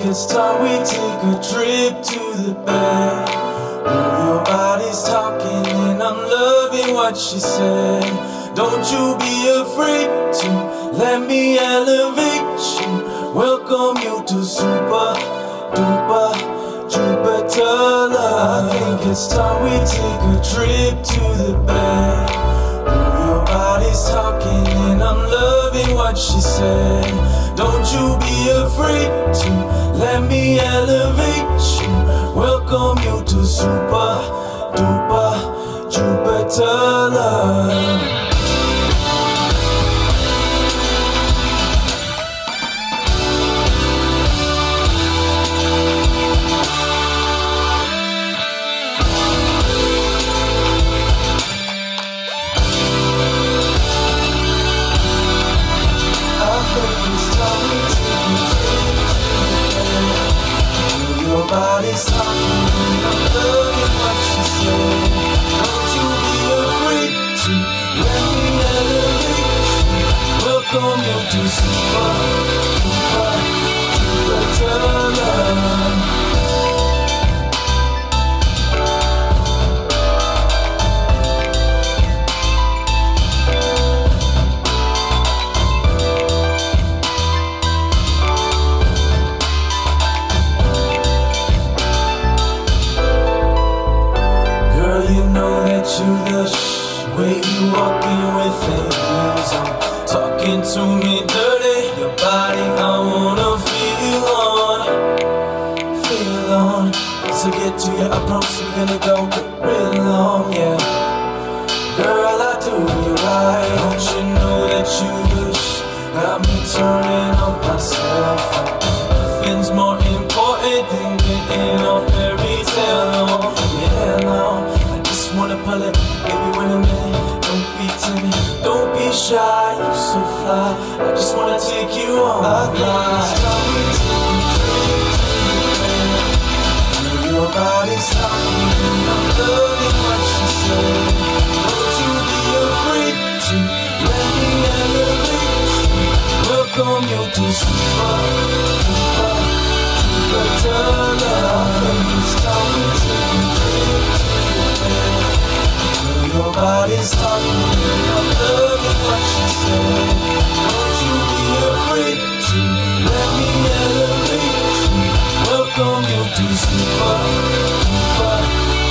It's time we take a trip to the bay. Girl, your body's talking and I'm loving what she said. Don't you be afraid to let me elevate you. Welcome you to super duper Jupiter love. I think it's time we take a trip to the bay. Girl, your body's talking and I'm loving what she said. Don't you be afraid to let me elevate you. Welcome you to super duper Jupiter love. Your body's talking and I'm loving what she said. Don't you be afraid to let me elevate you. Welcome you to super duper Jupiter love. Way you walking with fingers on, talking to me dirty. Your body I wanna feel on. To get to your approach, we're gonna go real long, yeah. Girl, I do you right. Don't you know that you wish got me turning off myself? Nothing's more important than getting off fairy tale. Yeah, long. I just wanna pull it, baby, wait a minute. Don't be shy, you're so fly. I just wanna take you on a ride. Your body's talking and I'm loving what she said. Don't you be afraid to let me elevate you. Welcome you to super duper Jupiter love. It's time we take a trip to the bed. Your body's talking and I'm loving what she said. Don't you be afraid to let me elevate you. Welcome you to super duper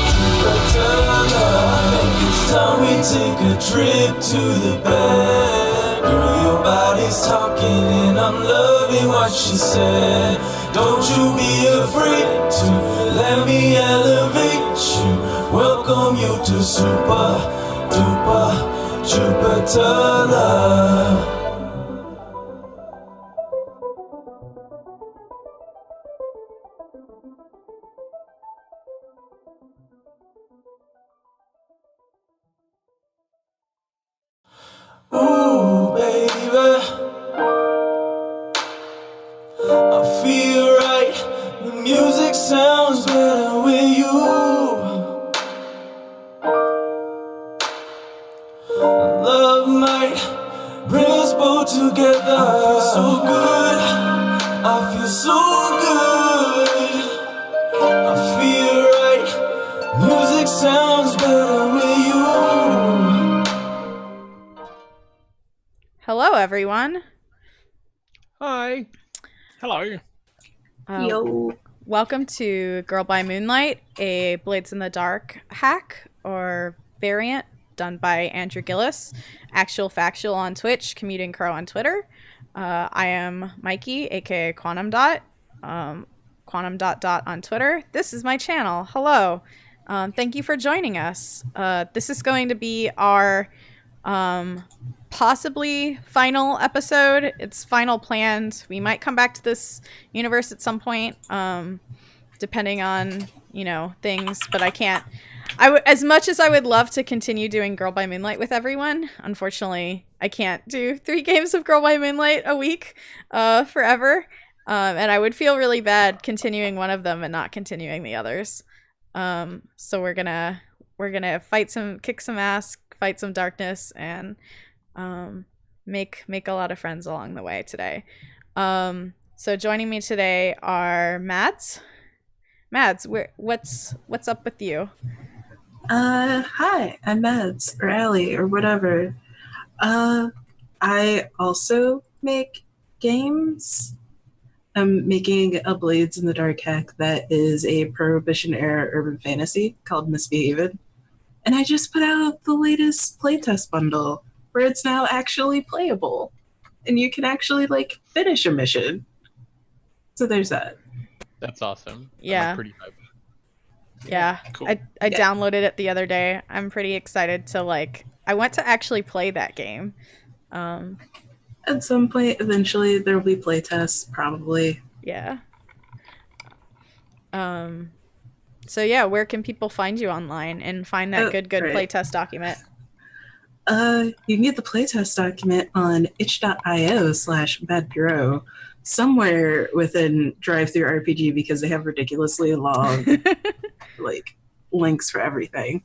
Jupiter love. I think it's time we take a trip to the bed. Girl, your body's talking and I'm loving what she said. Don't you be afraid to let me elevate you. Welcome you to super duper Jupiter love. Ooh, baby, I feel right. The music sounds better with you. Love might bring us both together. I feel so good. I feel so good. I feel right. Music sounds better with you. Hello, everyone. Hi. Hello. Yo. Welcome to Girl by Moonlight, a Blades in the Dark hack or variant done by Andrew Gillis, Actual Factual on Twitch, Commuting Crow on Twitter. I am Mikey, aka Quantum Dot, Quantum Dot on Twitter. This is my channel. Hello. Thank you for joining us. This is going to be our possibly final episode. It's final planned. We might come back to this universe at some point, depending on, things, but I can't As much as I would love to continue doing Girl by Moonlight with everyone, unfortunately, I can't do 3 games of Girl by Moonlight a week, forever. And I would feel really bad continuing one of them and not continuing the others. So we're gonna kick some ass, fight some darkness, and make a lot of friends along the way today. So joining me today are Mads. Mads, what's up with you? Hi, I'm Mads, or Allie, or whatever. I also make games. I'm making a Blades in the Dark hack that is a Prohibition-era urban fantasy called Misbehaved. And I just put out the latest playtest bundle, where it's now actually playable. And you can actually, finish a mission. So there's that. That's awesome. Yeah. I'm pretty hyped. Yeah, Cool. I downloaded it the other day. I'm pretty excited to I want to actually play that game. At some point, eventually, there will be playtests, probably. Yeah. So yeah, where can people find you online and find that good right. playtest document? You can get the playtest document on itch.io/badbureau, somewhere within DriveThruRPG, because they have ridiculously long links for everything.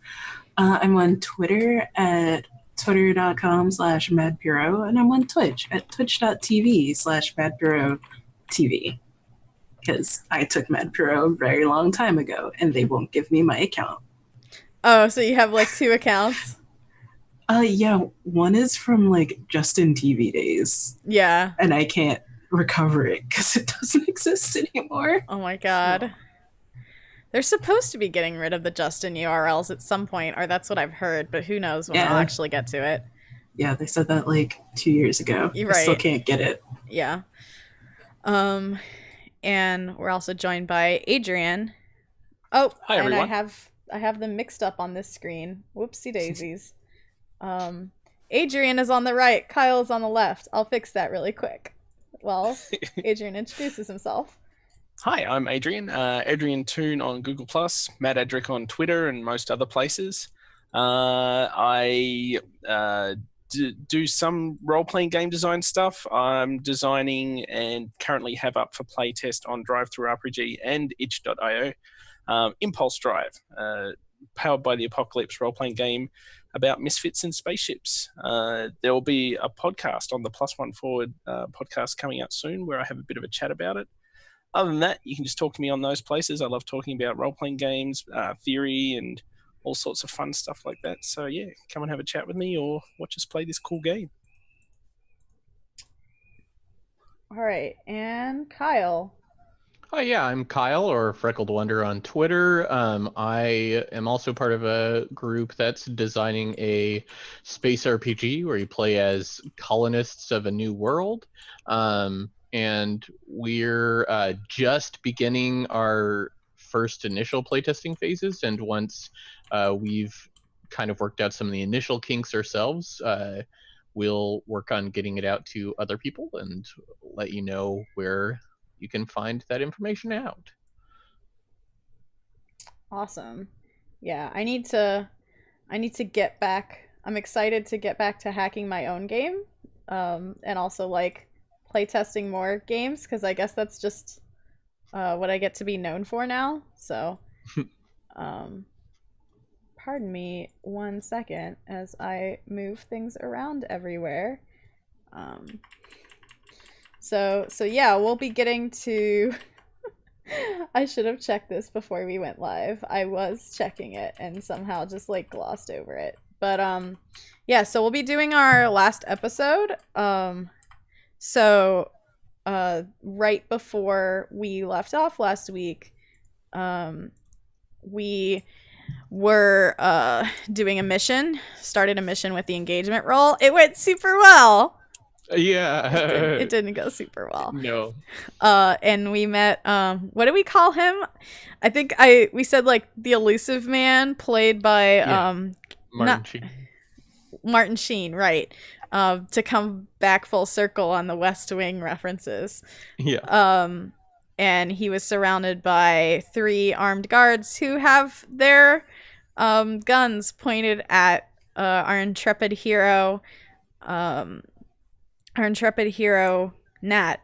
I'm on Twitter at twitter.com/madbureau, and I'm on Twitch at twitch.tv/madbureautv, because I took MadBureau a very long time ago, and they won't give me my account. Oh, so you have 2 accounts? Yeah, one is from Justin TV days. Yeah. And I can't recover it because it doesn't exist anymore. Oh my god. So. They're supposed to be getting rid of the Justin URLs at some point, or that's what I've heard, but who knows when I'll actually get to it. Yeah, they said that 2 years ago. You're right. I still can't get it. Yeah. And we're also joined by Adrian. Oh, hi everyone. And I have them mixed up on this screen. Whoopsie daisies. Adrian is on the right, Kyle is on the left. I'll fix that really quick. Well, Adrian introduces himself. Hi, I'm Adrian. Adrian Toon on Google+, Matt Adric on Twitter and most other places. I do some role-playing game design stuff. I'm designing and currently have up for playtest on DriveThruRPG and itch.io. Impulse Drive, powered by the Apocalypse role-playing game about misfits and spaceships. There will be a podcast on the Plus One Forward podcast coming out soon where I have a bit of a chat about it. Other than that, you can just talk to me on those places. I love talking about role-playing games, theory, and all sorts of fun stuff like that. So yeah, come and have a chat with me or watch us play this cool game. All right, and Kyle. Oh yeah, I'm Kyle, or Freckled Wonder on Twitter. I am also part of a group that's designing a space RPG where you play as colonists of a new world. And we're just beginning our first initial playtesting phases. And once we've kind of worked out some of the initial kinks ourselves, we'll work on getting it out to other people and let you know where you can find that information out. Awesome. Yeah, I need to get back. I'm excited to get back to hacking my own game, and also playtesting more games, because I guess that's just what I get to be known for now. So, pardon me 1 second as I move things around everywhere. So yeah, we'll be getting to... I should have checked this before we went live. I was checking it and somehow just glossed over it. But yeah, so we'll be doing our last episode. So right before we left off last week, we were doing a mission, started a mission with the engagement roll. It went super well. Yeah. It didn't go super well. No. And we met, what do we call him? I think we said the elusive man, played by Martin Sheen. Martin Sheen, right. To come back full circle on the West Wing references. Yeah. And he was surrounded by 3 armed guards who have their guns pointed at our intrepid hero, Nat.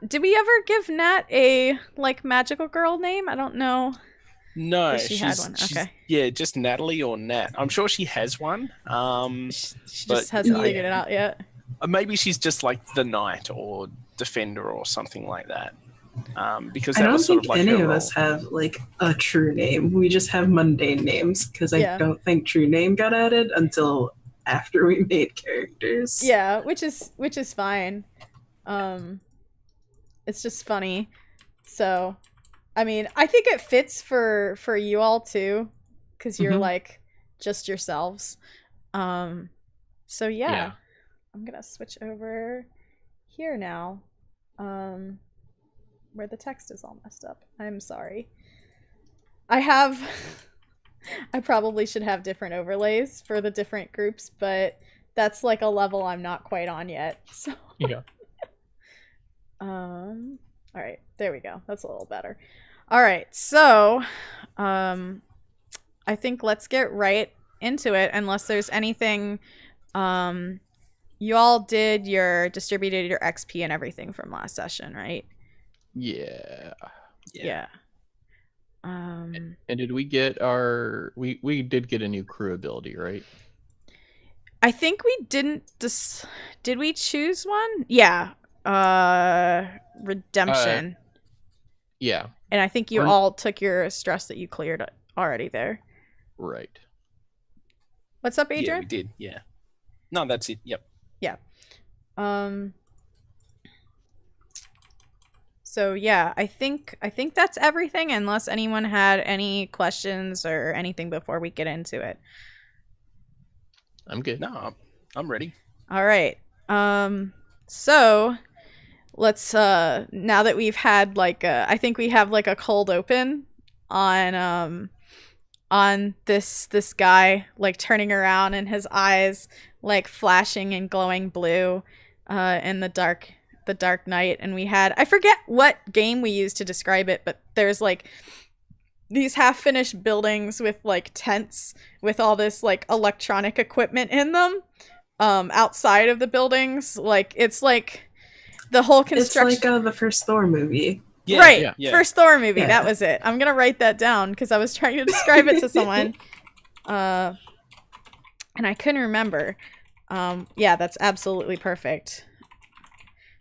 Did we ever give Nat a like magical girl name? I don't know. No, If she had one. she's Okay. yeah, just Natalie or Nat. I'm sure she has one. She But, just hasn't yeah. figured it out yet. Maybe she's just like the knight or defender or something like that. Because I that don't was sort think of like any her of role. us have like a true name. We just have mundane names because Yeah. I don't think true name got added until after we made characters. Yeah, which is fine. It's just funny. So, I mean, I think it fits for you all too, because you're Mhm. like just yourselves. So yeah, I'm gonna switch over here now, where the text is all messed up. I'm sorry. I probably should have different overlays for the different groups, but that's like a level I'm not quite on yet. So Yeah. all right, there we go. That's a little better. All right, so I think let's get right into it, unless there's anything. You all distributed your XP and everything from last session, right? Yeah. Yeah. And did we get we did get a new crew ability, right? I think we didn't did we choose one? Yeah. Redemption. Yeah. And I think you all took your stress that you cleared already there. Right. What's up, Yeah, Adrian? we did. Yeah. No, that's it. Yep. Yeah. So yeah, I think that's everything, unless anyone had any questions or anything before we get into it. I'm good. No, I'm ready. All right. So let's now that we've had like I think we have like a cold open on this guy like turning around and his eyes like flashing and glowing blue in the dark night. And we had, I forget what game we used to describe it, but there's like these half-finished buildings with like tents with all this like electronic equipment in them outside of the buildings. Like it's like the whole construction. It's like the first Thor movie. Yeah, right. yeah. First Thor movie. Yeah. That was it. I'm going to write that down because I was trying to describe it to someone. And I couldn't remember. Yeah, that's absolutely perfect.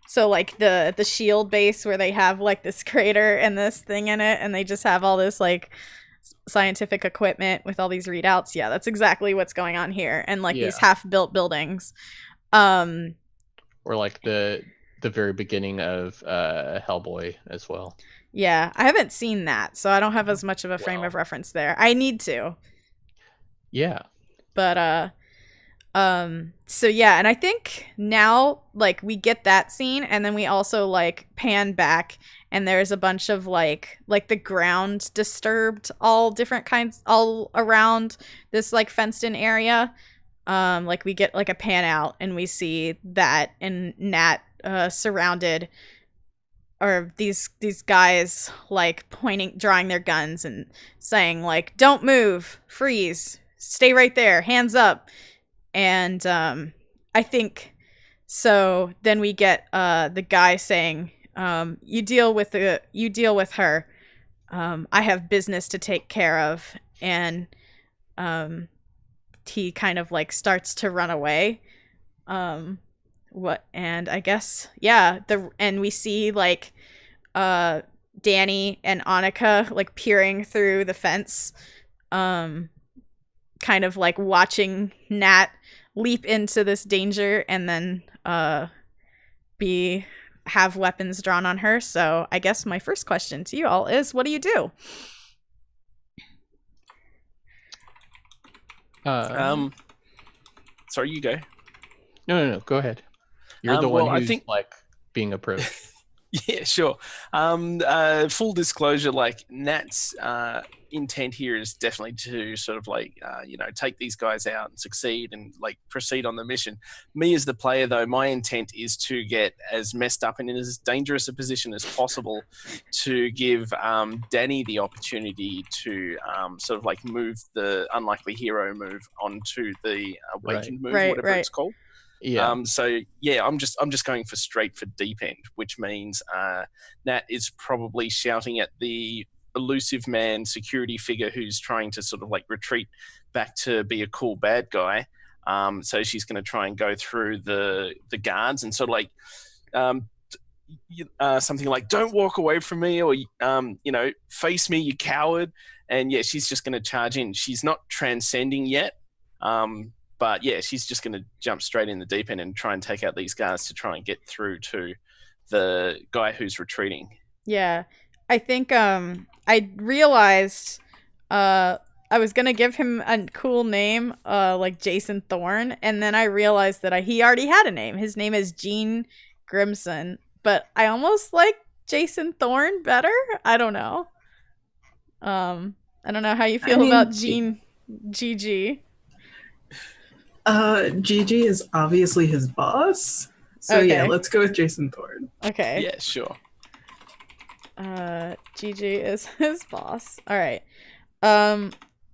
So like the shield base where they have like this crater and this thing in it, and they just have all this like scientific equipment with all these readouts. Yeah, that's exactly what's going on here. And like these half-built buildings. Or like the very beginning of Hellboy as well. Yeah, I haven't seen that, so I don't have as much of a frame of reference there. I need to. Yeah. But so yeah, and I think now like we get that scene, and then we also like pan back, and there's a bunch of like the ground disturbed all different kinds all around this like fenced in area. Like we get like a pan out and we see that and Nat surrounded, or these guys like drawing their guns and saying like, don't move, freeze, stay right there, hands up. And I think so then we get the guy saying, you deal with her, I have business to take care of. And he kind of like starts to run away. And I guess and we see like Danny and Annika like peering through the fence, kind of like watching Nat leap into this danger and then have weapons drawn on her. So I guess my first question to you all is, what do you do? Sorry, you go. No, go ahead. You're the one well, who's like being approached. Yeah, sure. Full disclosure, like Nat's intent here is definitely to sort of like take these guys out and succeed and like proceed on the mission. Me as the player, though, my intent is to get as messed up and in as dangerous a position as possible to give Danny the opportunity to sort of like move the unlikely hero move onto the awakened move, Right, whatever right. it's called. Yeah. So yeah, I'm just going for straight for deep end, which means Nat is probably shouting at the elusive man security figure who's trying to sort of like retreat back to be a cool bad guy. So she's going to try and go through the guards and sort of like something like "Don't walk away from me," or "Face me, you coward." And yeah, she's just going to charge in. She's not transcending yet. But yeah, she's just going to jump straight in the deep end and try and take out these guards to try and get through to the guy who's retreating. Yeah. I think I realized I was gonna give him a cool name, like Jason Thorne, and then I realized that he already had a name. His name is Gene Grimson, but I almost like Jason Thorne better. I don't know. I don't know how you feel about Gene GG. Gigi is obviously his boss. So Okay. yeah, let's go with Jason Thorne. Okay. Yeah, sure. GG is his boss. All right.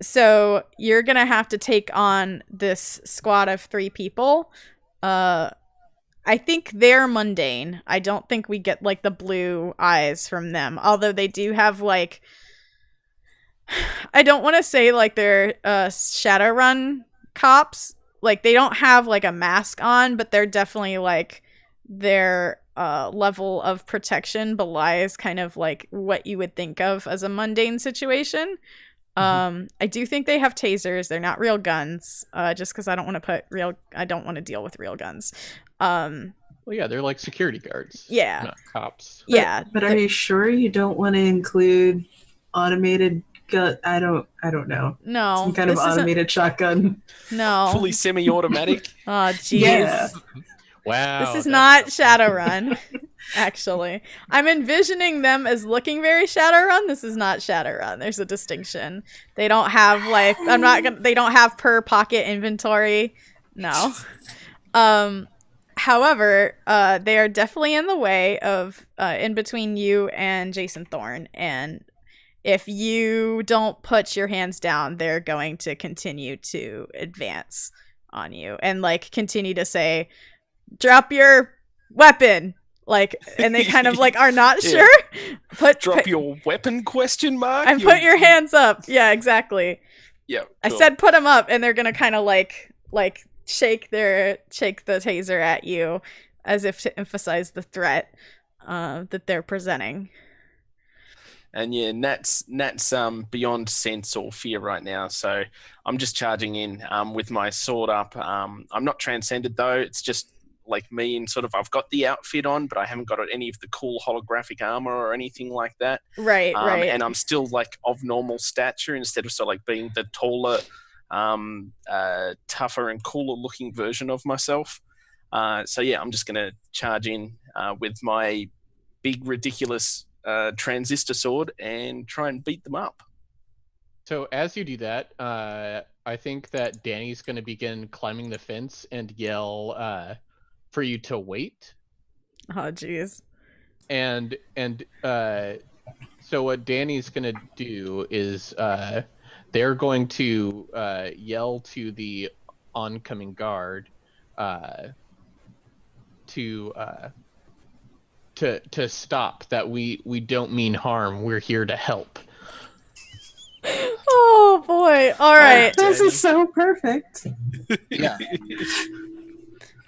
So you're gonna have to take on this squad of 3 people. I think they're mundane. I don't think we get like the blue eyes from them. Although they do have like, I don't want to say like they're Shadowrun cops. Like they don't have like a mask on, but they're definitely like their level of protection belies kind of like what you would think of as a mundane situation. I do think they have tasers. They're not real guns. Just because I don't want to deal with real guns. Well, yeah, they're like security guards. Yeah. Not cops. But are you sure you don't want to include automated gun? I don't know. No. Some kind of automated shotgun. No. Fully semi-automatic. Oh, jeez. Yeah. Wow. This is not Shadowrun, actually. I'm envisioning them as looking very Shadowrun. This is not Shadowrun. There's a distinction. They don't have like they don't have per pocket inventory. No. However, they are definitely in the way of in between you and Jason Thorne, and if you don't put your hands down, they're going to continue to advance on you and like continue to say, drop your weapon, like, and they kind of like are not sure. Drop your weapon ? And put your hands up. Yeah, exactly. Yeah, cool. I said put them up, and they're gonna kind of like shake the taser at you as if to emphasize the threat that they're presenting. And yeah, Nat's beyond sense or fear right now, so I'm just charging in with my sword up. I'm not transcended though. It's just like me and sort of I've got the outfit on, but I haven't got any of the cool holographic armor or anything like that. Right. And I'm still like of normal stature instead of sort of like being the taller, tougher and cooler looking version of myself. So yeah, I'm just gonna charge in with my big ridiculous transistor sword and try and beat them up. So as you do that, I think that Danny's going to begin climbing the fence and yell for you to wait. Oh, jeez. And so what Danny's going to do is they're going to yell to the oncoming guard to stop, that we don't mean harm. We're here to help. Oh boy. All right. This is so perfect. Yeah.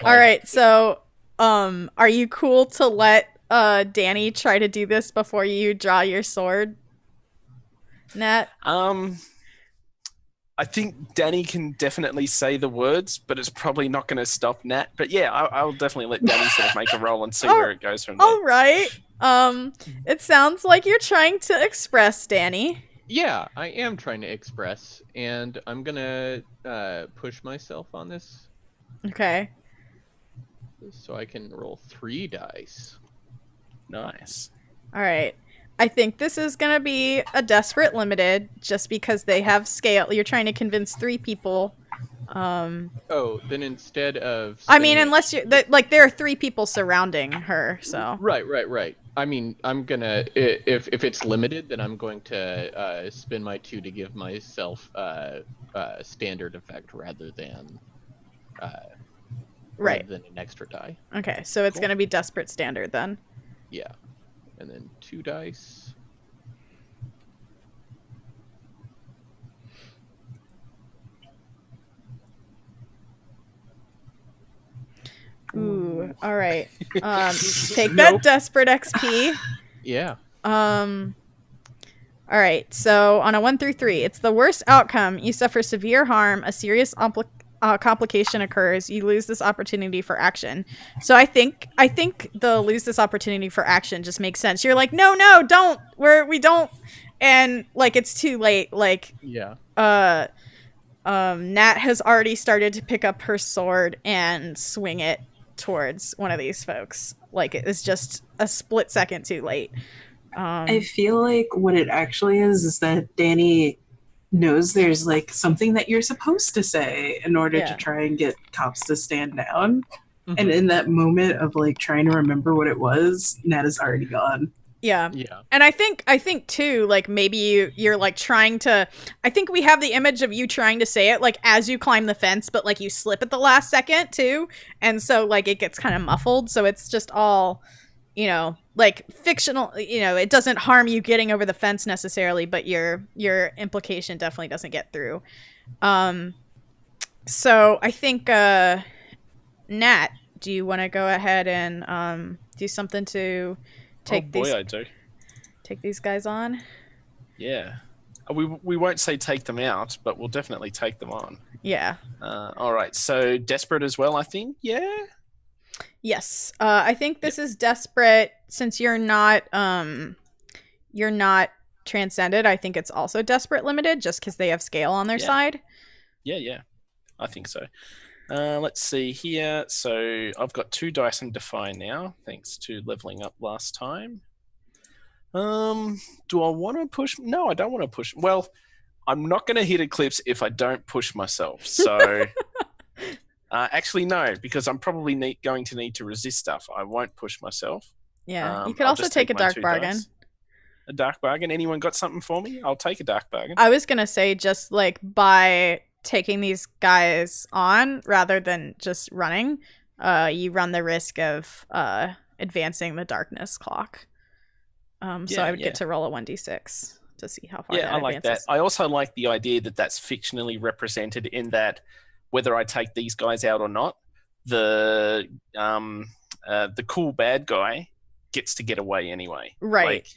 All right. So, are you cool to let Danny try to do this before you draw your sword, Nat? I think Danny can definitely say the words, but it's probably not going to stop Nat. But yeah, I'll definitely let Danny sort of make a roll and see where it goes from there. All right. It sounds like you're trying to express, Danny. Yeah, I am trying to express, and I'm gonna push myself on this. Okay. So I can roll 3 dice. Nice. All right. I think this is going to be a desperate limited just because they have scale. You're trying to convince 3 people. Oh, then instead of I mean, spending- unless you like there are 3 people surrounding her, so. Right. I mean, I'm gonna if it's limited, then I'm going to spend my 2 to give myself standard effect rather than Right. rather than an extra die. Okay, so it's Cool. going to be desperate standard then. Yeah, and then 2 dice. Ooh, all right. Take No. that desperate XP. Yeah. All right. So on a 1 through 3, it's the worst outcome. You suffer severe harm. A serious complication occurs. You lose this opportunity for action. So I think the lose this opportunity for action just makes sense. You're like, no, don't. We don't. And like it's too late. Like Yeah. Nat has already started to pick up her sword and swing it towards one of these folks. Like it was just a split second too late. I feel like what it actually is that Danny knows there's like something that you're supposed to say in order Yeah. to try and get cops to stand down. Mhm. And in that moment of like trying to remember what it was, Nat is already gone. Yeah. Yeah. And I think too, like maybe you're like trying to. I think we have the image of you trying to say it like as you climb the fence, but like you slip at the last second too, and so like it gets kind of muffled. So it's just all, like fictional. It doesn't harm you getting over the fence necessarily, but your implication definitely doesn't get through. So I think Nat, do you want to go ahead and do something to take I do. take these guys on? Yeah. We won't say take them out, but we'll definitely take them on. Yeah. All right. So desperate as well, I think. Yeah. Yes. I think this is desperate since you're not transcended. I think it's also desperate limited just because they have scale on their Yeah. side. Yeah. I think so. Let's see here. So I've got 2 dice in Defy now, thanks to leveling up last time. Do I want to push? No, I don't want to push. Well, I'm not going to hit Eclipse if I don't push myself. So, actually, no, because I'm probably going to need to resist stuff. I won't push myself. Yeah. You could I'll also just take a my dark 2 bargain. dice. A dark bargain? Anyone got something for me? I'll take a dark bargain. I was gonna say just like by taking these guys on rather than just running, you run the risk of advancing the darkness clock. So I would get to roll a 1d6 to see how far that I like advances. that. I also like the idea that that's fictionally represented in that whether I take these guys out or not, the cool bad guy gets to get away anyway. Right.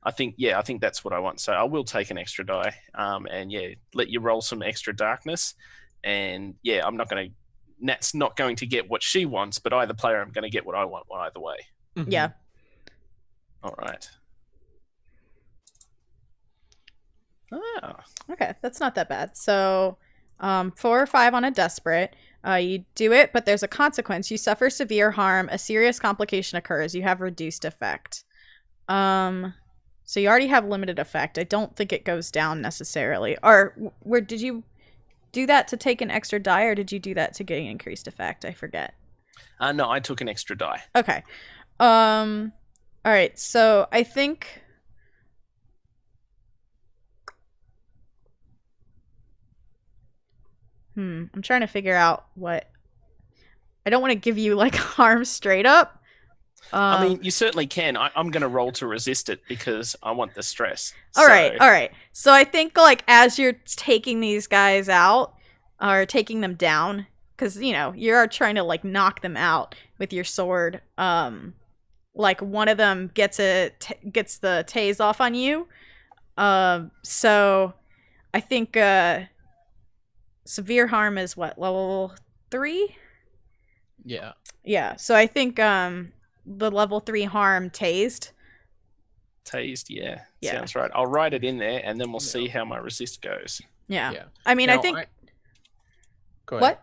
I think that's what I want. So I will take an extra die, and let you roll some extra darkness, and I'm not going to. Nat's not going to get what she wants, but either player, I'm going to get what I want either way. Mhm. Yeah. All right. Okay, that's not that bad. So, 4 or 5 on a desperate. You do it, but there's a consequence. You suffer severe harm. A serious complication occurs. You have reduced effect. So you already have limited effect. I don't think it goes down necessarily. Or where did you do that to take an extra die, or did you do that to get increased effect? I forget. No, I took an extra die. Okay. All right. So I think. I'm trying to figure out what. I don't want to give you like harm straight up. I mean, you certainly can. I'm going to roll to resist it because I want the stress. All right. So I think like as you're taking these guys out or taking them down, because you are trying to like knock them out with your sword. Like one of them gets the tase off on you. So I think severe harm is what, level 3? Yeah. Yeah. So I think the level 3 harm tased. Tased, yeah. Yeah. Sounds right. I'll write it in there, and then we'll see how my resist goes. Yeah. Yeah. I mean, Now, I think Go ahead. what?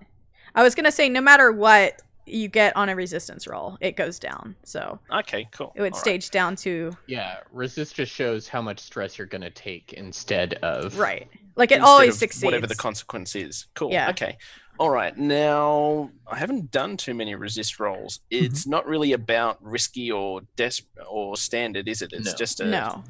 I was gonna say, no matter what, you get on a resistance roll, it goes down. So Okay, cool. it would All right. stage down to Yeah, resist just shows how much stress you're gonna take instead of right. Like it Instead always of succeeds. whatever the consequence is. Cool. Yeah. Okay. All right. Now, I haven't done too many resist rolls. It's not really about risky or or standard, is it? It's No. just a No.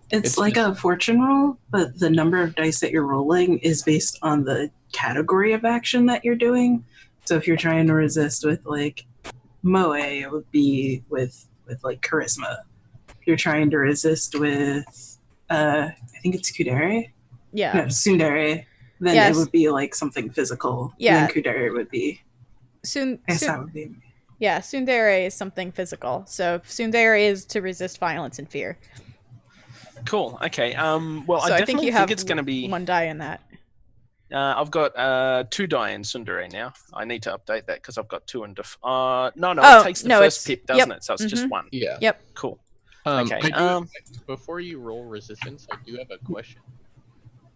It's It's like just- a fortune roll, but the number of dice that you're rolling is based on the category of action that you're doing. So if you're trying to resist with like moe, it would be with like charisma. If you're trying to resist with I think it's kudere. Yeah. No, tsundere. Then Yes. it would be like something physical. Yeah. And then kudere would be I guess that would be Yeah, tsundere is something physical. So tsundere is to resist violence and fear. cool. Okay. Well, So I I definitely think you think have it's going to be. one die in that. I've got 2 die in Sundere now. I need to update that because I've got 2 in Oh, it takes the no, first it's- pip, doesn't yep, it? So it's just mhm. 1. Yeah. Yep. Cool. Okay. Okay, Before you roll resistance, I do have a question.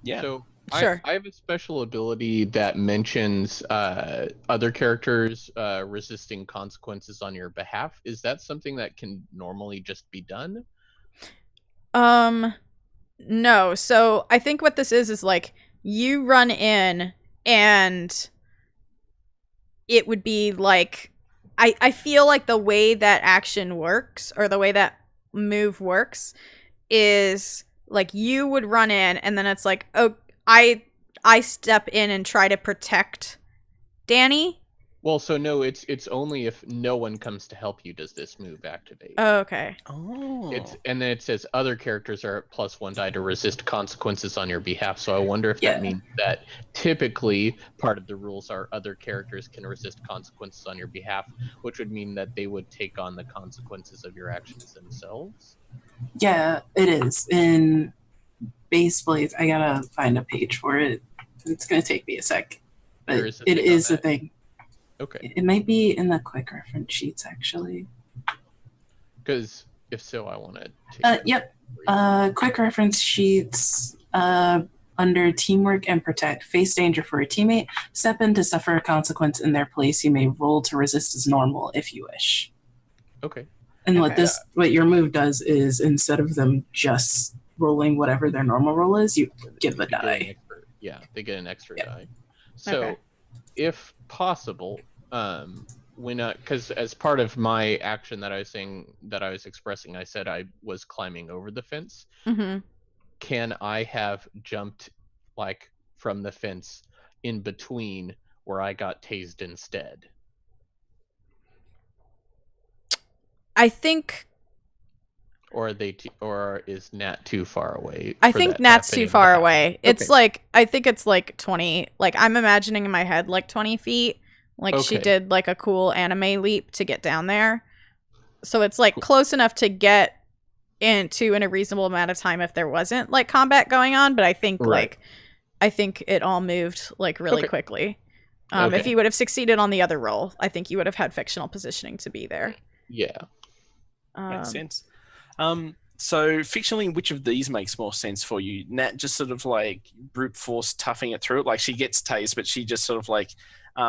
Yeah. So Sure. I have a special ability that mentions other characters resisting consequences on your behalf. Is that something that can normally just be done? No. So I think what this is like you run in and it would be like I feel like the way that action works or the way that move works is like you would run in and then it's like, oh, I step in and try to protect Danny. Well, so no, it's only if no one comes to help you does this move activate. Oh, okay. Oh. And then it says other characters are at +1 die to resist consequences on your behalf. So I wonder if Yeah. that means that typically part of the rules are other characters can resist consequences on your behalf, which would mean that they would take on the consequences of your actions themselves. Yeah, it is. In base blades, I gotta find a page for it. It's gonna take me a sec. But There is a it thing on is a that. thing. Okay. It might be in the quick reference sheets actually. Because if so, I want to take Yep. Quick reference sheets under teamwork and protect. Face danger for a teammate. Step in to suffer a consequence in their place. You may roll to resist as normal if you wish. Okay. And Okay. what your move does is instead of them just rolling whatever their normal roll is, you give a They get an die. extra- yeah, they get an extra Yeah. die. So, Okay. if possible, when because as part of my action that I was expressing, I said I was climbing over the fence. Mm-hmm. Can I have jumped like from the fence in between where I got tased instead? I think Or are they or is Nat too far away? I for think that to Nat's happen too in far behalf? away. It's Okay. like I think it's like 20. Like I'm imagining in my head like 20 feet. Like she Okay. did like a cool anime leap to get down there. So it's like Cool. close enough to get into in a reasonable amount of time if there wasn't like combat going on. But I think Right. I think it all moved like really Okay. quickly. If Okay. you would have succeeded on the other roll, I think you would have had fictional positioning to be there. Yeah. Makes sense. So fictionally, which of these makes more sense for you? Nat just sort of like brute force toughing it through it, like she gets tased, but she just sort of like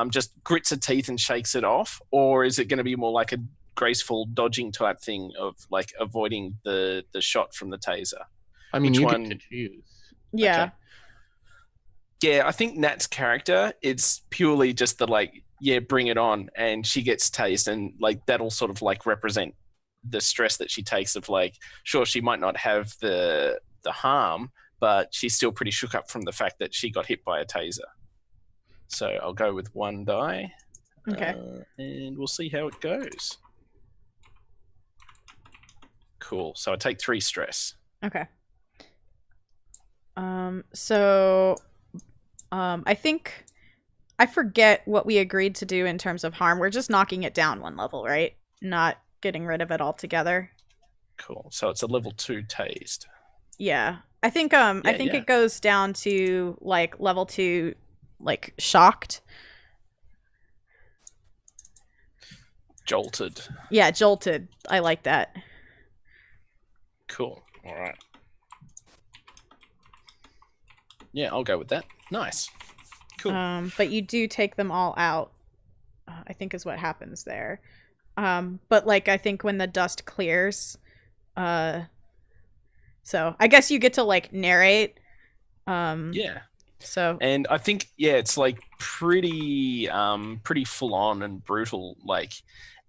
just grits her teeth and shakes it off, or is it going to be more like a graceful dodging type thing of like avoiding the shot from the taser? I mean, Which you one? get to choose. Yeah. Okay. Yeah, I think Nat's character, it's purely just the like, yeah, bring it on, and she gets tased, and like that'll sort of like represent the stress that she takes of like, sure, she might not have the harm, but she's still pretty shook up from the fact that she got hit by a taser. So I'll go with 1 die. Okay. And we'll see how it goes. Cool. So I take 3 stress. Okay. So I think I forget what we agreed to do in terms of harm. We're just knocking it down 1 level, right? Not getting rid of it altogether. Cool. So it's a level 2 tased. Yeah. I think yeah. It goes down to like level 2 like shocked. Jolted. Yeah, jolted. I like that. Cool. All right. Yeah, I'll go with that. Nice. Cool. But you do take them all out. I think is what happens there. But like I think when the dust clears, so I guess you get to like narrate. Yeah. So And I think it's like pretty full on and brutal, like,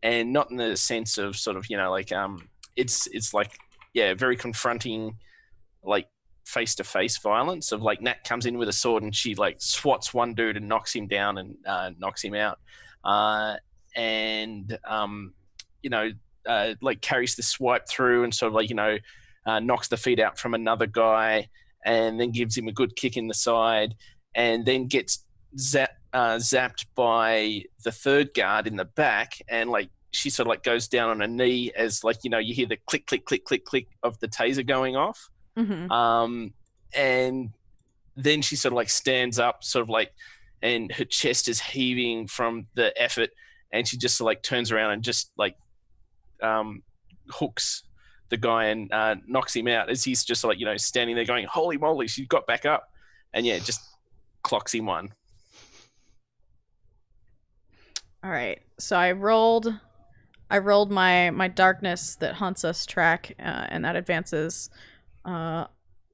and not in the sense of sort of like it's like very confronting, like face to face violence of like Nat comes in with a sword and she like swats one dude and knocks him down and knocks him out, and like carries the swipe through and sort of like knocks the feet out from another guy and then gives him a good kick in the side and then gets zapped by the third guard in the back, and like she sort of like goes down on her knee as like you hear the click click click click click of the taser going off. mhm. And then she sort of like stands up sort of like, and her chest is heaving from the effort, and she just like turns around and just like hooks the guy and knocks him out as he's just like standing there going, holy moly, she got back up, and just clocks him one. All right. So I rolled my darkness that hunts us track, and that advances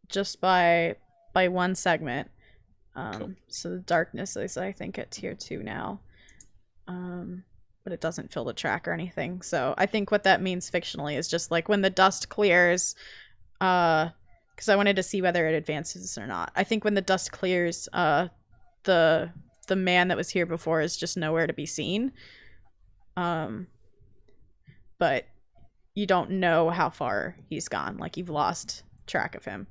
just by one segment. Cool. So the darkness is I think at tier 2 now. But it doesn't fill the track or anything. So I think what that means fictionally is just like when the dust clears, because I wanted to see whether it advances or not. I think when the dust clears, the man that was here before is just nowhere to be seen. But you don't know how far he's gone. Like you've lost track of him.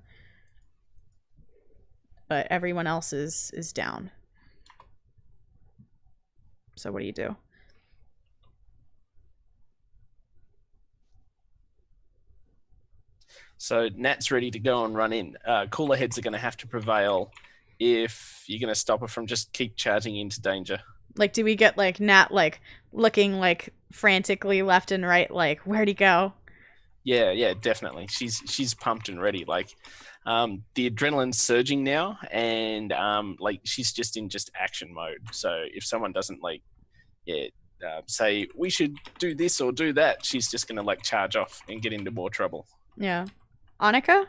But everyone else is down. So what do you do? So Nat's ready to go and run in. Cooler heads are going to have to prevail if you're going to stop her from just keep charging into danger. Like, do we get like Nat like looking like frantically left and right, like where'd he go? Yeah, definitely. She's pumped and ready. Like, the adrenaline's surging now, and like she's just in action mode. So if someone doesn't like, say we should do this or do that, she's just going to like charge off and get into more trouble. Yeah. Annika?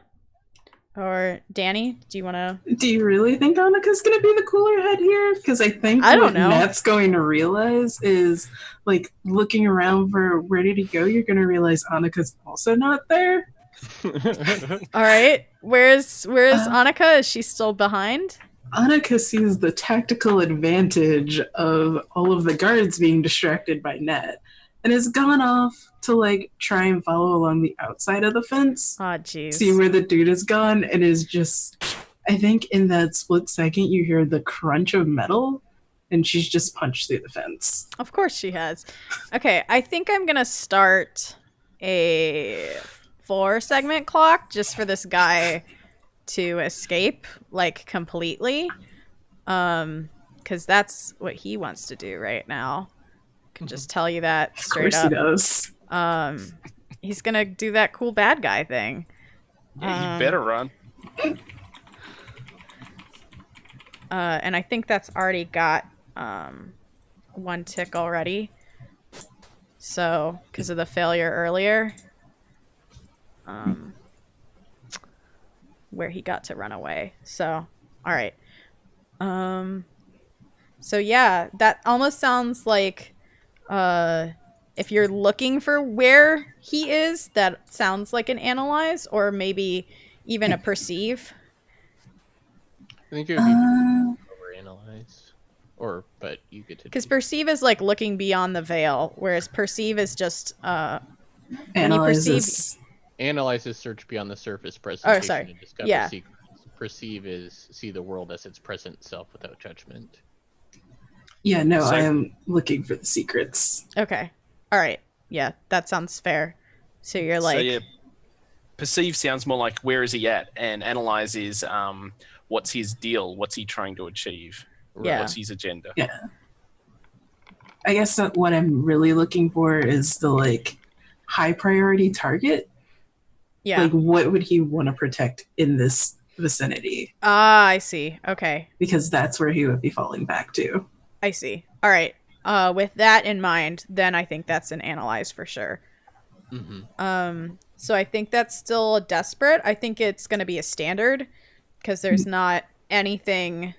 Or Danny? Do you want to... Do you really think Annika's going to be the cooler head here? Because I think I don't what know. Nat's going to realize is, like, looking around for where did he go, you're going to realize Annika's also not there. All right. Where's Annika? Is she still behind? Annika sees the tactical advantage of all of the guards being distracted by Nat and has gone off to like try and follow along the outside of the fence, Oh, jeez. see where the dude is gone, and is just, I think in that split second you hear the crunch of metal and she's just punched through the fence. Of course she has. Okay, I think I'm going to start a 4-segment clock just for this guy to escape, like, completely. Because that's what he wants to do right now. Can just tell you that straight up. Of course he does. He's going to do that cool bad guy thing. Yeah, you better run. And I think that's already got 1 tick already. So, because of the failure earlier. Where he got to run away. So, all right. So yeah, that almost sounds like if you're looking for where he is, that sounds like an analyze or maybe even a perceive. I think it would be overanalyze. But you get to... Because perceive is like looking beyond the veil, whereas perceive is just Analyzes. Analyze is search beyond the surface presentation sorry. and discover Yeah. secrets. Perceive is see the world as its present self without judgment. Yeah, no, So- I am looking for the secrets. Okay. All right. Yeah, that sounds fair. So you're like, So yeah, perceive sounds more like where is he at, and analyze is what's his deal, what's he trying to achieve, Yeah. what's his agenda. Yeah. I guess that what I'm really looking for is the like high priority target. yeah. Like what would he want to protect in this vicinity? Ah, I see. Okay. Because that's where he would be falling back to. I see. All right. with that in mind, then I think that's an analyze for sure. So I think that's still a desperate. I think it's going to be a standard because there's not anything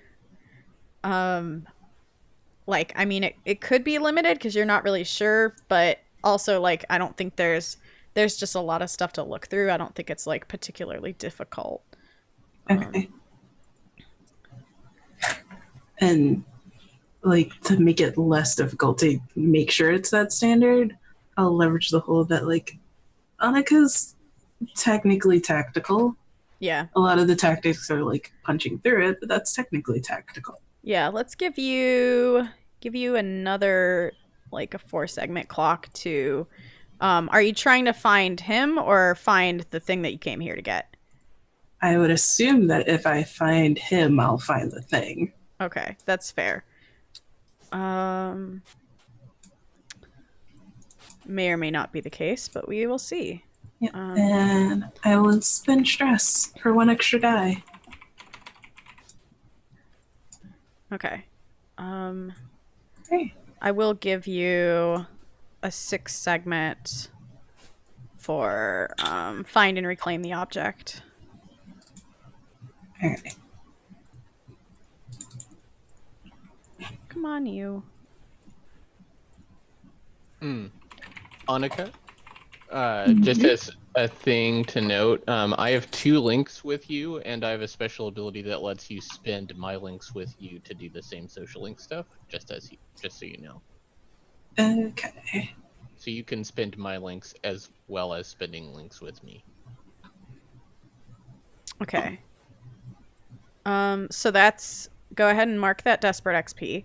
like, I mean, it could be limited because you're not really sure, but also like I don't think there's just a lot of stuff to look through. I don't think it's like particularly difficult. Okay. And like to make it less difficult to make sure it's that standard, I'll leverage the whole that like Annika's technically tactical. Yeah. A lot of the tactics are like punching through it, but that's technically tactical. Yeah, let's give you another like a 4-segment clock to are you trying to find him or find the thing that you came here to get? I would assume that if I find him, I'll find the thing. Okay, that's fair. May or may not be the case, but we will see. Yeah. And I will spend stress for 1 extra die. Okay. Hey. I will give you a 6-segment for find and reclaim the object. Alright. Come on, you. Annika, just as a thing to note, I have 2 links with you, and I have a special ability that lets you spend my links with you to do the same social link stuff. Just so you know. Okay. So you can spend my links as well as spending links with me. Okay. So that's go ahead and mark that desperate XP.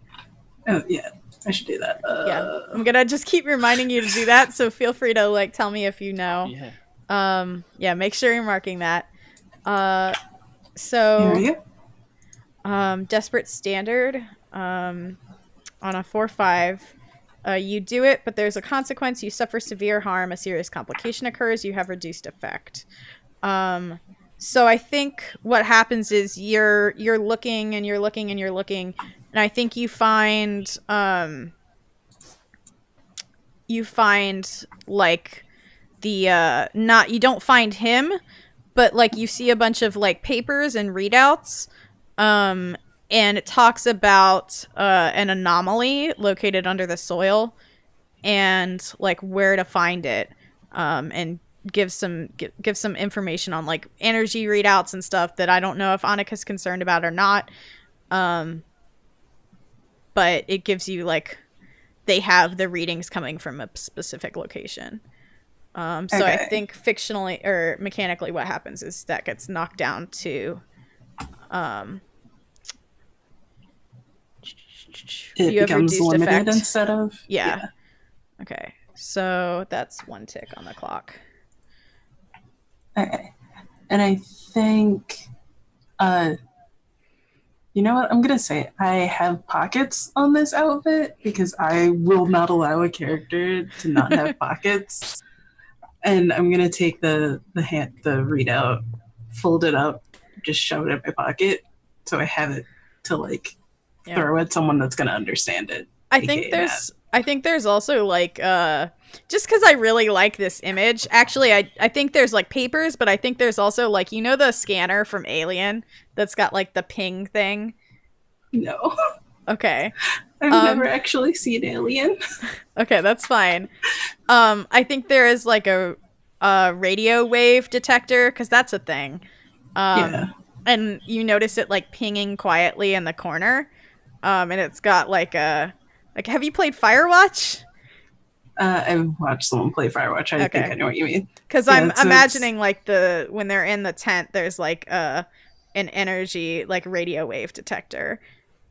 Oh yeah, I should do that. Yeah, I'm gonna just keep reminding you to do that. So feel free to like tell me if you know. Yeah. Yeah, make sure you're marking that. So Here you go. desperate standard. On a 4/5, you do it, but there's a consequence. You suffer severe harm. A serious complication occurs. You have reduced effect. So I think what happens is you're looking and you're looking and you're looking, and I think you find like the not, you don't find him, but like you see a bunch of like papers and readouts, and it talks about an anomaly located under the soil and like where to find it, and give some information on like energy readouts and stuff that I don't know if Annika's concerned about or not. But it gives you like they have the readings coming from a specific location. So Okay. I think fictionally or mechanically what happens is that gets knocked down to It you have becomes reduced limited effect. instead of Yeah. Okay. So that's 1 tick on the clock. Okay. And I think, you know what? I'm going to say I have pockets on this outfit because I will not allow a character to not have pockets. And I'm going to take the readout, fold it up, just shove it in my pocket so I have it to like throw at someone that's going to understand it. I think there's also like just because I really like this image, actually I think there's like papers, but I think there's also like, you know, the scanner from Alien that's got like the ping thing. No. Okay. I've never actually seen Alien. Okay, that's fine. I think there is like a radio wave detector because that's a thing. Yeah. And you notice it like pinging quietly in the corner. And it's got like a have you played Firewatch? I've watched someone play Firewatch. I think I know what you mean. Because I'm imagining like when they're in the tent, there's like an energy like radio wave detector,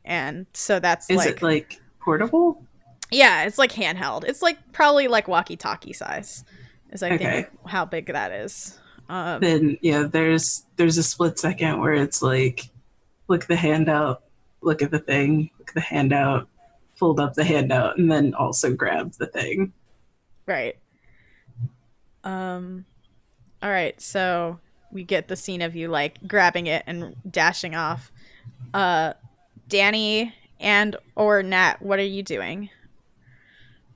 and so that's is it like portable? Yeah, it's like handheld. It's like probably like walkie-talkie size, is I think how big that is. Then yeah, there's a split second where it's like, look the handout, look at the thing, look at the handout, fold up the handout, and then also grab the thing. Right. All right, so we get the scene of you like grabbing it and dashing off. Danny and or Nat, what are you doing?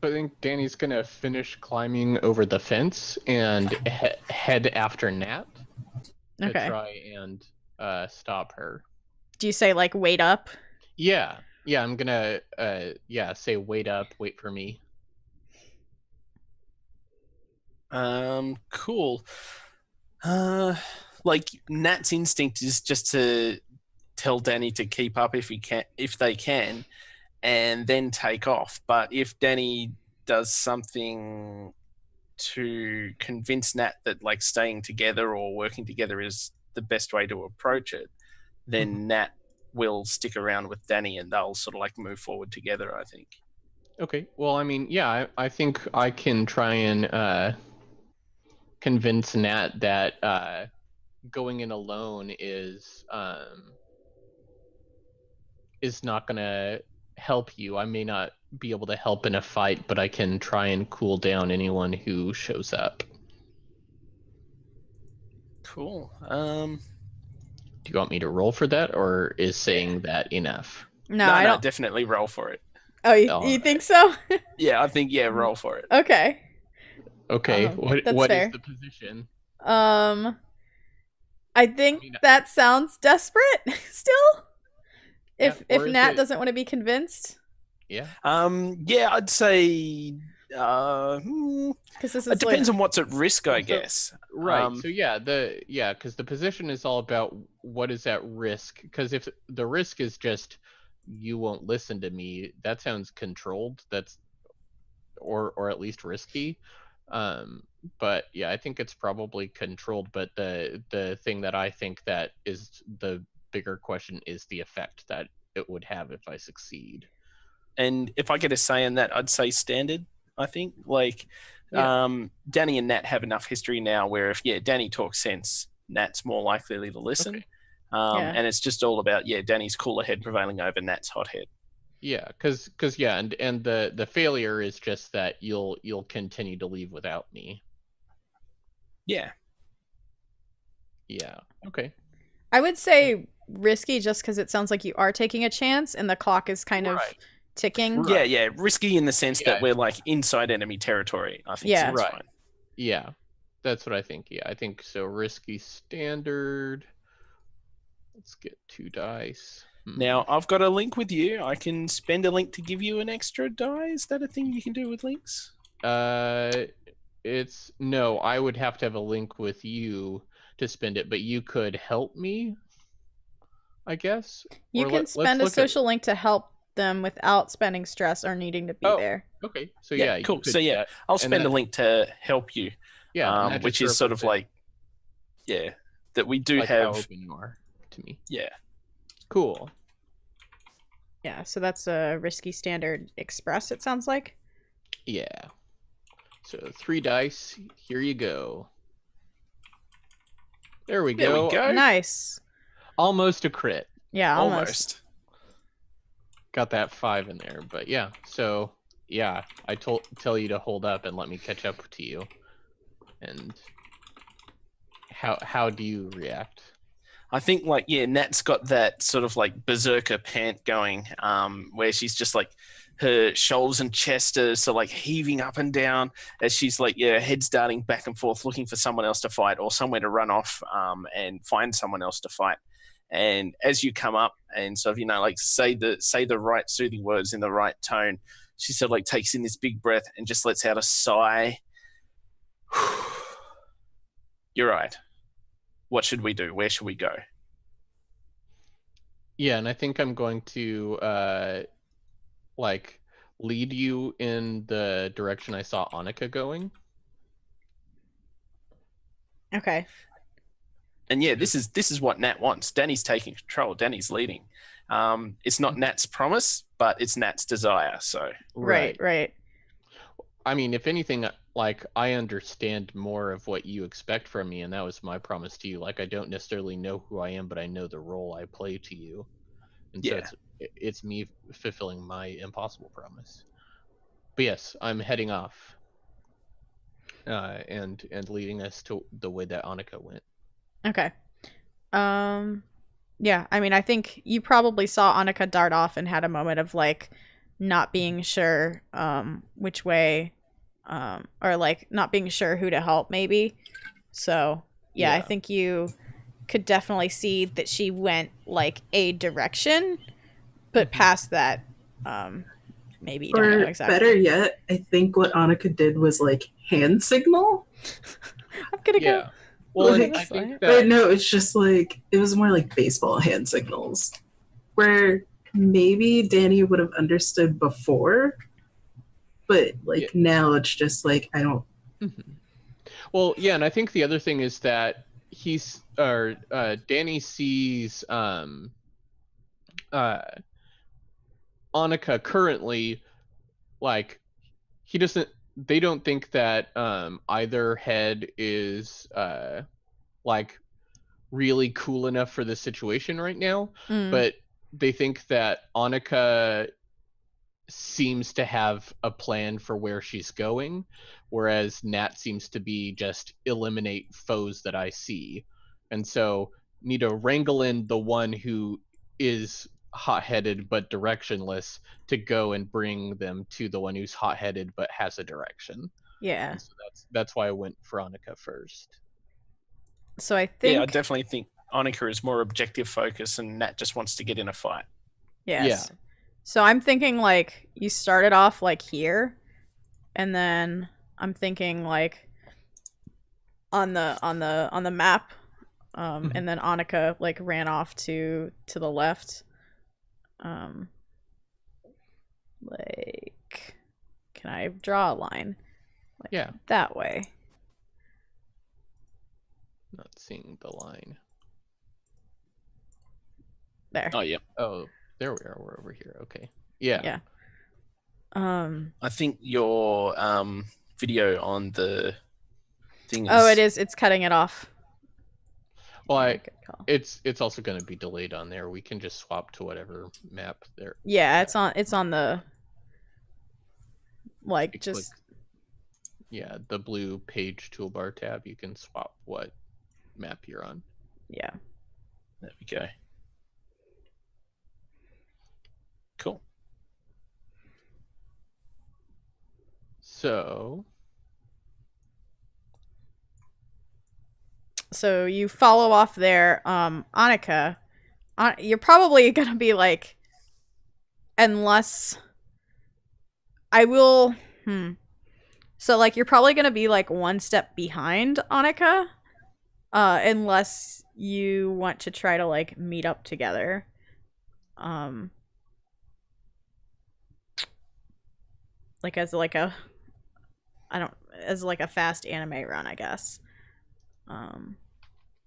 So I think Danny's gonna finish climbing over the fence and head after Nat to Okay. try and stop her. Do you say like wait up? Yeah, I'm gonna say wait up, wait for me. Cool. Like Nat's instinct is just to tell Danny to keep up if they can, and then take off. But if Danny does something to convince Nat that like staying together or working together is the best way to approach it, then Nat will stick around with Danny and they'll sort of like move forward together, I think. Okay. Well, I mean, yeah, I think I can try and convince Nat that going in alone is not gonna help you. I may not be able to help in a fight, but I can try and cool down anyone who shows up. Cool. Do you want me to roll for that, or is saying that enough? No, I don't. Definitely roll for it. Oh, you think so? Yeah, I think roll for it. Okay. Okay. What fair. is the position? I think that sounds desperate still. If Nat doesn't want to be convinced. Yeah. Yeah, I'd say because this is it depends on what's at risk, I guess. Right. So because the position is all about what is at risk. Because if the risk is just you won't listen to me, that sounds controlled. That's or at least risky. But yeah, I think it's probably controlled. But the thing that I think that is the bigger question is the effect that it would have if I succeed. And if I get a say in that, I'd say standard. I think Danny and Nat have enough history now where if Danny talks sense, Nat's more likely to listen. Okay. And it's just all about Danny's cooler head prevailing over Nat's hot head. Yeah, because and the failure is just that you'll continue to leave without me. Yeah. Yeah. Okay. I would say risky just because it sounds like you are taking a chance and the clock is kind of ticking. Right. Yeah. Risky in the sense that we're like inside enemy territory. I think. Yeah. Right. Fine. Yeah. That's what I think. Yeah, I think so. Risky standard. Let's get 2 dice. Now, I've got a link with you. I can spend a link to give you an extra die. Is that a thing you can do with links? No, I would have to have a link with you to spend it, but you could help me, I guess. You can spend a social link to help them without spending stress or needing to be there. Okay. So cool. So I'll spend a link to help you. Yeah. Which is sort of like, that we do like have. How open you are to me. Yeah. Cool. Yeah, so that's a risky standard express, it sounds like. Yeah. So 3 dice. Here you go. There we go. Nice. Almost a crit. Yeah, almost. Got that 5 in there, but yeah. So yeah, I tell you to hold up and let me catch up to you. And how do you react? I think Nat's got that sort of like berserker pant going, where she's just like her shoulders and chest are sort of like heaving up and down as she's like head's darting back and forth looking for someone else to fight or somewhere to run off and find someone else to fight. And as you come up and sort of like say the right soothing words in the right tone, she sort of like takes in this big breath and just lets out a sigh. You're right. What should we do? Where should we go? Yeah, and I think I'm going to lead you in the direction I saw Annika going. Okay. And this is what Nat wants. Danny's taking control. Danny's leading. It's not Nat's promise, but it's Nat's desire. So right. I mean, if anything, I understand more of what you expect from me, and that was my promise to you. Like, I don't necessarily know who I am, but I know the role I play to you. And so it's me fulfilling my impossible promise. But yes, I'm heading off and leading us to the way that Annika went. Okay. Yeah, I mean, I think you probably saw Annika dart off and had a moment of not being sure which way, or like not being sure who to help maybe. So yeah, I Yeah. think you could definitely see that she went like a direction, but past that, maybe you don't know Or exactly. better yet, I think what Annika did was like hand signal. I'm gonna go. Yeah. Well, Like- I think But that no, it's just like it was more like baseball hand signals, where maybe Danny would have understood before, but like now it's just like I don't. Mhm. Well, yeah, and I think the other thing is that Danny sees Annika currently, like they don't think that either head is like really cool enough for the situation right now, but they think that Annika seems to have a plan for where she's going, whereas Nat seems to be just eliminate foes that I see. And so need to wrangle in the one who is hot-headed but directionless to go and bring them to the one who's hot-headed but has a direction. Yeah. And so that's why I went for Annika first. So I think. Yeah, I definitely think Annika is more objective focused, and Nat just wants to get in a fight. Yes. Yeah. So I'm thinking like you started off like here, and then I'm thinking like on the map, and then Annika like ran off to the left. Like, can I draw a line? Like, yeah. That way. Not seeing the line. There. Oh, yeah. Oh, there we are. We're over here. Okay. Yeah. Yeah. I think your video on the thing is... Oh, it is. It's cutting it off. Well, it's also going to be delayed on there. We can just swap to whatever map there. Yeah, it's on the like just yeah, the blue page toolbar tab. You can swap what map you're on. Yeah. There we go. Cool. So you follow off there, Annika. You're probably gonna be like, unless I will. So like you're probably gonna be like one step behind Annika, unless you want to try to like meet up together. Like as like a fast anime run, I guess.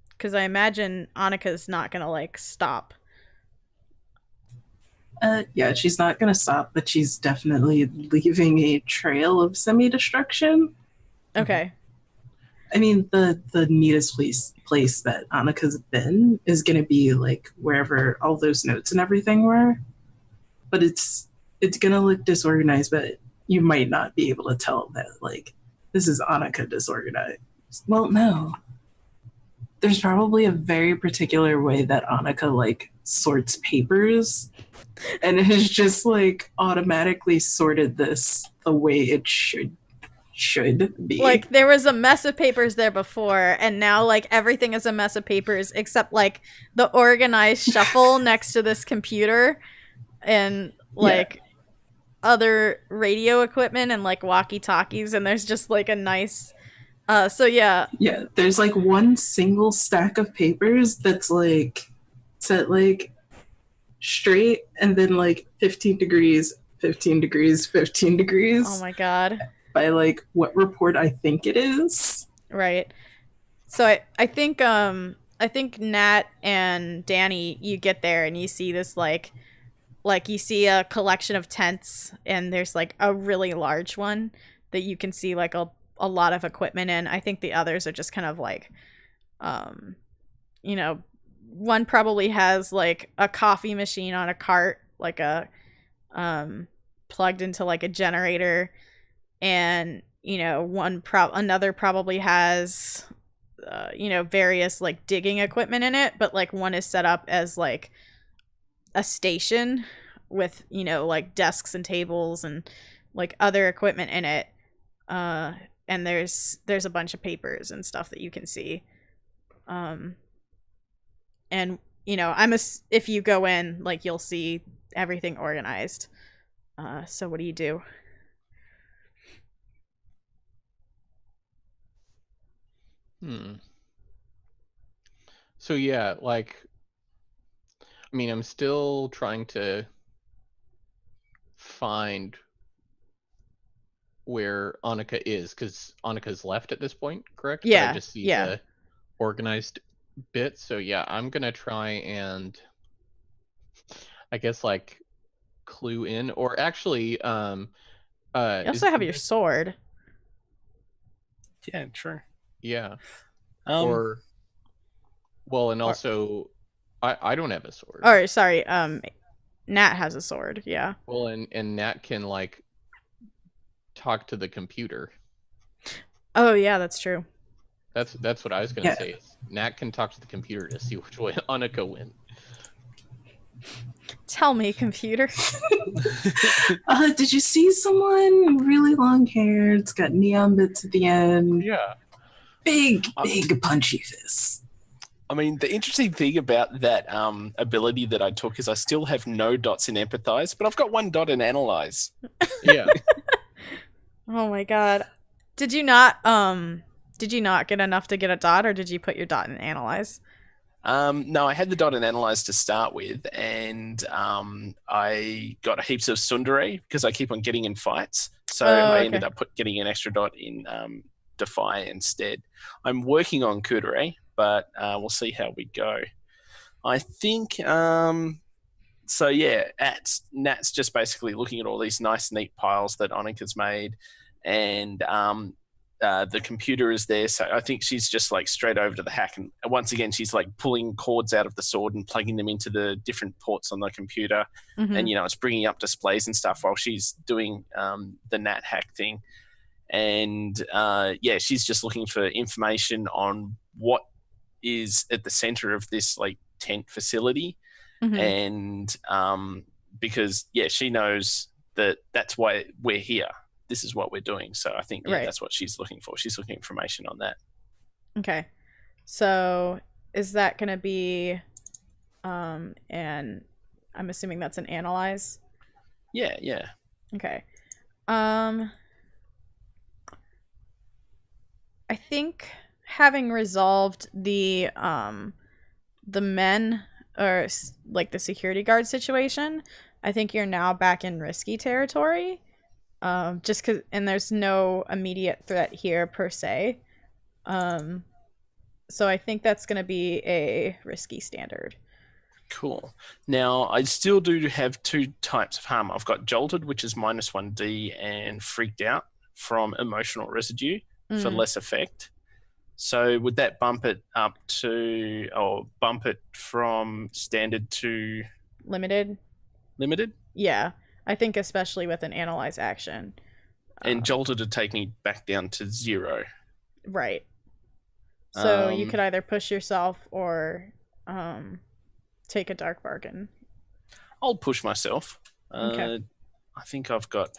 Because I imagine Annika's not gonna like stop. Yeah, she's not gonna stop, but she's definitely leaving a trail of semi-destruction. Okay. I mean, the neatest place that Annika's been is gonna be like wherever all those notes and everything were, but it's gonna look disorganized, but you might not be able to tell that like this is Annika disorganized. Well, no. There's probably a very particular way that Annika like sorts papers, and it has just like automatically sorted this the way it should be. Like there was a mess of papers there before, and now like everything is a mess of papers except like the organized shuffle next to this computer, and like other radio equipment and like walkie-talkies, and there's just like a nice. So yeah, there's like one single stack of papers that's like set like straight, and then like 15 degrees, 15 degrees, 15 degrees. Oh my god. By like what report I think it is. Right. So I think Nat and Danny, you get there and you see this like you see a collection of tents, and there's like a really large one that you can see like a lot of equipment in. I think the others are just kind of like, you know, one probably has like a coffee machine on a cart, like a, plugged into like a generator, and, you know, another probably has, you know, various like digging equipment in it, but like one is set up as like a station, with, you know, like desks and tables and like other equipment in it. And there's a bunch of papers and stuff that you can see. And you know, if you go in, like, you'll see everything organized. So what do you do? So yeah, like, I mean, I'm still trying to find where Annika is, because Annika's left at this point, correct? But Yeah, I just see yeah. the organized bit. So yeah, I'm gonna try and, I guess, like, clue in, or actually, You also have your sword. Yeah, true. Yeah. Um, Or, well, and also, I don't have a sword. Or sorry, Nat has a sword. Yeah. Well, and Nat can, like, talk to the computer. Oh yeah, that's true. That's what I was gonna Yeah. say. Is Nat can talk to the computer to see which way Annika went. Tell me, computer. Did you see someone really long hair? It's got neon bits at the end. Yeah. Big punchy fists. I mean, the interesting thing about that ability that I took is I still have no dots in empathize, but I've got 1 dot in analyze. Yeah. Oh my god. Did you not get enough to get a dot, or did you put your dot in analyze? No, I had the dot in analyze to start with, and I got heaps of tsundere because I keep on getting in fights. So I ended up getting an extra dot in defy instead. I'm working on kudere, but we'll see how we go. I think so. Yeah, Nat's just basically looking at all these nice, neat piles that Annika's made, and the computer is there, so I think she's just like straight over to the hack, and once again she's like pulling cords out of the sword and plugging them into the different ports on the computer, and you know, it's bringing up displays and stuff while she's doing the Nat hack thing, and yeah, she's just looking for information on what is at the center of this like tent facility, and because yeah, she knows that that's why we're here. This is what we're doing. So I think that's what she's looking for. She's looking for information on that. Okay. So is that going to be, and I'm assuming that's an analyze? Yeah, yeah. Okay. I think having resolved the men, or like the security guard situation, I think you're now back in risky territory. Just because, and there's no immediate threat here per se. So I think that's going to be a risky standard. Cool. Now, I still do have 2 types of harm. I've got jolted, which is -1d, and freaked out from emotional residue for less effect. So would that bump it up to, or bump it from standard to limited? Limited? Yeah. I think especially with an analyze action. And jolted would take me back down to 0. Right. So you could either push yourself or take a dark bargain. I'll push myself. Okay. I think I've got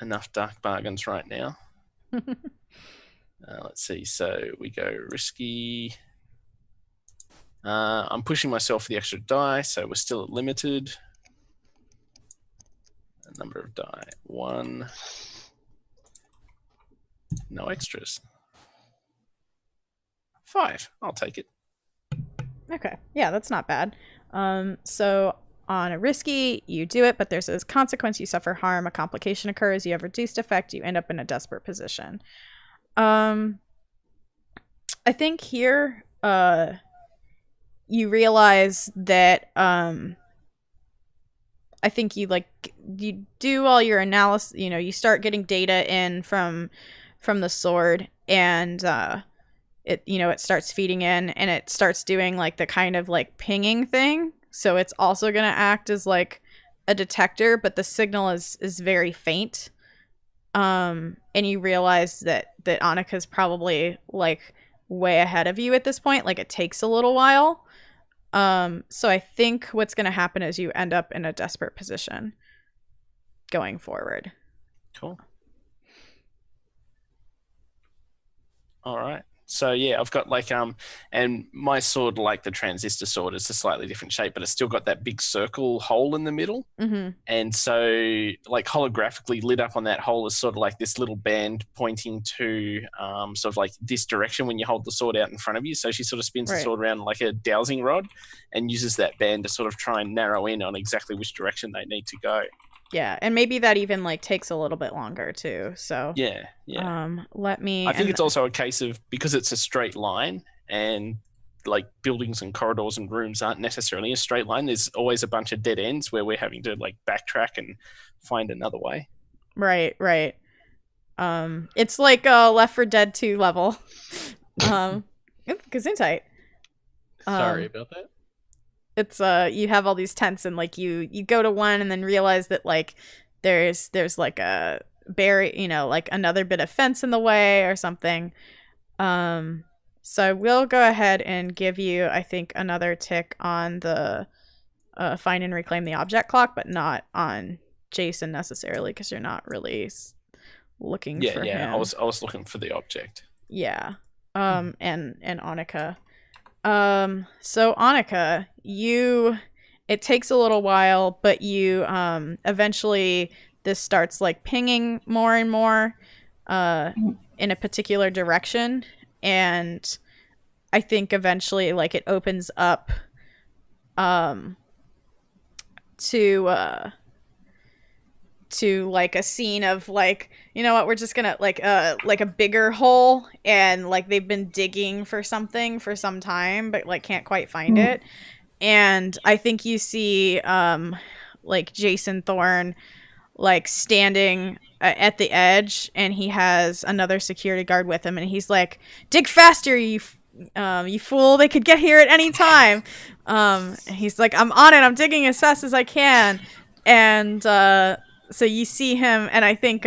enough dark bargains right now. Let's see. So we go risky. I'm pushing myself for the extra die, so we're still at limited. A number of die. 1. No extras. 5. I'll take it. Okay. Yeah, that's not bad. So on a risky, you do it, but there's a consequence. You suffer harm, a complication occurs, you have reduced effect, you end up in a desperate position. I think here, you realize that I think you do all your analysis, you know, you start getting data in from the sword, and it starts feeding in, and it starts doing like the kind of like pinging thing. So it's also going to act as like a detector, but the signal is very faint. And you realize that Annika's probably like way ahead of you at this point. Like, it takes a little while. So I think what's going to happen is you end up in a desperate position going forward. Cool. All right. So yeah, I've got like and my sword, like the transistor sword, it's a slightly different shape, but it's still got that big circle hole in the middle. Mm-hmm. And so like holographically lit up on that hole is sort of like this little band pointing to sort of like this direction when you hold the sword out in front of you. So she sort of spins the sword around like a dowsing rod and uses that band to sort of try and narrow in on exactly which direction they need to go. Yeah, and maybe that even like takes a little bit longer too. So yeah. Let me. I think it's also a case of because it's a straight line and like buildings and corridors and rooms aren't necessarily a straight line. There's always a bunch of dead ends where we're having to like backtrack and find another way. Right. It's like a Left 4 Dead 2 level. Gesundheit. Sorry about that. It's you have all these tents and like you go to one and then realize that like there's like a like another bit of fence in the way or something. So I will go ahead and give you, I think, another tick on the find and reclaim the object clock, but not on Jason necessarily because you're not really looking for him. Yeah, I was looking for the object. Yeah. And Annika. So Annika, it takes a little while, but you eventually this starts like pinging more and more in a particular direction, and I think eventually like it opens up to like a scene of like, you know what, we're just gonna like a bigger hole, and like they've been digging for something for some time but like can't quite find it, and I think you see like Jason Thorne like standing at the edge, and he has another security guard with him, and he's like, dig faster, you fool, they could get here at any time. He's like, I'm on it, I'm digging as fast as I can. And so you see him, and I think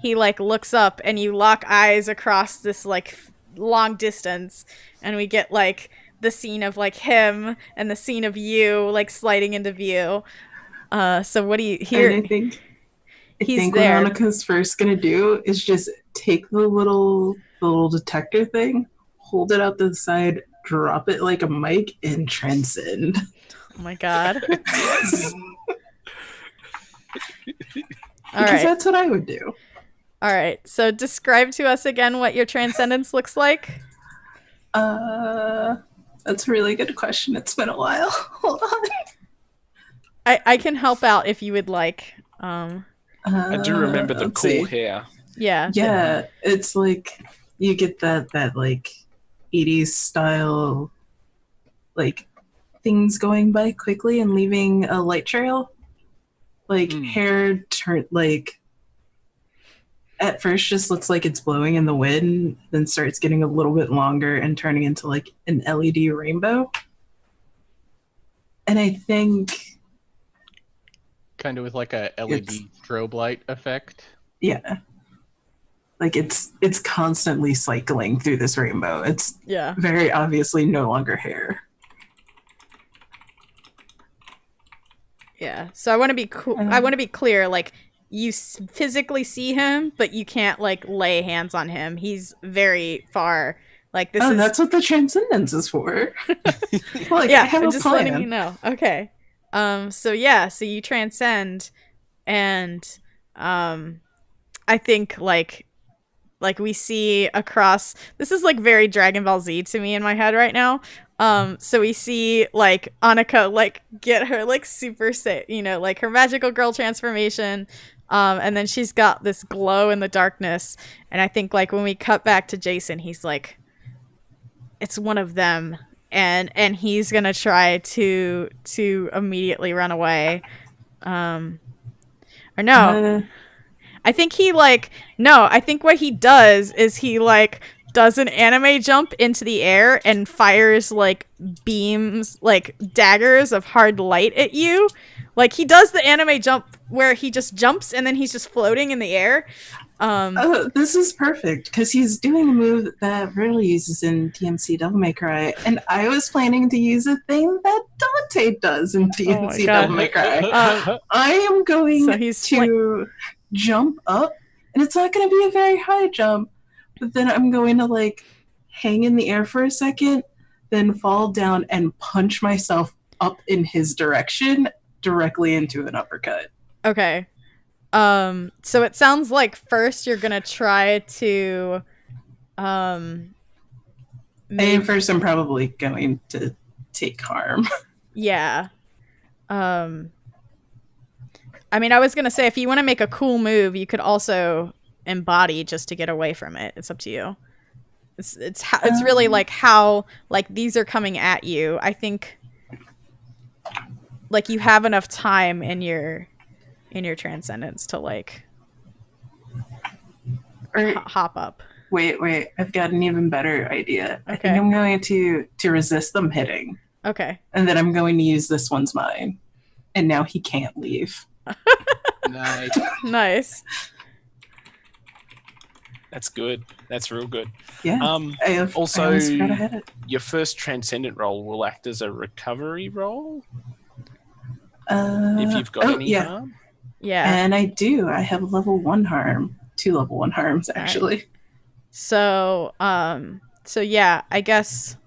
he like looks up, and you lock eyes across this like long distance, and we get like the scene of like him and the scene of you like sliding into view. So what do you hear? And I think there. what Annika's first gonna do is just take the little detector thing, hold it out to the side, drop it like a mic, and transcend. Oh my god. Yes. All because right. that's what I would do. All right. So describe to us again what your transcendence looks like. That's a really good question. It's been a while. Hold on. I can help out if you would like. I do remember the cool hair. Yeah. Yeah, it's like you get that like 80s style like things going by quickly and leaving a light trail. Like hair turn like at first just looks like it's blowing in the wind, then starts getting a little bit longer and turning into like an LED rainbow. And I think kind of with like a LED strobe light effect. Yeah. Like it's constantly cycling through this rainbow. It's very obviously no longer hair. Yeah. So I want to be I want to be clear. Like you physically see him, but you can't like lay hands on him. He's very far. Like this. That's what the transcendence is for. Like, yeah. I have I'm just plan. letting you know. Okay. So you transcend, and I think like we see across, this is like very Dragon Ball Z to me in my head right now. So we see like Annika like get her like super like her magical girl transformation, and then she's got this glow in the darkness, and I think like when we cut back to Jason, he's like, it's one of them. And he's gonna try to immediately run away, or no? I think he I think what he does is he like does an anime jump into the air and fires like beams, like daggers of hard light at you. Like he does the anime jump where he just jumps and then he's just floating in the air. This is perfect because he's doing a move that rarely uses in DMC Devil May Cry, and I was planning to use a thing that Dante does in DMC God. Devil May Cry. I am going So he's to jump up, and it's not going to be a very high jump, but then I'm going to like hang in the air for a second, then fall down and punch myself up in his direction directly into an uppercut. Okay. So it sounds like first you're gonna try to First I'm probably going to take harm. Yeah. I mean, I was gonna say if you want to make a cool move, you could also embody just to get away from it. It's up to you. It's really like how like these are coming at you. I think like you have enough time in your transcendence to like hop up. Wait, I've got an even better idea. Okay. I think I'm going to resist them hitting. Okay. And then I'm going to use this one's mine. And now he can't leave. Nice. Nice. That's good. That's real good. Yeah. I almost forgot I had it. Your first transcendent roll will act as a recovery roll if you've got any harm. Yeah. And I do. I have level 1 harm. 2 level 1 harms, actually. Right. So yeah, I guess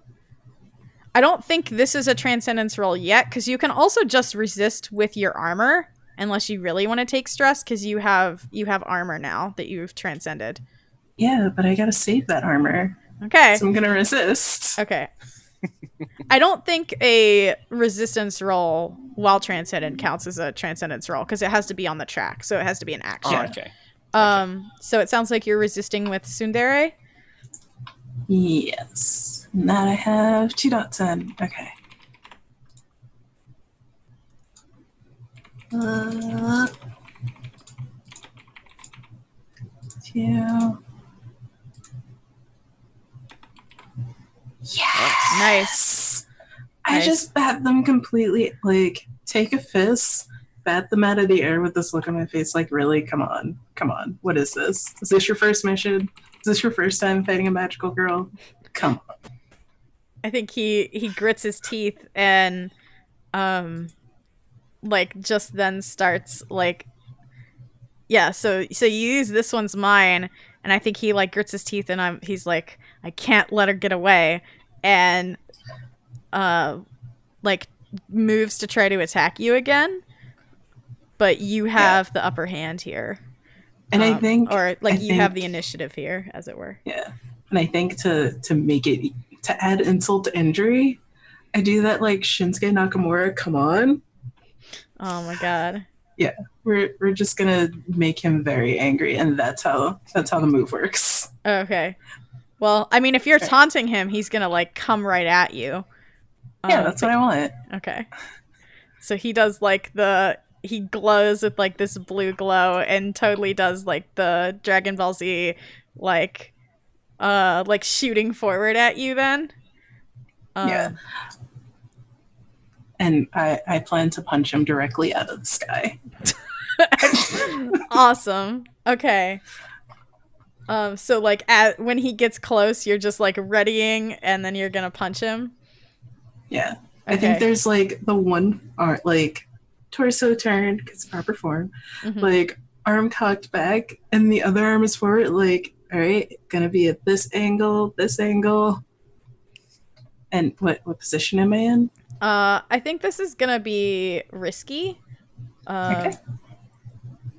I don't think this is a transcendence roll yet, because you can also just resist with your armor, unless you really want to take stress, because you have armor now that you've transcended. Yeah, but I gotta save that armor. Okay. So I'm gonna resist. Okay. I don't think a resistance roll while transcendent counts as a transcendence roll, because it has to be on the track, so it has to be an action. Oh, okay. So it sounds like you're resisting with Tsundere? Yes. And that I have 2 dots in. Okay. Two. Yes. Nice. I just bat them completely. Like, take a fist, bat them out of the air with this look on my face. Like, really? Come on. What is this? Is this your first mission? Is this your first time fighting a magical girl? Come on. I think he grits his teeth and like just then starts like, yeah, so you use this one's mine, and I think he like grits his teeth and he's like, I can't let her get away, and like moves to try to attack you again, but you have the upper hand here. And I think, or like you have the initiative here, as it were. Yeah. And I think to make it, to add insult to injury, I do that like Shinsuke Nakamura, come on. Oh my god. Yeah. We're just gonna make him very angry, and that's how the move works. Okay. Well, I mean, if you're taunting him, he's gonna like come right at you. Yeah, that's what I want. Okay. So he does like he glows with like this blue glow and totally does like the Dragon Ball Z like shooting forward at you then. Yeah. And I plan to punch him directly out of the sky. Awesome. Okay. So like when he gets close, you're just like readying and then you're gonna punch him. Yeah. I think there's like the one like torso turned, because proper form, like arm cocked back, and the other arm is forward. Like, all right, gonna be at this angle. And what position am I in? I think this is gonna be risky. Okay.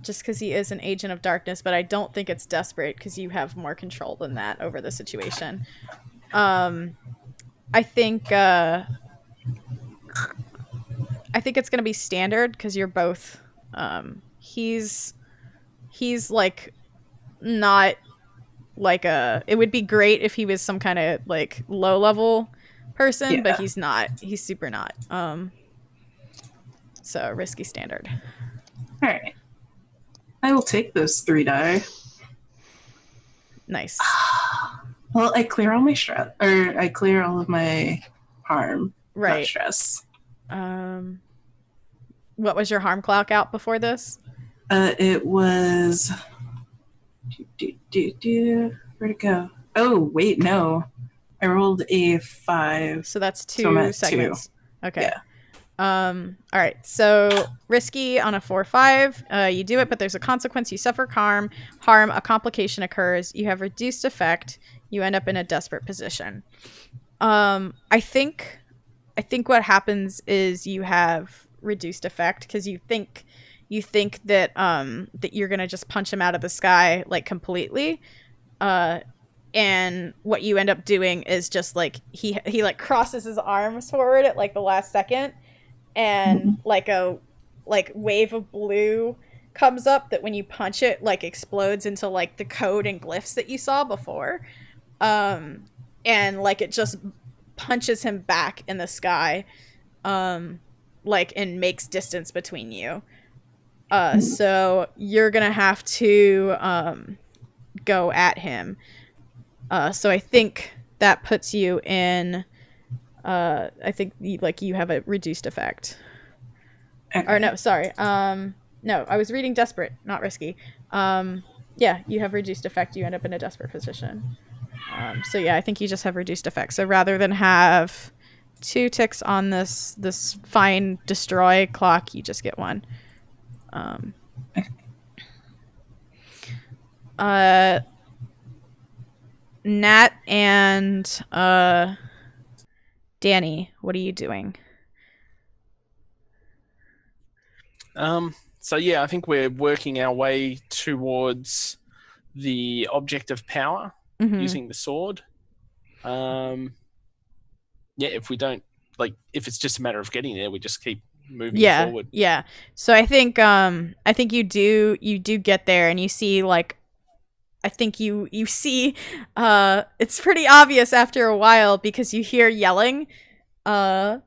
Just because he is an agent of darkness, but I don't think it's desperate because you have more control than that over the situation. I think it's gonna be standard because you're both. He's like not like it would be great if he was some kind of like low level person, but he's not. He's super not. So risky standard. All right. I will take those 3 die. Nice. Well, I clear all my stress, or I clear all of my harm. Right. Not stress. What was your harm clock out before this? It was Where'd it go? Oh, wait, no. I rolled a 5. So that's So I'm 2 at segments. Okay. Yeah. All right. So risky on a 4/5. You do it, but there's a consequence. You suffer harm. A complication occurs. You have reduced effect. You end up in a desperate position. I think what happens is you have reduced effect because you think that that you're gonna just punch him out of the sky like completely. And what you end up doing is just like he like crosses his arms forward at like the last second, and like a wave of blue comes up that when you punch it like explodes into like the code and glyphs that you saw before, and like it just punches him back in the sky, like, and makes distance between you. So you're gonna have to go at him. So I think that puts you in. I think you have a reduced effect. Okay. Or no, sorry. No, I was reading desperate, not risky. Yeah, you have reduced effect. You end up in a desperate position. So yeah, I think you just have reduced effect. So rather than have 2 ticks on this fine destroy clock, you just get 1. Nat and Danny, what are you doing? So yeah, I think we're working our way towards the object of power using the sword. Yeah, if we don't if it's just a matter of getting there, we just keep moving forward. Yeah. So I think you do get there, and you see I think you see it's pretty obvious after a while because you hear yelling. So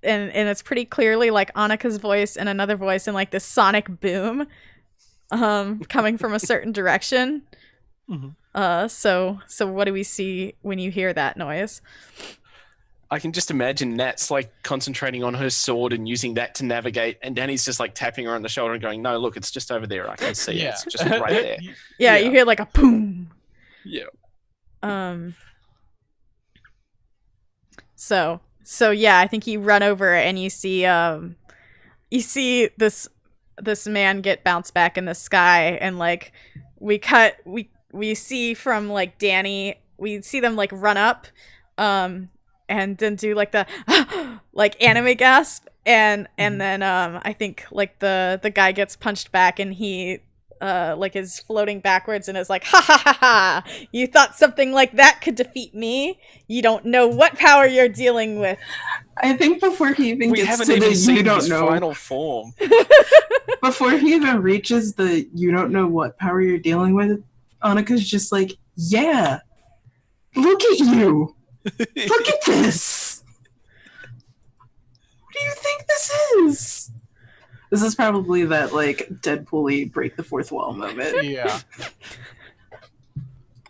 and it's pretty clearly like Annika's voice and another voice and like this sonic boom coming from a certain direction. So what do we see when you hear that noise? I can just imagine Nat's like concentrating on her sword and using that to navigate, and Danny's just like tapping her on the shoulder and going, "No, look, it's just over there. I can see it. It's just right there." Yeah, you hear like a boom. Yeah. So yeah, I think you run over and you see this man get bounced back in the sky, and like we see from like Danny, we see them like run up, and then do like the like anime gasp, and then I think like the guy gets punched back, and he like is floating backwards and is like, ha ha ha ha, you thought something like that could defeat me? You don't know what power you're dealing with. I think before he even gets to the you don't know final form. Before he even reaches the you don't know what power you're dealing with, Annika's just like, yeah, look at you. Look at this. What do you think this is? This is probably that like Deadpool-y break the fourth wall moment. Yeah.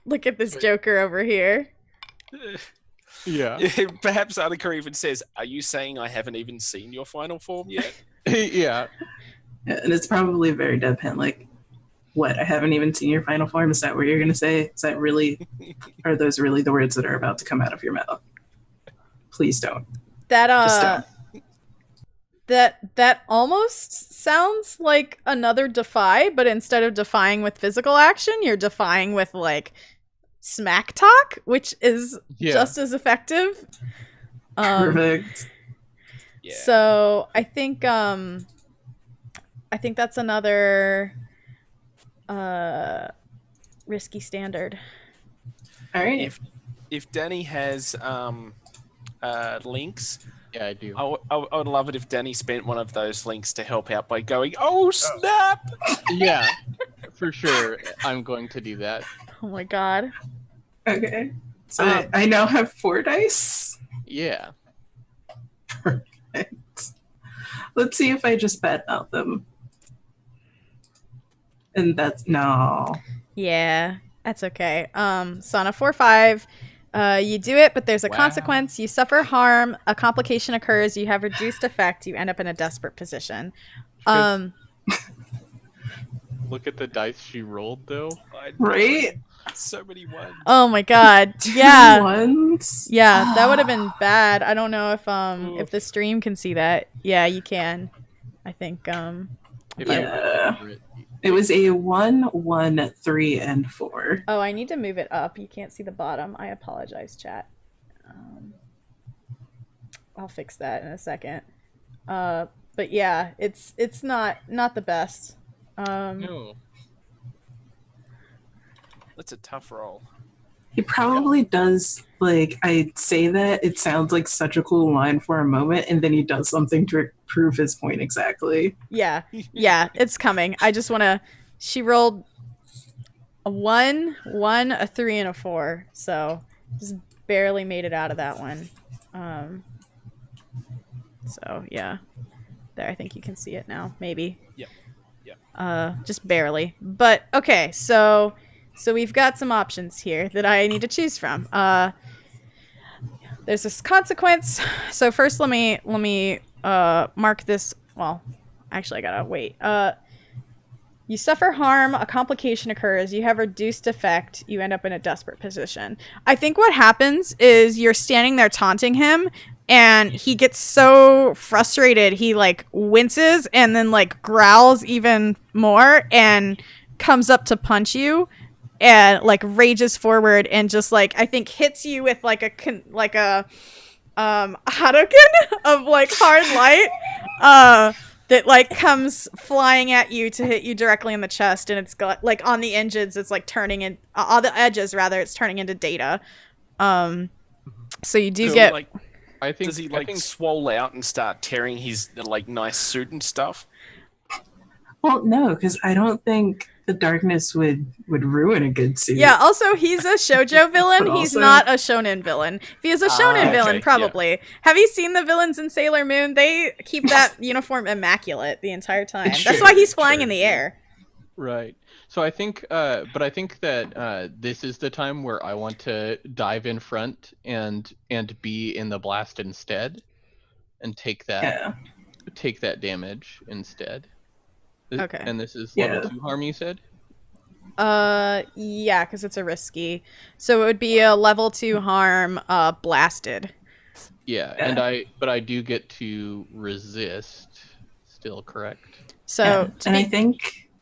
Look at this Joker over here. Yeah. Perhaps Annika even says, "Are you saying I haven't even seen your final form yet?" Yeah. And it's probably very deadpan, like, what? I haven't even seen your final form? Is that what you're going to say? Is that really, are those really the words that are about to come out of your mouth? Please don't. Just don't. That almost sounds like another defy, but instead of defying with physical action, you're defying with like smack talk, which is just as effective. Perfect. Yeah. So I think that's another risky standard. All right. If Danny has links. Yeah, I do. I would love it if Danny spent one of those links to help out by going, "Oh snap!" Yeah, for sure. I'm going to do that. Oh my god. Okay. So I now have 4 dice. Yeah. Perfect. Let's see if I just bad mouth them. And that's no. Yeah, that's okay. So on a 4/5. You do it, but there's a consequence. You suffer harm. A complication occurs. You have reduced effect. You end up in a desperate position. Look at the dice she rolled, though. I know. Right? So many ones. Oh my god. Two Yeah. ones. Yeah, that would have been bad. I don't know if the stream can see that. Yeah, you can. I think If Yeah. I It was a 1, 1, 3, and 4. Oh, I need to move it up. You can't see the bottom. I apologize, chat. I'll fix that in a second. But yeah, it's not the best. No. That's a tough roll. He probably does, like, I say that, it sounds like such a cool line for a moment, and then he does something to prove his point exactly. Yeah, it's coming. I just want to. She rolled a 1, a 3, and a 4, so just barely made it out of that one. So yeah, there. I think you can see it now. Maybe. Yep. Just barely. But okay, so we've got some options here that I need to choose from. There's this consequence. So first, let me mark this. Well, actually, I gotta wait. You suffer harm, a complication occurs, you have reduced effect, you end up in a desperate position. I think what happens is you're standing there taunting him, and he gets so frustrated, he, like, winces and then, like, growls even more and comes up to punch you and, like, rages forward and just, like, I think hits you with, like, a Hadouken of, like, hard light, that, like, comes flying at you to hit you directly in the chest, and it's got, like, on the edges, it's, like, turning in, on the edges, rather, it's turning into data. So you do get... Like, I think, does he, like, swole out and start tearing his, like, nice suit and stuff? Well, no, because I don't think the darkness would ruin a good suit. Yeah, also, he's a shoujo villain. But He's also- not a shonen villain. If he is a shonen okay, villain, yeah. probably. Have you seen the villains in Sailor Moon? They keep that uniform immaculate the entire time. It's That's true, why he's it's flying true. in the air. Right. So I think, but I think that this is the time where I want to dive in front and be in the blast instead, and take that damage instead. Okay. And this is Yeah. level 2 harm, you said? Yeah, because it's a risky. So it would be a level 2 harm, blasted. Yeah, Yeah. but I do get to resist. Still correct. So Yeah. to And be-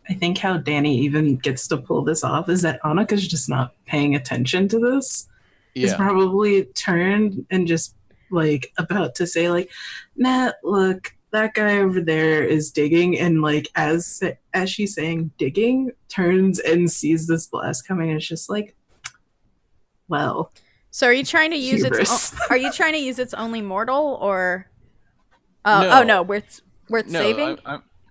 I think how Danny even gets to pull this off is that Annika's just not paying attention to this. He's Yeah. probably turned and just, like, about to say, like, Matt, look, that guy over there is digging, and, like, as she's saying digging, turns and sees this blast coming, and it's just like, well, So are you trying to use hubris. are you trying to use its only mortal, or No. oh no, worth No, saving?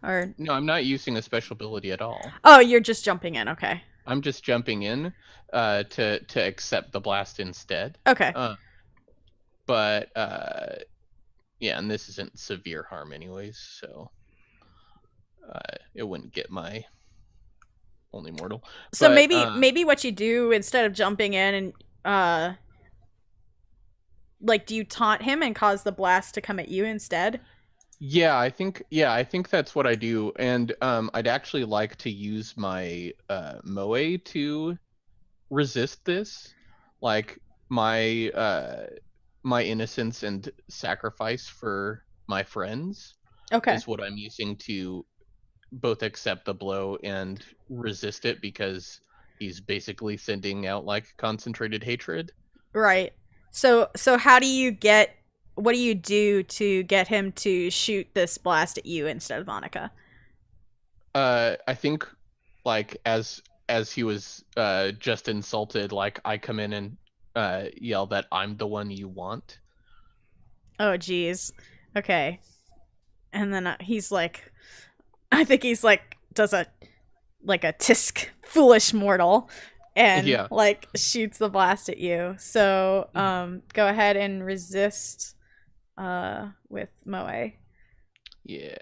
I'm not using a special ability at all. Oh, you're just jumping in. Okay. I'm just jumping in to accept the blast instead. Okay. But yeah, and this isn't severe harm anyways, so it wouldn't get my only mortal. So But, maybe what you do instead of jumping in and like, do you taunt him and cause the blast to come at you instead? Yeah, I think that's what I do, and I'd actually like to use my moe to resist this, like my innocence and sacrifice for my friends Okay. is what I'm using to both accept the blow and resist it, because he's basically sending out, like, concentrated hatred. Right. So what do you do to get him to shoot this blast at you instead of Annika? I think, like, as he was just insulted, like, I come in and yell that I'm the one you want. Oh, geez. Okay. And then he's like, I think he's like, does a tisk foolish mortal, and Yeah. like shoots the blast at you. So go ahead and resist with Moe. Yeah.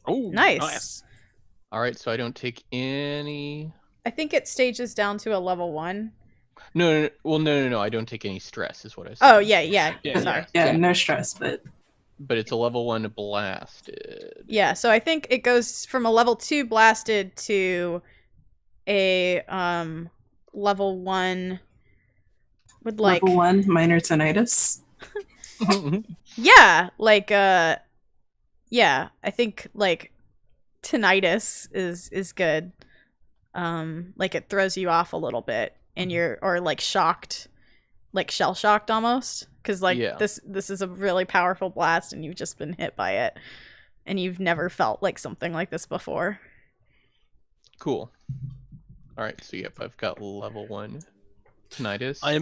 Oh, Nice. All right, so I don't take any. I think it stages down to a level 1. No. Well, no. I don't take any stress, is what I said. Oh, yeah. Yeah, Sorry. Yeah, no stress, but but it's a level 1 blasted. Yeah, so I think it goes from a level 2 blasted to a level 1 with like Level 1 minor tinnitus. yeah, like yeah, I think like tinnitus is good. Like it throws you off a little bit and you're or like shocked, like shell shocked almost, because like Yeah. this is a really powerful blast and you've just been hit by it and you've never felt like something like this before. Cool. All right, so yep, I've got level 1 tinnitus. I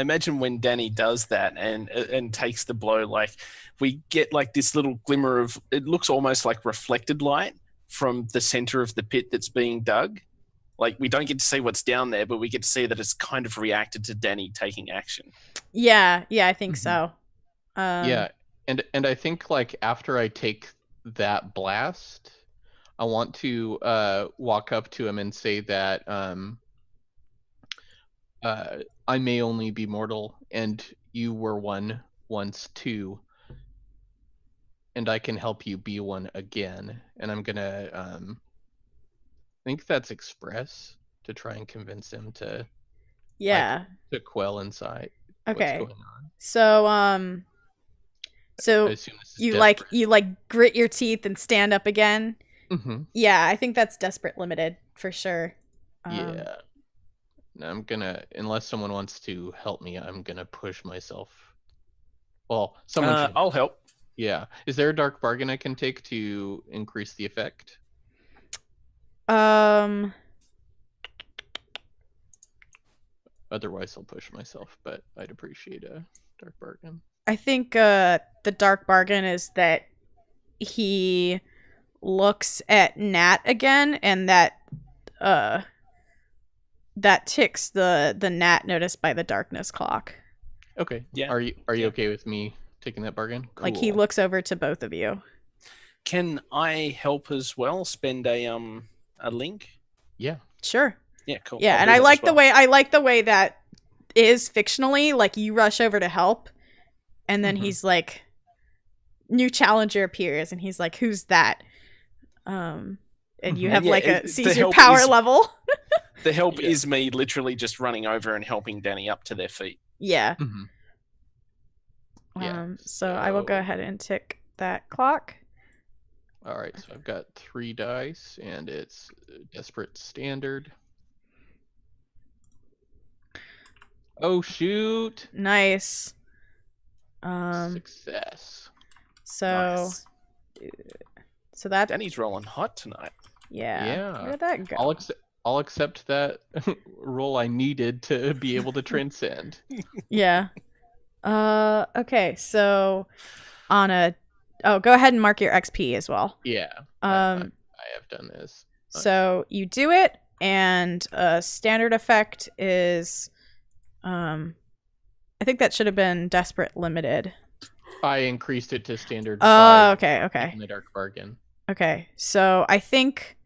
imagine when Danny does that and takes the blow, like we get like this little glimmer of, it looks almost like reflected light from the center of the pit that's being dug. Like we don't get to see what's down there, but we get to see that it's kind of reacted to Danny taking action. Yeah, I think so. Yeah, and I think like after I take that blast, I want to walk up to him and say that I may only be mortal, and you were one once too, and I can help you be one again. And I'm gonna I think that's express to try and convince him to yeah. to quell inside Okay. what's going on. So I assume this is you desperate. like grit your teeth and stand up again. Mhm. Yeah, I think that's desperate limited for sure. Yeah. No, I'm gonna, unless someone wants to help me, I'm gonna push myself. Well, someone should. I'll help. Yeah. Is there a dark bargain I can take to increase the effect? Otherwise, I'll push myself, but I'd appreciate a dark bargain. I think the dark bargain is that he looks at Nat again, and that ticks the Nat noticed by the darkness clock. Okay. Yeah. Are you okay with me taking that bargain? Cool. Like he looks over to both of you. Can I help as well? Spend a link? Yeah. Sure. Yeah, cool. Yeah, I'll and do I that like as well. the way that is fictionally, like you rush over to help, and then he's like, new challenger appears, and he's like, "Who's that?" And you have Yeah, like the sees your help power is- level. The help Yeah. is me literally just running over and helping Danny up to their feet. Yeah. Mhm. Yeah, So I will go so- ahead and tick that clock. All right, so I've got 3 dice, and it's desperate standard. Oh shoot! Nice. Success. So Nice. so that Danny's rolling hot tonight. yeah. Yeah. Where did that go? I'll accept that roll I needed to be able to transcend. Yeah. Okay, so on a go ahead and mark your XP as well. Yeah. I have done this. So you do it, and standard effect is I think that should have been desperate limited. I increased it to standard. Oh, 5 okay. in the dark bargain. Okay. So I think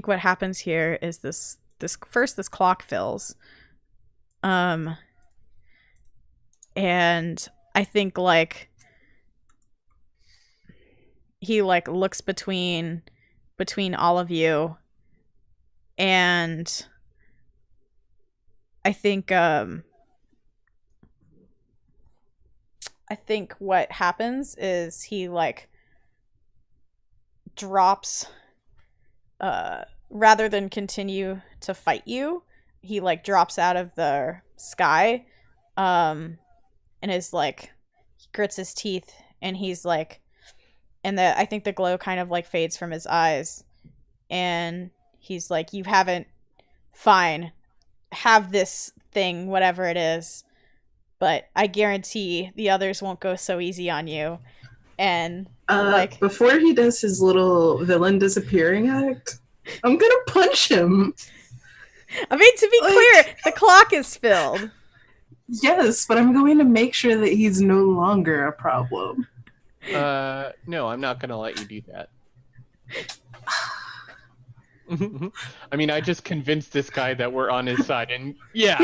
what happens here is this clock fills. And I think like he like looks between all of you, and I think what happens is he like drops rather than continue to fight you, he like drops out of the sky and is like, he grits his teeth, and he's like, and I think the glow kind of like fades from his eyes, and he's like, you haven't, fine, have this thing, whatever it is, but I guarantee the others won't go so easy on you. And like, before he does his little villain disappearing act, I'm gonna punch him. I mean, to be clear, the clock is filled. Yes, but I'm going to make sure that he's no longer a problem. No, I'm not gonna let you do that. I mean, I just convinced this guy that we're on his side, and yeah.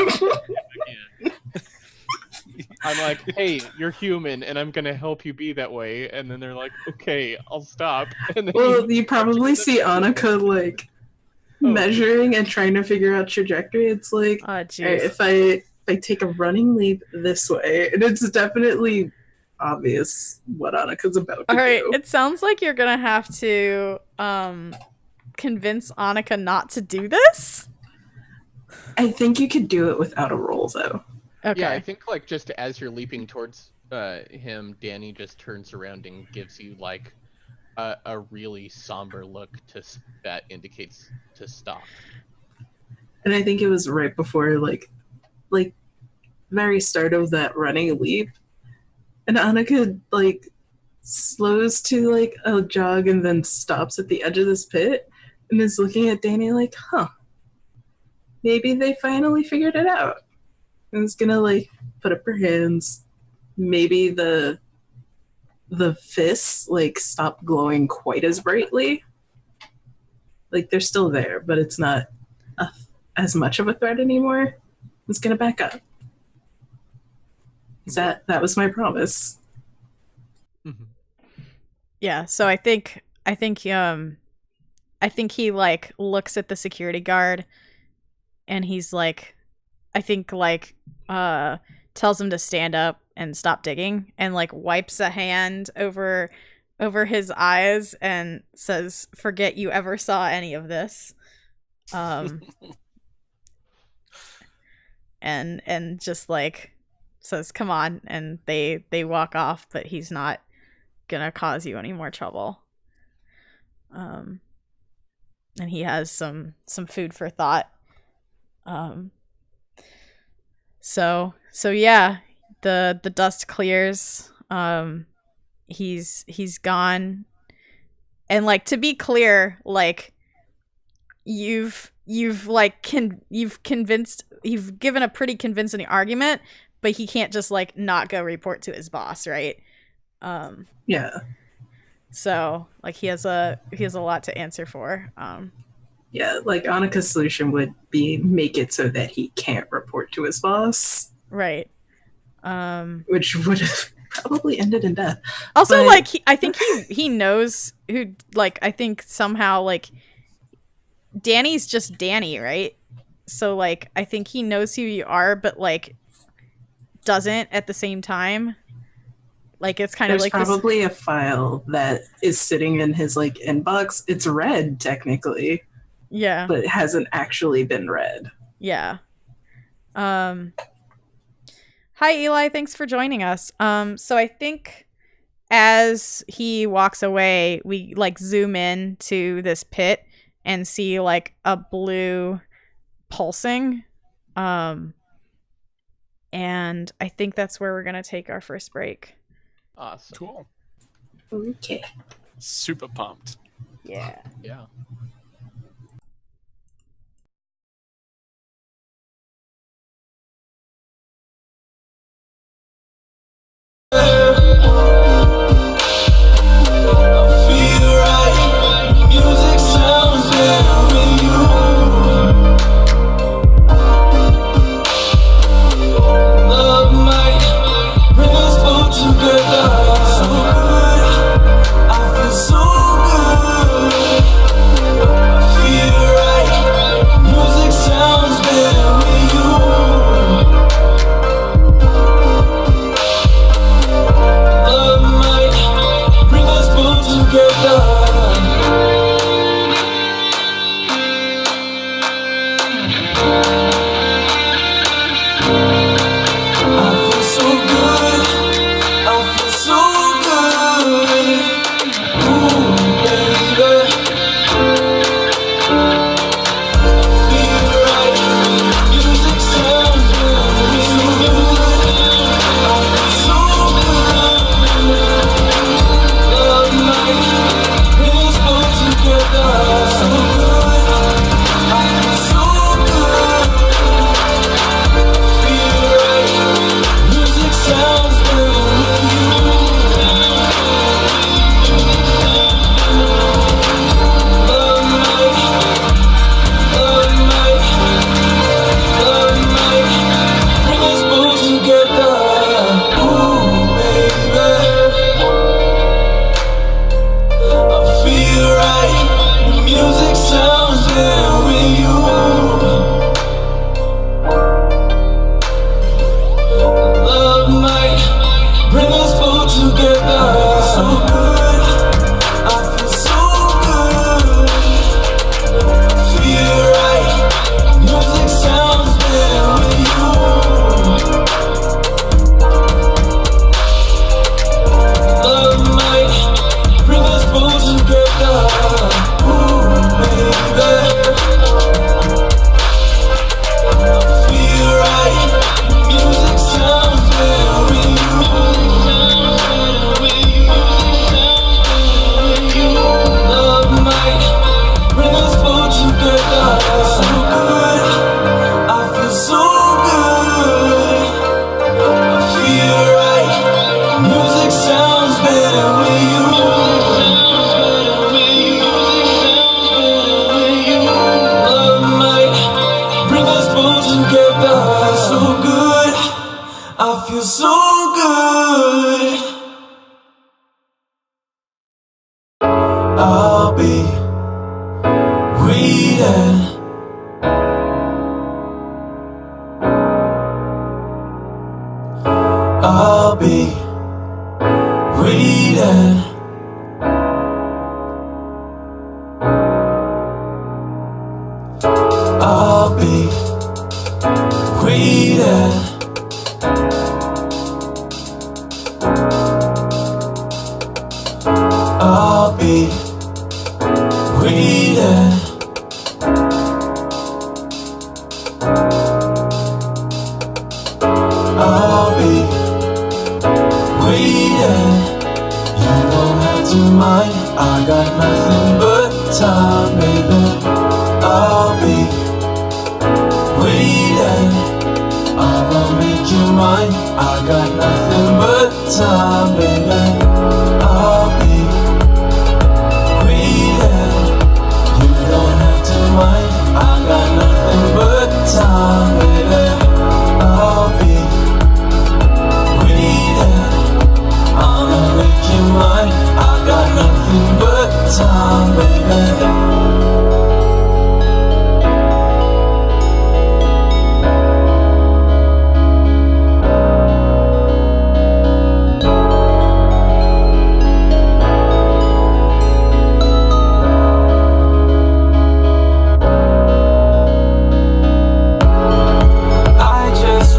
I'm like, hey, you're human, and I'm gonna help you be that way. And then they're like, okay, I'll stop. And then Well, you probably see Annika like measuring and trying to figure out trajectory. It's like, Oh, all right, jeez. if I take a running leap this way, and it's definitely obvious what Annika's about to All right, do. it sounds like you're gonna have to convince Annika not to do this. I think you could do it without a roll, though. Okay. Yeah, I think like just as you're leaping towards him, Danny just turns around and gives you like a really somber look that indicates to stop. And I think it was right before like very start of that running leap, and Annika like slows to like a jog and then stops at the edge of this pit and is looking at Danny like, huh, maybe they finally figured it out. And is gonna like put up her hands. Maybe the fists like stop glowing quite as brightly. Like they're still there, but it's not as much of a threat anymore. It's gonna back up. That was my promise. Mm-hmm. Yeah, so I think he like looks at the security guard and he's like, I think like tells him to stand up and stop digging and like wipes a hand over his eyes and says, "Forget you ever saw any of this." And just like says, "Come on," and they walk off, but he's not gonna cause you any more trouble. And he has some food for thought. So yeah, the dust clears. He's gone. And like, to be clear, like you've given a pretty convincing argument, but he can't just like not go report to his boss, right? Yeah. So like he has a lot to answer for. Yeah, like Annika's solution would be make it so that he can't report to his boss. Right. Which would have probably ended in death. Also, But- like I think he knows who. Like I think somehow like Danny's just Danny, right? So like I think he knows who you are, but like doesn't at the same time. Like it's kind There's of like probably a file that is sitting in his like inbox. It's read technically, yeah. but it hasn't actually been read. Yeah. Hi Eli, thanks for joining us. So I think as he walks away, we like zoom in to this pit and see like a blue pulsing. And I think that's where we're gonna take our first break. Awesome. Cool. Okay. Super pumped. Yeah. Yeah. Feel right. Music sounds better with you. Love might bring us both together. So good. I feel so good. feel so good. I'll be waiting. I'll be waiting. I'll be waiting. I'll be waiting. I'll be waiting. You don't have to mind. I got nothing but time, baby. I'll be waiting. I'ma make you mine. I got nothing but time, baby. I'll be waiting. You don't have to mind. I got nothing but time, baby. I'll be waiting. I'ma make you mine. I got nothing but time, baby.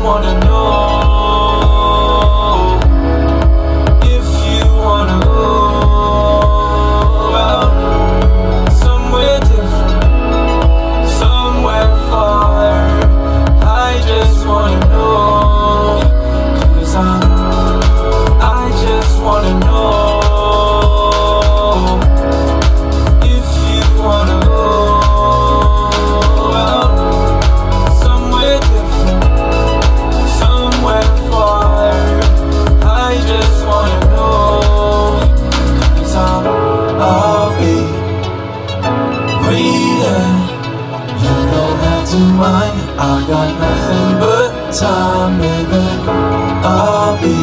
Wanna know if you wanna go out somewhere different, somewhere far. I just wanna know, 'cause I just wanna know if you wanna go out somewhere different, somewhere far. I just wanna know, 'cause I'll be waiting. You don't have to mind. I got nothing but time, baby. I'll be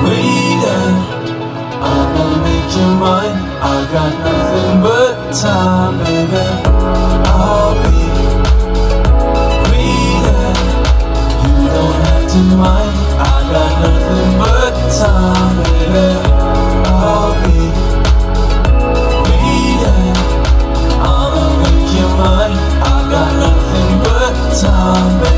waiting. I'ma make you mine. I got nothing but time, baby. I'll be waiting. You don't have to mind. I got nothing but time, baby. I'll be waiting. I'ma make you mine. I got nothing but time, baby.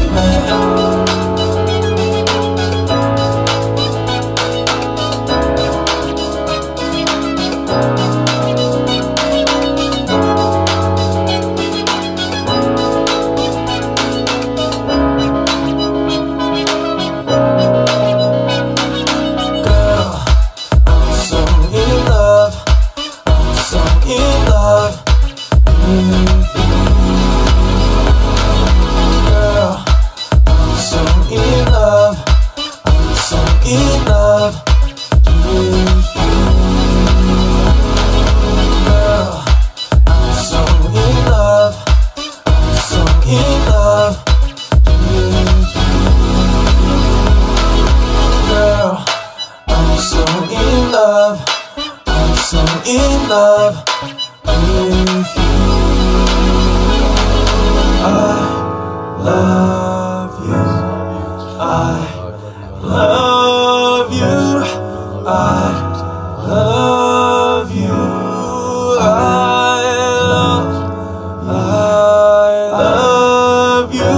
In love with you. I love you. I love you. I love you. I love you.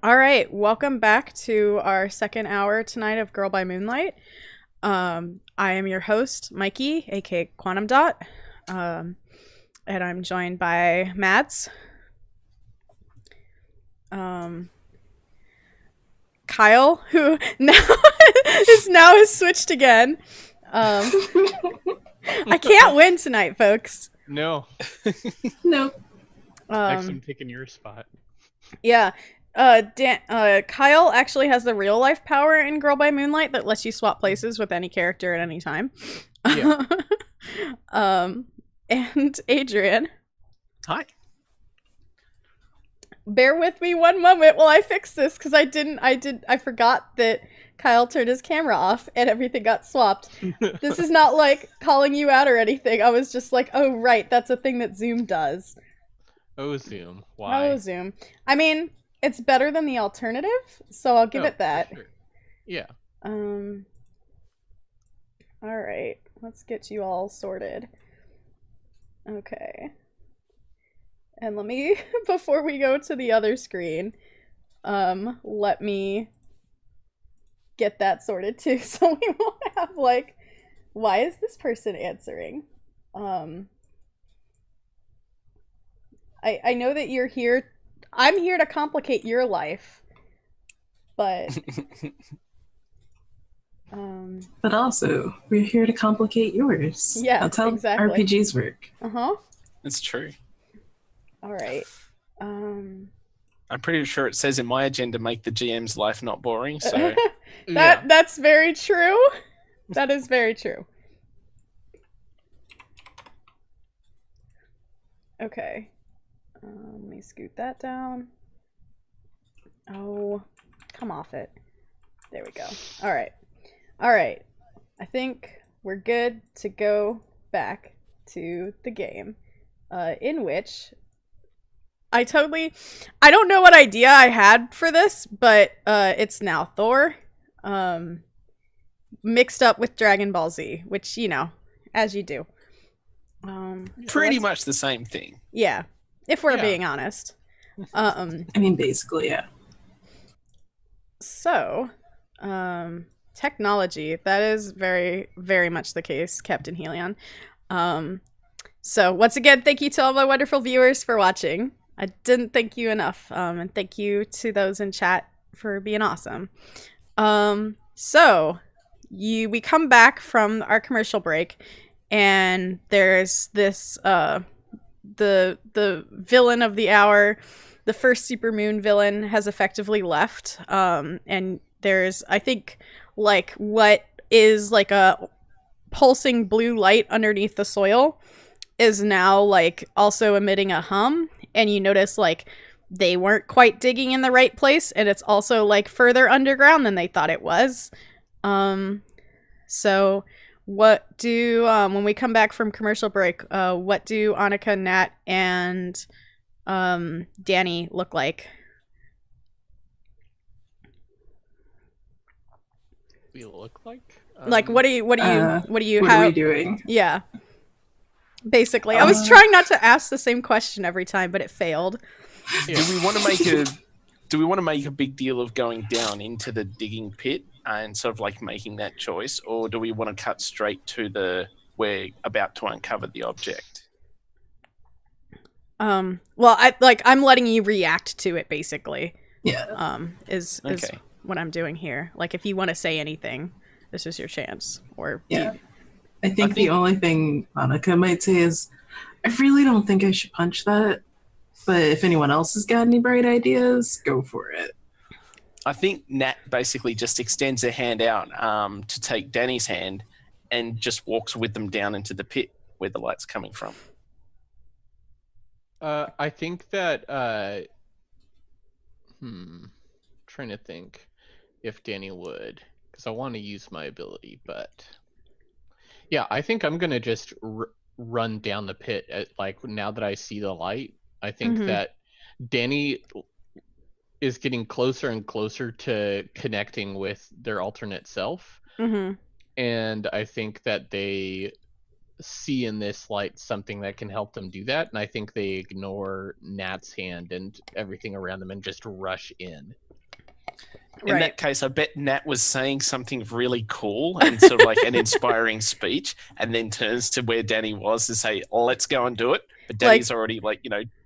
All right, welcome back to our second hour tonight of Girl by Moonlight. I am your host, Mikey, aka Quantum Dot, and I'm joined by Mads, Kyle, who now is switched again. I can't win tonight, folks. No. No. Next, I'm taking your spot. Yeah. Kyle actually has the real life power in Girl by Moonlight that lets you swap places with any character at any time. Yeah. And Adrian. Hi. Bear with me one moment while I fix this, because I forgot that Kyle turned his camera off and everything got swapped. This is not like calling you out or anything. I was just like, oh right, that's a thing that Zoom does. Oh, Zoom. Why? Oh, Zoom. I mean, it's better than the alternative, so I'll give it that. Sure. Yeah. All right, let's get you all sorted. Okay. And let me, before we go to the other screen, let me get that sorted too, so we won't have like, why is this person answering? I know that you're here. I'm here to complicate your life, but But also, we're here to complicate yours. Yeah, That's how exactly. RPGs work. It's true. All right. I'm pretty sure it says in my agenda, make the GM's life not boring. So That's very true. That is very true. Okay. Let me scoot that down. Oh, come off it. There we go. All right. All right. I think we're good to go back to the game, in which I don't know what idea I had for this, but it's now Thor, mixed up with Dragon Ball Z, which, you know, as you do. pretty much the same thing. Yeah, if we're being honest. I mean, basically, yeah. So, technology, that is very, very much the case, Captain Helion. So, once again, thank you to all my wonderful viewers for watching. I didn't thank you enough, and thank you to those in chat for being awesome. So, we come back from our commercial break, and there's this, the villain of the hour, the first supermoon villain has effectively left, and there's, I think, like, what is like a pulsing blue light underneath the soil is now like also emitting a hum, and you notice like they weren't quite digging in the right place, and it's also like further underground than they thought it was. So what do when we come back from commercial break, what do Annika, Nat, and Danny look like? We look like? Like, what are you What are we doing? Yeah. Basically, I was trying not to ask the same question every time, but it failed. Do we want to make a big deal of going down into the digging pit and sort of like making that choice, or do we want to cut straight to we're about to uncover the object? Well, I'm letting you react to it, basically. Yeah. Is Okay. what I'm doing here. Like, if you want to say anything, this is your chance. Or Yeah. I think the only thing Monica might say is, I really don't think I should punch that, but if anyone else has got any bright ideas, go for it. I think Nat basically just extends her hand out to take Danny's hand and just walks with them down into the pit where the light's coming from. I think that trying to think if Danny would, because I want to use my ability, but yeah, I think I'm gonna just run down the pit like now that I see the light. I think that Danny is getting closer and closer to connecting with their alternate self, and I think that they see in this light something that can help them do that, and I think they ignore Nat's hand and everything around them and just rush in. In that case, I bet Nat was saying something really cool and sort of like an inspiring speech, and then turns to where Danny was to say, "Let's go and do it." But Danny's already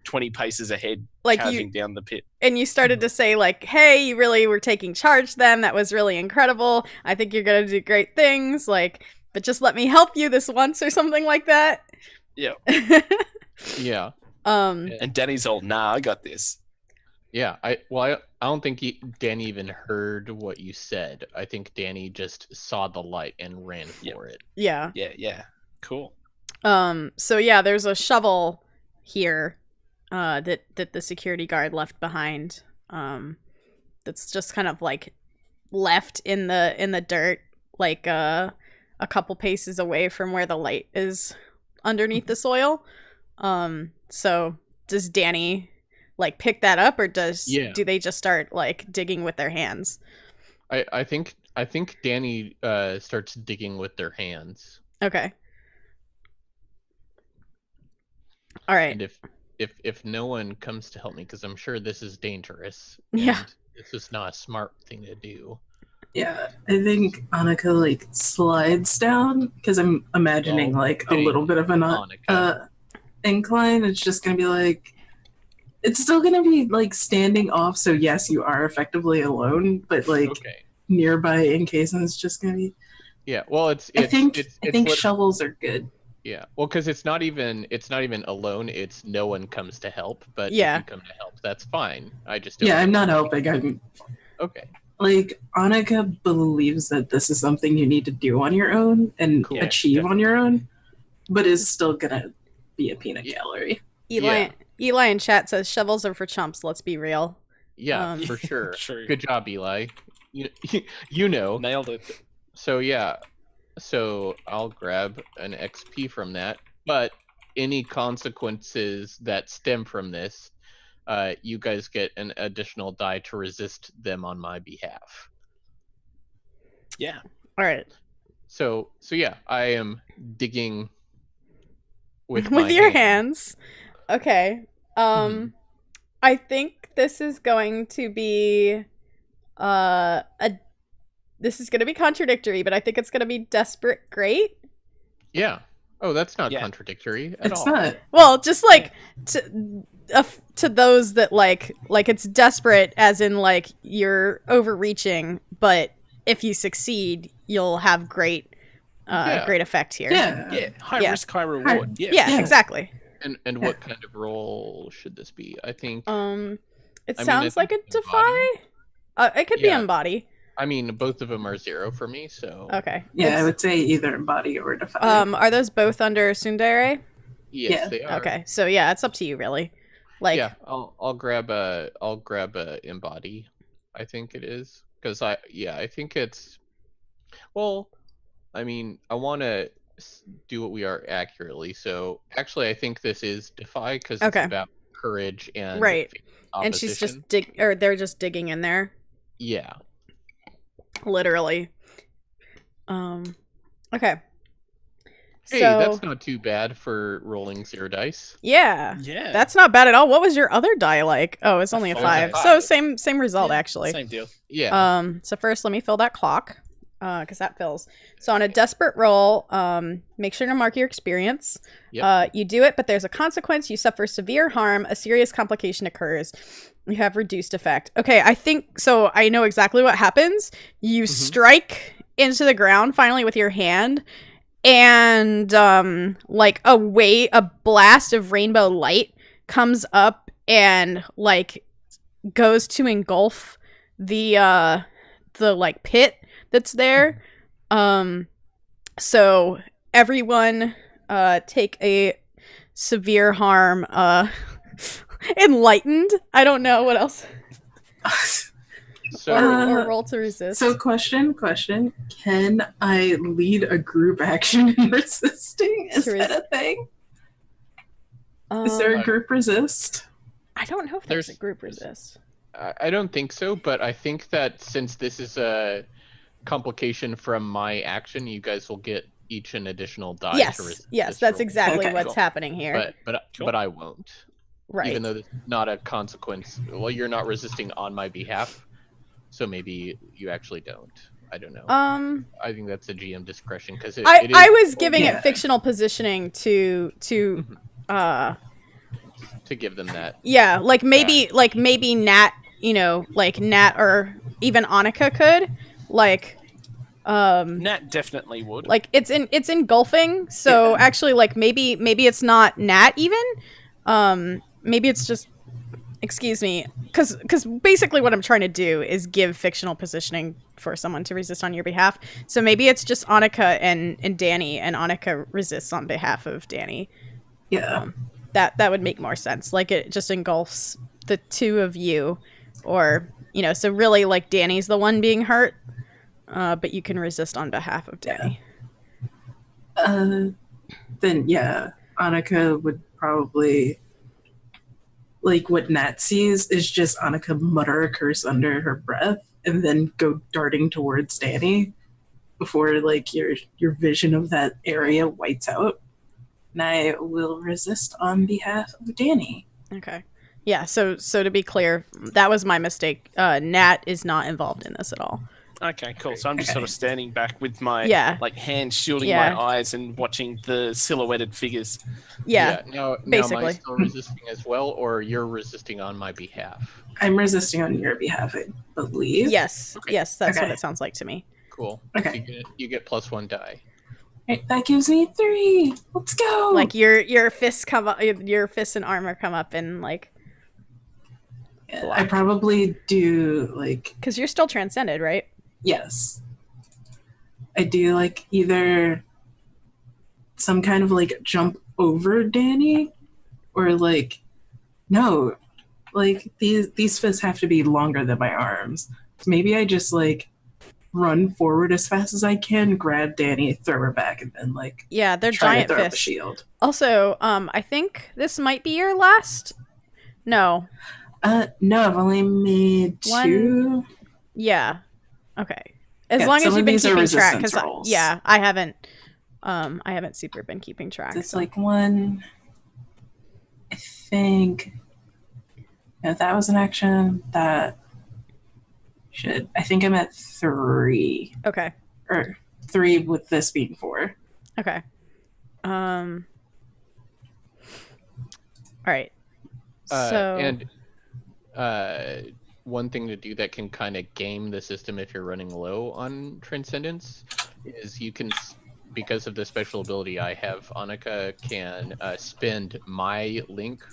20 paces ahead, charging down the pit. And you started to say like, "Hey, you really were taking charge then. That was really incredible. I think you're gonna do great things. Like, but just let me help you this once," or something like that. Yeah. Yeah. And Danny's all, "Nah, I got this." Yeah, I don't think Danny even heard what you said. I think Danny just saw the light and ran for it. Yeah. Yeah. Cool. So yeah, there's a shovel here that the security guard left behind. That's just kind of like left in the dirt, like a couple paces away from where the light is underneath the soil. So does Danny like pick that up, or do they just start like digging with their hands? I think Danny starts digging with their hands. Okay. All right. And if no one comes to help me, because I'm sure this is dangerous. Yeah. This is not a smart thing to do. Yeah, I think Annika like slides down, because I'm imagining like a little bit of an incline. It's just gonna be like, it's still gonna be like standing off. So yes, you are effectively alone, but like nearby in case, and it's just gonna be. Yeah, well, I think shovels are good. Yeah, well, because it's not even alone. It's no one comes to help, but if you come to help, that's fine. I just don't I'm not helping. I'm okay. Like, Annika believes that this is something you need to do on your own and achieve on your own, but is still gonna be a peanut gallery. Eli in chat says shovels are for chumps. Let's be real. Yeah, for sure. Good job, Eli. You know, nailed it. So yeah, so I'll grab an XP from that. But any consequences that stem from this, you guys get an additional die to resist them on my behalf. Yeah. All right. So yeah, I am digging with your hands. Okay. I think this is going to be this is going to be contradictory, but I think it's going to be desperate great. Yeah. Oh, that's not contradictory at all. It's not. Well, just like to those that like it's desperate as in like you're overreaching, but if you succeed, you'll have great effect here. Yeah. High risk, high reward. Yeah, exactly. And what kind of role should this be? I think it sounds like a defy. It could be embody. I mean, both of them are 0 for me, so okay. Yeah, I would say either embody or defy. Are those both under tsundere? Yes, they are. Okay, so yeah, it's up to you really. Like, yeah, I'll grab a embody. I think it is because I think it's. Well, I mean, I want to do what we are accurately. So actually, I think this is defy because it's about courage and right. Opposition. And she's just they're just digging in there. Yeah. Literally. Okay. Hey, that's not too bad for rolling 0 dice. Yeah. That's not bad at all. What was your other die like? Oh, it's only a 5. So same result actually. Same deal. Yeah. So first let me fill that clock. Because that fills. So on a desperate roll, make sure to mark your experience. Yep. You do it, but there's a consequence. You suffer severe harm. A serious complication occurs. You have reduced effect. Okay, I think so. I know exactly what happens. You strike into the ground finally with your hand, and like a blast of rainbow light comes up and like goes to engulf the like pit that's there. So everyone take a severe harm enlightened. I don't know what else. So or roll to resist. So question. Can I lead a group action in resisting? Is that a thing? Is there a group resist? I don't know if there's a group resist. I don't think so, but I think that since this is a complication from my action, you guys will get each an additional die to resist. Yes, that's exactly what's happening here. But I won't. Right. Even though this is not a consequence. Well, you're not resisting on my behalf. So maybe you actually don't. I don't know. I think that's a GM discretion because I was giving it fictional positioning to give them that. Yeah, like maybe Nat, like Nat or even Annika could, like Nat definitely would. like it's engulfing, so actually like maybe it's not Nat even. Maybe it's just, excuse me, because basically what I'm trying to do is give fictional positioning for someone to resist on your behalf. So maybe it's just Annika and Danny, and Annika resists on behalf of Danny. Yeah. That would make more sense. Like it just engulfs the two of you, or so really like Danny's the one being hurt, but you can resist on behalf of Danny. Then yeah, Annika would probably, like, what Nat sees is just Annika mutter a curse under her breath and then go darting towards Danny before like your vision of that area whites out. And I will resist on behalf of Danny. Okay. Yeah, so to be clear, that was my mistake. Nat is not involved in this at all. Okay, cool. So I'm just sort of standing back with my like hands shielding my eyes and watching the silhouetted figures. Yeah. Now basically. am I still resisting as well, or you're resisting on my behalf? I'm resisting on your behalf, I believe. Yes. Okay. Yes, that's what it sounds like to me. Cool. Okay. So you get +1 die. Right, that gives me 3. Let's go. Like your fists come up, your fists and armor come up and like. Yeah, I probably do like. Because you're still transcended, right? Yes. I do like either some kind of like jump over Danny, or like no, like these fists have to be longer than my arms. So maybe I just like run forward as fast as I can, grab Danny, throw her back, and then like they're try giant to throw up a fists. shield. Also, I think this might be your last. No. No, I've only made 2. Yeah. Okay. As long as you've been keeping track, because I haven't super been keeping track. It's like 1. I think. Yeah, that was an action. That should. I think I'm at 3. Okay. Or 3 with this being 4. Okay. All right. And one thing to do that can kind of game the system if you're running low on Transcendence is you can, because of the special ability I have, Annika can spend my link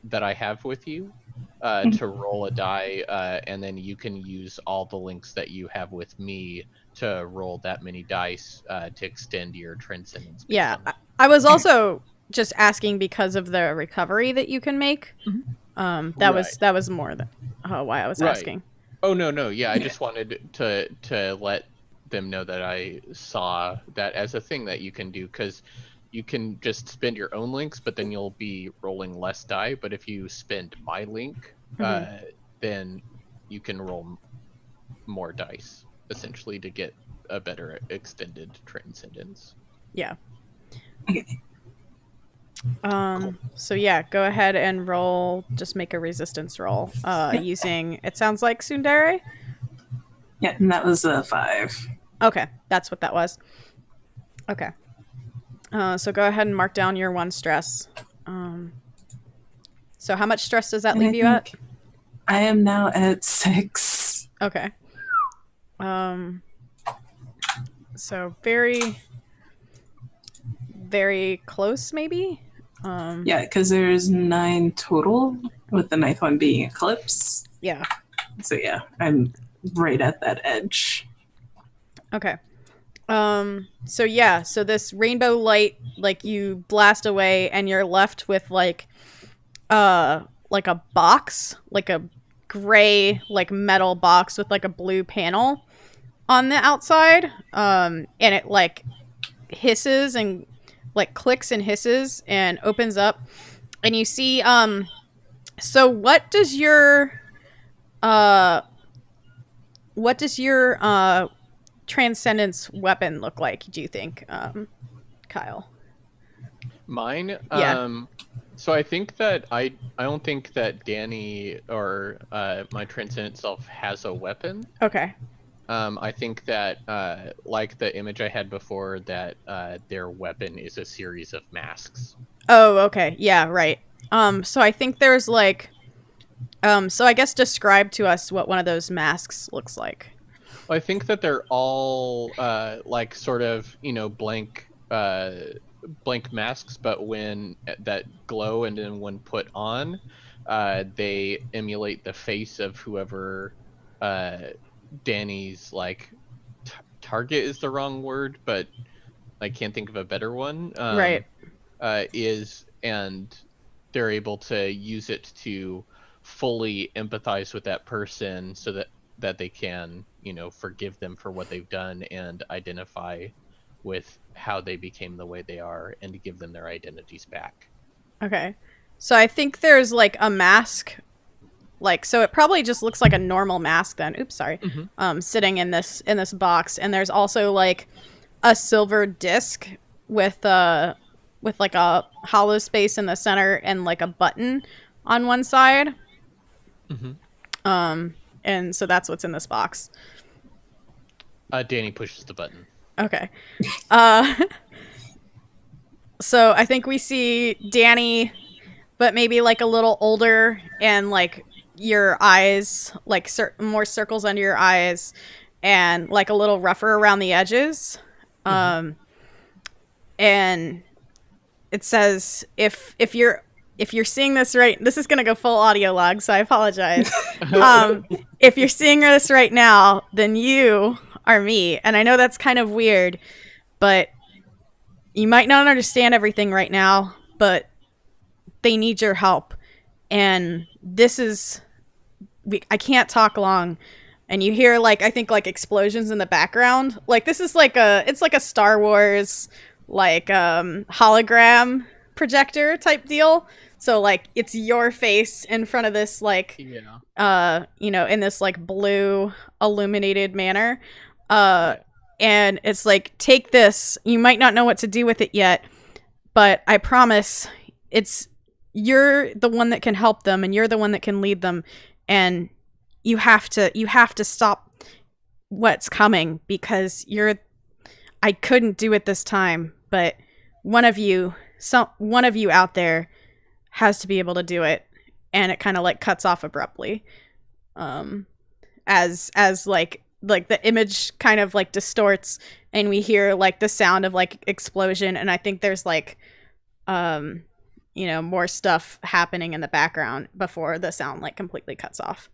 that I have with you to roll a die, and then you can use all the links that you have with me to roll that many dice to extend your Transcendence. Yeah, I was also just asking because of the recovery that you can make. That was more than why I was asking. Oh no, yeah, I just wanted to let them know that I saw that as a thing that you can do, because you can just spend your own links, but then you'll be rolling less die. But if you spend my link, then you can roll more dice, essentially, to get a better extended Transcendence. Yeah. So yeah, go ahead and roll. Just make a resistance roll. Using, it sounds like Tsundere. Yeah, and that was a 5. Okay, that's what that was. Okay. So go ahead and mark down your 1 stress. So how much stress does that leave you at? I am now at 6. Okay. So very, very close, maybe. Yeah, because there's 9 total, with the 9th one being Eclipse. Yeah. So yeah, I'm right at that edge. Okay. So yeah, so this rainbow light, like, you blast away and you're left with like a box, like a gray, like, metal box with like a blue panel on the outside. And it like hisses and like clicks and hisses and opens up, and you see so what does your Transcendence weapon look like, do you think, Kyle? Mine? Yeah. So I think that I don't think that Danny or my transcendent self has a weapon. Okay. I think that like the image I had before, that their weapon is a series of masks. Oh, okay. Yeah, right. So I think there's like, so I guess describe to us what one of those masks looks like. I think that they're all like sort of, blank masks, but when that glow, and then when put on, they emulate the face of whoever Danny's like target is the wrong word, but I can't think of a better one. Right. Is, and they're able to use it to fully empathize with that person, so that they can, forgive them for what they've done and identify with how they became the way they are, and to give them their identities back. Okay. So I think there's like a mask, like, so it probably just looks like a normal mask then. Oops, sorry. Sitting in this box, and there's also like a silver disc with like a hollow space in the center and like a button on one side. And so that's what's in this box. Danny pushes the button. Okay. So I think we see Danny, but maybe like a little older, and like your eyes, like more circles under your eyes, and like a little rougher around the edges. And it says, if you're seeing this right, this is gonna go full audio log, so I apologize. If you're seeing this right now, then you are me. And I know that's kind of weird, but you might not understand everything right now, but they need your help. And this is, I can't talk long. And you hear like, I think like explosions in the background. Like this is like it's like a Star Wars, like hologram projector type deal. So like it's your face in front of this like, in this like blue illuminated manner. And it's like, take this. You might not know what to do with it yet, but I promise you're the one that can help them, and you're the one that can lead them. And you have to stop what's coming, because I couldn't do it this time, but one of you out there has to be able to do it. And it kind of like cuts off abruptly. As like the image kind of like distorts, and we hear like the sound of like explosion, and I think there's like more stuff happening in the background before the sound like completely cuts off.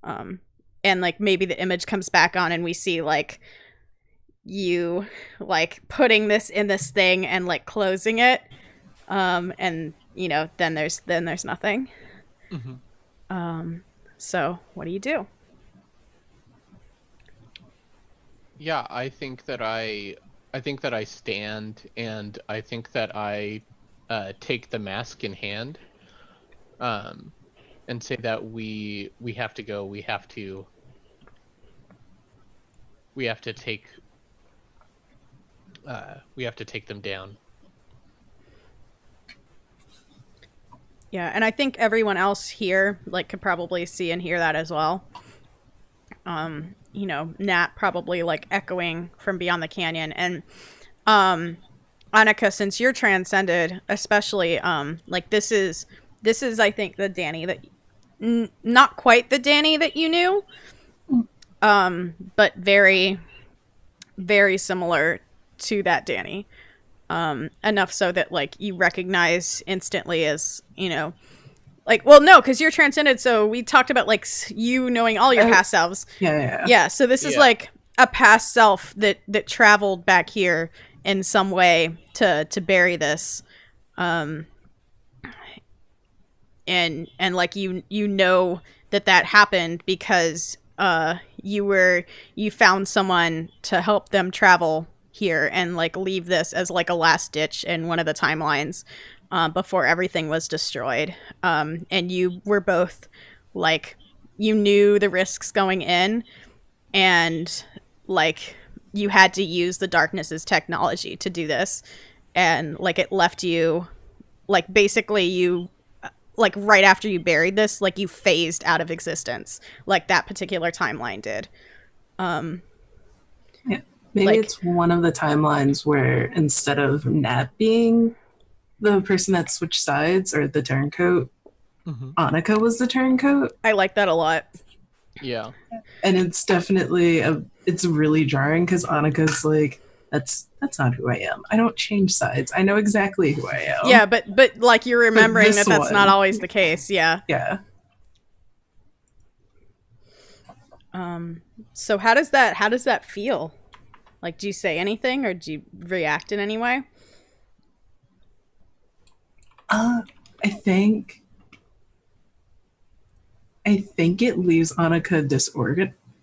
And like maybe the image comes back on, and we see like you like putting this in this thing and like closing it, and then there's nothing. So what do you do? Yeah, I think that I stand, and I think that I take the mask in hand, and say that we have to go. We have to take them down. Yeah, and I think everyone else here like could probably see and hear that as well. Nat probably like echoing from beyond the canyon. And Annika, since you're transcended, especially like this is I think the Danny that not quite the Danny that you knew, but very, very similar to that Danny, enough so that like you recognize instantly as like, well, no, because you're transcended. So we talked about like you knowing all your past selves. Yeah. So this is like a past self that traveled back here in some way to bury this, and like you know that happened because you found someone to help them travel here and like leave this as like a last ditch in one of the timelines. Before everything was destroyed. And you were both like, you knew the risks going in, and like you had to use the darkness's technology to do this. And like it left you like basically you like right after you buried this, like you phased out of existence, like that particular timeline did. Yeah. Maybe like- it's one of the timelines where instead of Nat being the person that switched sides or the turncoat, Annika was the turncoat. I like that a lot. Yeah. And it's definitely it's really jarring because Annika's like, that's not who I am. I don't change sides. I know exactly who I am. Yeah, but like you're remembering this that's not one- always the case. Yeah. Yeah. So how does that feel? Like, do you say anything or do you react in any way? I think it leaves Annika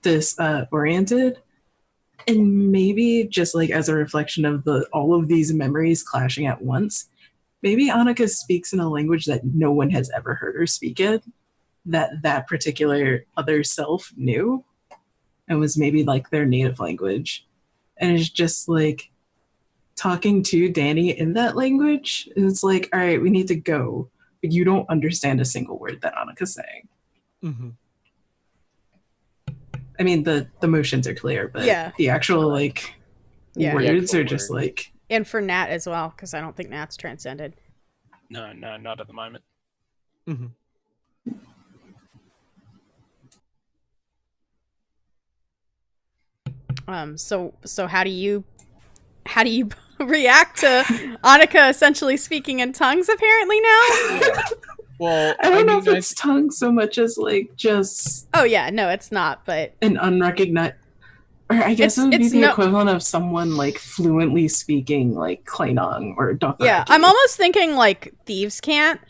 disoriented, and maybe just like as a reflection of all of these memories clashing at once, maybe Annika speaks in a language that no one has ever heard her speak in, that particular other self knew, and was maybe like their native language, and it's just like talking to Danny in that language. It's like, all right, we need to go, but you don't understand a single word that Annika's saying. I mean, the motions are clear, but Yeah. the actual like Yeah. words The actual are just word. like, And for Nat as well, because I don't think Nat's transcended. No, not at the moment. So how do you react to Annika essentially speaking in tongues apparently now? Well, I don't know mean, if it's tongue so much as like just Oh yeah, no, it's not, but an unrecognized, or I guess it would be it's the no- equivalent of someone like fluently speaking like Klingon or Dothraki. yeah, I'm almost thinking like thieves can't.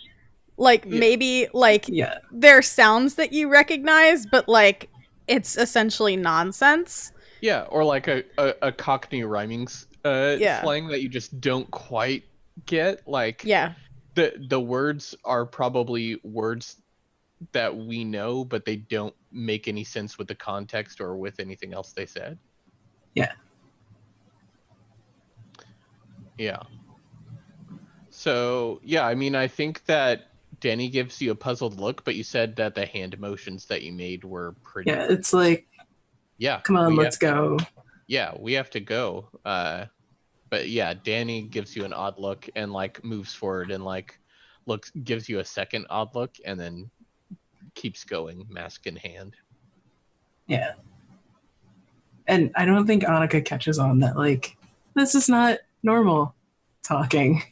Like Yeah. maybe like Yeah. there are sounds that you recognize, but like it's essentially nonsense. yeah, or like a Cockney rhyming Yeah. slang that you just don't quite get. Like, Yeah. the words are probably words that we know, but they don't make any sense with the context or with anything else they said. Yeah. Yeah. So, yeah, I mean, I think that Danny gives you a puzzled look, but you said that the hand motions that you made were pretty. Yeah, it's like, Yeah. come on, we let's go. Yeah, we have to go. But yeah, Danny gives you an odd look and like moves forward and like gives you a second odd look and then keeps going, mask in hand. Yeah. And I don't think Annika catches on that like, this is not normal talking.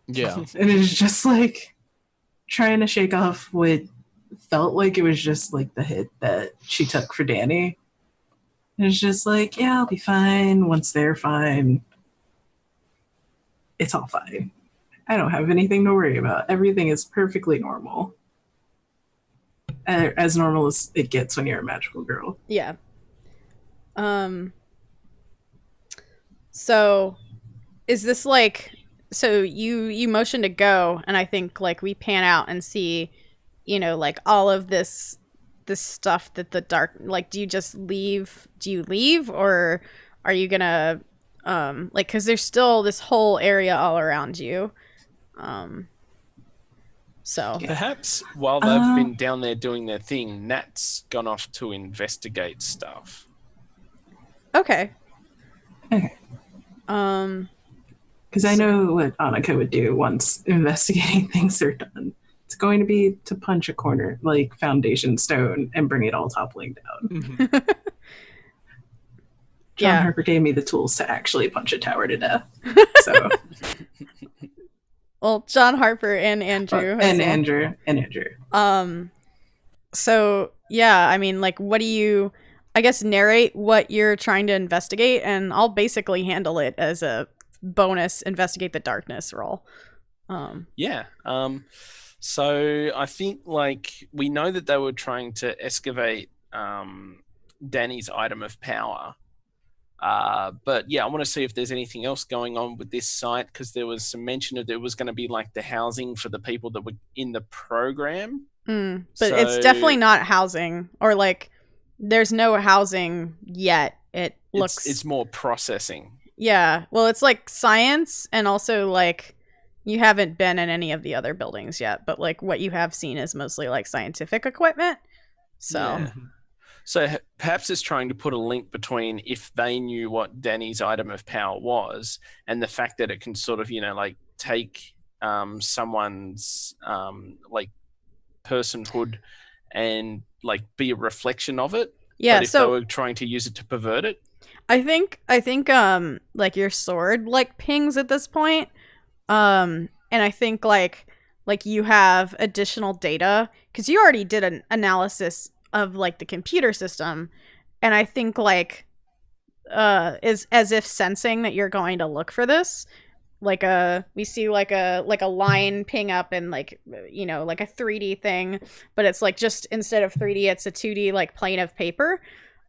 Yeah. And it's just like trying to shake off what felt like it was just like the hit that she took for Danny. And it's just like, yeah, I'll be fine once they're fine. It's all fine. I don't have anything to worry about. Everything is perfectly normal. As normal as it gets when you're a magical girl. Yeah. So is this like, so you motion to go, and I think like we pan out and see, you know, like all of this stuff that the dark, like, do you just leave? Do you leave, or are you gonna like, because there's still this whole area all around you. So Perhaps while they've been down there doing their thing, Nat's gone off to investigate stuff. okay. Okay. Because I know what Annika would do once investigating things are done. It's going to be to punch a corner, like foundation stone, and bring it all toppling down. John Yeah. Harper gave me the tools to actually punch a tower to death. So Well, John Harper and Andrew. as and well. Andrew. So yeah, I mean, like, what do you, I guess, narrate what you're trying to investigate, and I'll basically handle it as a bonus investigate the darkness roll. Yeah. So I think like we know that they were trying to excavate Danny's item of power. But yeah, I want to see if there's anything else going on with this site, because there was some mention of there was going to be like the housing for the people that were in the program. But it's definitely not housing, or like there's no housing yet. It looks It's more processing. yeah. Well, it's like science and also like You haven't been in any of the other buildings yet, but like what you have seen is mostly like scientific equipment. So Yeah. So perhaps it's trying to put a link between if they knew what Danny's item of power was and the fact that it can sort of, like take someone's like personhood and like be a reflection of it. yeah, But if they were trying to use it to pervert it. I think like your sword like pings at this point. And I think like you have additional data because you already did an analysis of like the computer system, and I think like is as if sensing that you're going to look for this. Like we see like a line ping up and like like a 3D thing, but it's like just instead of 3D it's a 2D like plane of paper,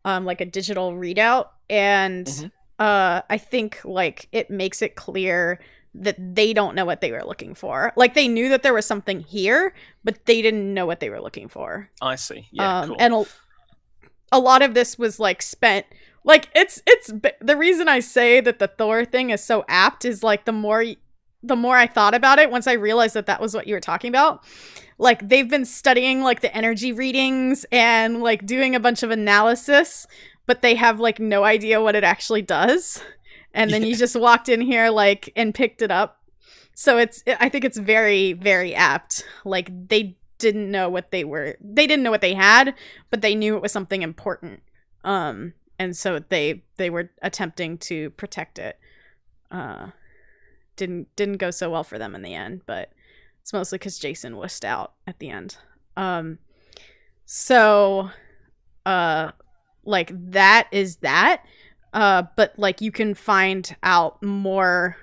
like a digital readout, and I think like it makes it clear that they don't know what they were looking for. Like they knew that there was something here, but they didn't know what they were looking for. I see. Yeah, cool. And a lot of this was like spent. Like it's the reason I say that the Thor thing is so apt is like the more I thought about it, once I realized that was what you were talking about. Like they've been studying like the energy readings and like doing a bunch of analysis, but they have like no idea what it actually does. And then you just walked in here like and picked it up. So I think it's very, very apt. Like they didn't know what they didn't know what they had, but they knew it was something important. And so they were attempting to protect it. Didn't go so well for them in the end, but it's mostly because Jason wussed out at the end. So like that is that. But like you can find out more,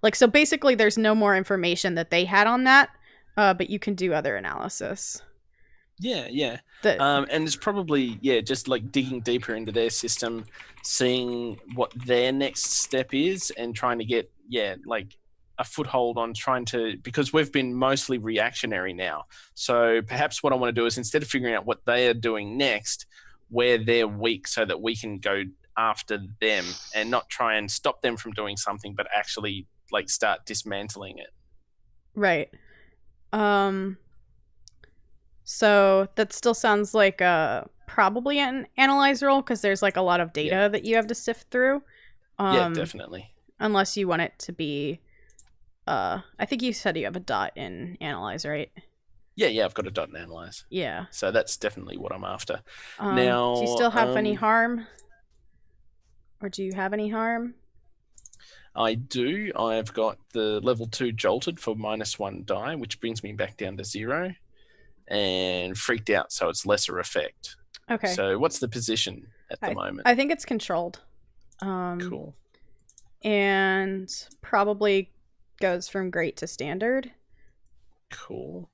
like, so basically there's no more information that they had on that, but you can do other analysis. Yeah. And it's probably, just like digging deeper into their system, seeing what their next step is and trying to get, like a foothold on trying to, because we've been mostly reactionary now. So perhaps what I want to do is instead of figuring out what they are doing next, where they're weak so that we can go after them and not try and stop them from doing something, but actually like start dismantling it. Right. So that still sounds like probably an analyze roll because there's like a lot of data that you have to sift through. Yeah, definitely. Unless you want it to be, I think you said you have a dot in analyze, right? Yeah, I've got a dot in analyze. Yeah. So that's definitely what I'm after. Now, do you still have any harm? Or do you have any harm? I do. I've got the level 2 jolted for -1 die, which brings me back down to 0. And freaked out, so it's lesser effect. Okay. So what's the position at the moment? I think it's controlled. Cool. And probably goes from great to standard. Cool.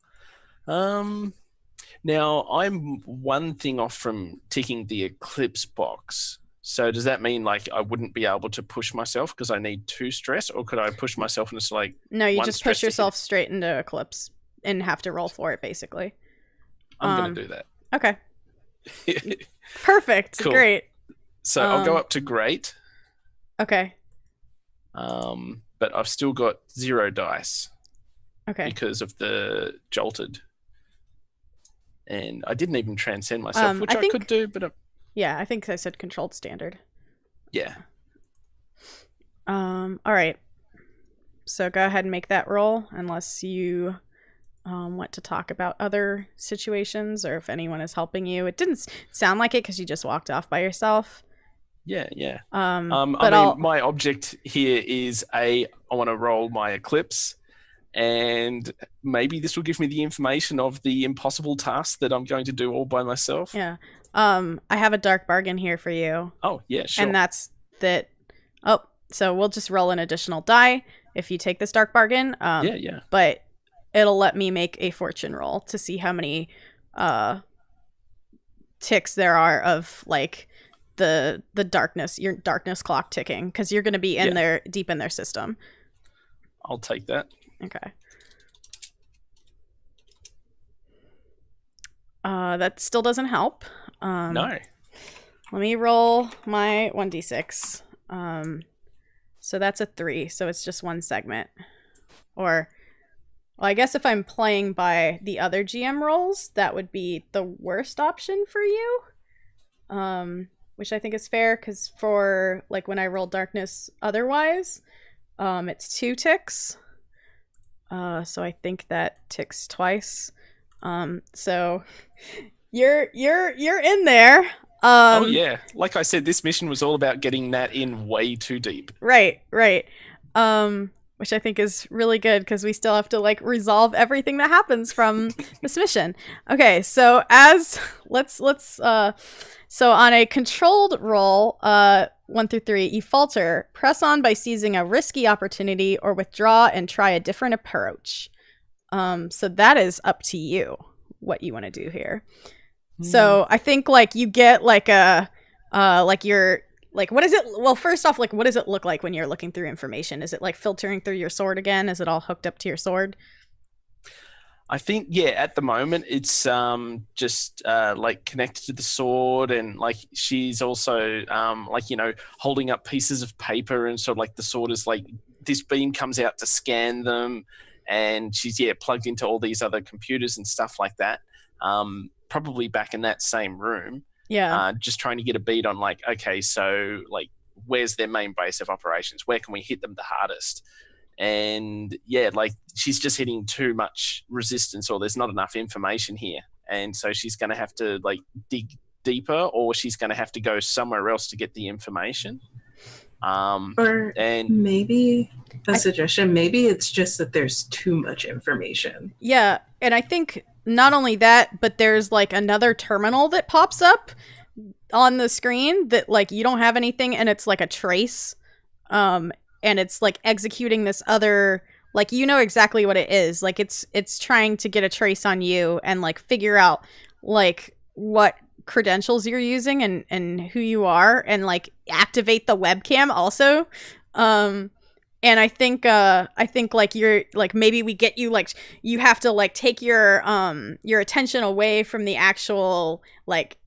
Now I'm one thing off from ticking the eclipse box. So does that mean like I wouldn't be able to push myself because I need 2 stress, or could I push myself and it's like no, you just push yourself straight into eclipse and have to roll for it basically. I'm gonna do that. Okay. Perfect. Cool. Great. So I'll go up to great. Okay. But I've still got 0 dice. Okay. Because of the jolted. And I didn't even transcend myself, which I could do, but yeah, I think I said controlled standard. Yeah. All right. So go ahead and make that roll, unless you want to talk about other situations or if anyone is helping you. It didn't sound like it because you just walked off by yourself. Yeah. But my object here is I want to roll my eclipse, and maybe this will give me the information of the impossible task that I'm going to do all by myself. Yeah. I have a dark bargain here for you. Oh, yeah, sure. And that's that. Oh, so we'll just roll an additional die if you take this dark bargain. Yeah. But it'll let me make a fortune roll to see how many ticks there are of like the darkness, your darkness clock ticking, because you're going to be in there, deep in their system. I'll take that. Okay. That still doesn't help. No. Let me roll my 1d6. So that's a 3, so it's just one segment. Or, well, I guess if I'm playing by the other GM roles, that would be the worst option for you. Which I think is fair, because for, like, when I roll darkness otherwise, it's 2 ticks. So I think that ticks twice. So you're in there. Oh yeah, like I said, this mission was all about getting Nat in way too deep. Right. Which I think is really good, because we still have to, like, resolve everything that happens from this mission. Okay, so so on a controlled roll, 1 through 3, you falter. Press on by seizing a risky opportunity, or withdraw and try a different approach. So that is up to you, what you want to do here. So I think, like, you get, like, a, like, you're, like, what is it? Well, first off, like, what does it look like when you're looking through information? Is it, like, filtering through your sword again? Is it all hooked up to your sword? I think, yeah, at the moment it's just like connected to the sword, and like she's also like, you know, holding up pieces of paper, and sort of like the sword is like, this beam comes out to scan them, and she's, yeah, plugged into all these other computers and stuff like that. Probably back in that same room. Yeah. Just trying to get a beat on, like, okay, so like, where's their main base of operations? Where can we hit them the hardest? And yeah, like, she's just hitting too much resistance, or there's not enough information here. And so she's going to have to, like, dig deeper, or she's going to have to go somewhere else to get the information. Or and maybe a suggestion, maybe it's just that there's too much information. Yeah, and I think not only that, but there's, like, another terminal that pops up on the screen that, like, you don't have anything, and it's like a trace. And it's, like, executing this other, like, you know exactly what it is. Like, it's trying to get a trace on you and, like, figure out, like, what credentials you're using and who you are, and, like, activate the webcam also. And I think like, you're, like, maybe we get you, like, you have to, like, take your attention away from the actual, like,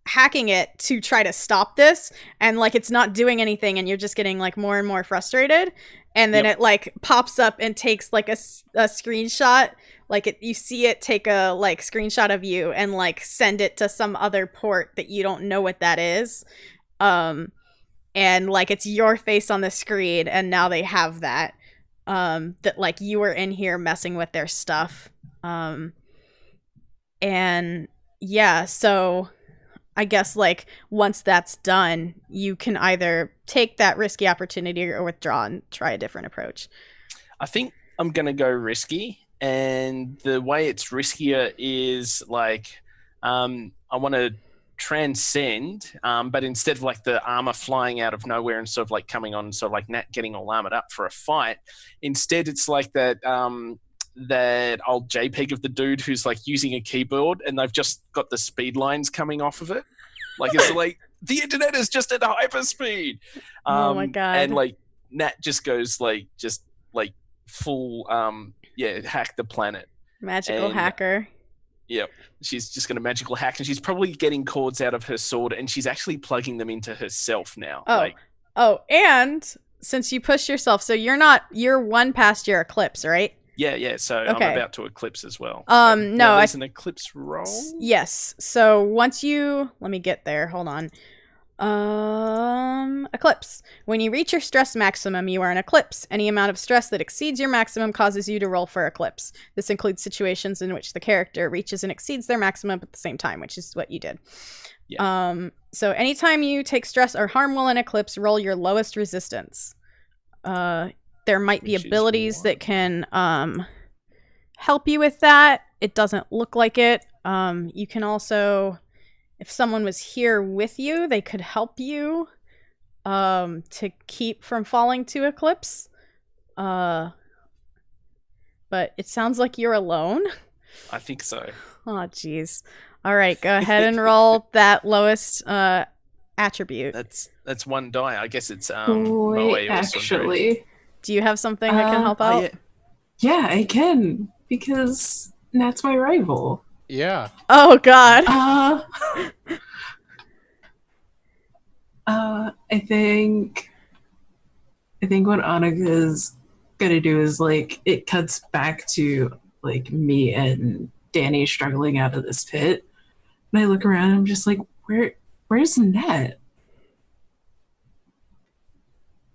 hacking it to try to stop this, and, like, it's not doing anything, and you're just getting, like, more and more frustrated, and then it, like, pops up and takes, like, a screenshot, like, you see it take a, like, screenshot of you and, like, send it to some other port that you don't know what that is, and, like, it's your face on the screen, and now they have that, that, like, you were in here messing with their stuff, and yeah, so I guess, like, once that's done, you can either take that risky opportunity or withdraw and try a different approach. I think I'm going to go risky. And the way it's riskier is, like, I want to transcend, but instead of, like, the armor flying out of nowhere and sort of, like, coming on, sort of like Nat getting all armored up for a fight, instead it's like that that old JPEG of the dude who's, like, using a keyboard, and they've just got the speed lines coming off of it. Like, it's like, the internet is just at hyperspeed. Oh my god. And, like, Nat just goes, like, just, like, full, hack the planet. Magical hacker. Yep. She's just going to magical hack, and she's probably getting cords out of her sword, and she's actually plugging them into herself now. And since you push yourself, so you're one past your eclipse, right? Yeah, so okay. I'm about to eclipse as well. No, there's an eclipse roll? Yes. So once you... Let me get there. Hold on. Eclipse. When you reach your stress maximum, you are in eclipse. Any amount of stress that exceeds your maximum causes you to roll for eclipse. This includes situations in which the character reaches and exceeds their maximum at the same time, which is what you did. Yeah. So anytime you take stress or harm while in eclipse, roll your lowest resistance. There might be abilities that can help you with that. It doesn't look like it. You can also, if someone was here with you, they could help you to keep from falling to eclipse. But it sounds like you're alone. I think so. Oh, geez. All right, go ahead and roll that lowest attribute. That's one die. I guess it's Wait, actually. Do you have something that can help out? Yeah, I can, because Nat's my rival. Yeah. Oh god. I think when Annika's gonna do is like it cuts back to like me and Danny struggling out of this pit. And I look around and I'm just like, where's Nat?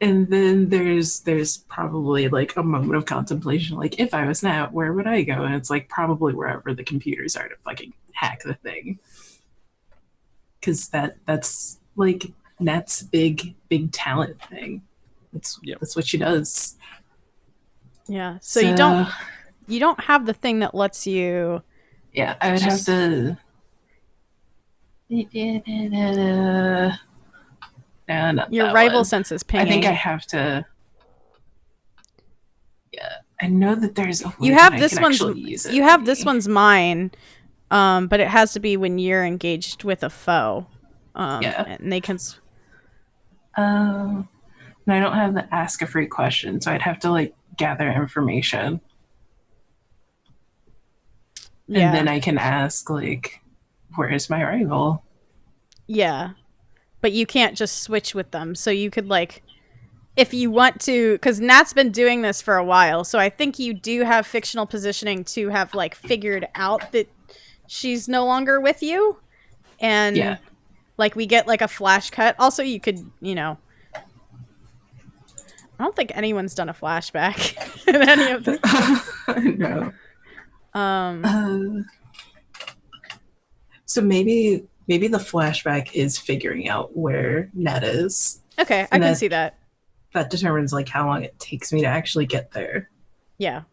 And then there's probably like a moment of contemplation, like if I was Nat, where would I go? And it's like probably wherever the computers are to fucking hack the thing. Cause that's like Nat's big talent thing. That's what she does. Yeah. So you don't have the thing that lets you. Yeah, I would have to. No, not Your that rival one. sense is pinging. I think I have to. Yeah, I know that there's a way You have that this I can one's. actually use it. You have this one's mine, but it has to be when you're engaged with a foe. And they can. And I don't have the ask a free question, so I'd have to like gather information. Yeah. And then I can ask like, where's my rival? Yeah. But you can't just switch with them. So you could like, if you want to, because Nat's been doing this for a while, so I think you do have fictional positioning to have like figured out that she's no longer with you. And like we get like a flash cut. Also, you could, I don't think anyone's done a flashback in any of this. No. So maybe the flashback is figuring out where Nat is. Okay, I can see that. That determines like how long it takes me to actually get there. Yeah.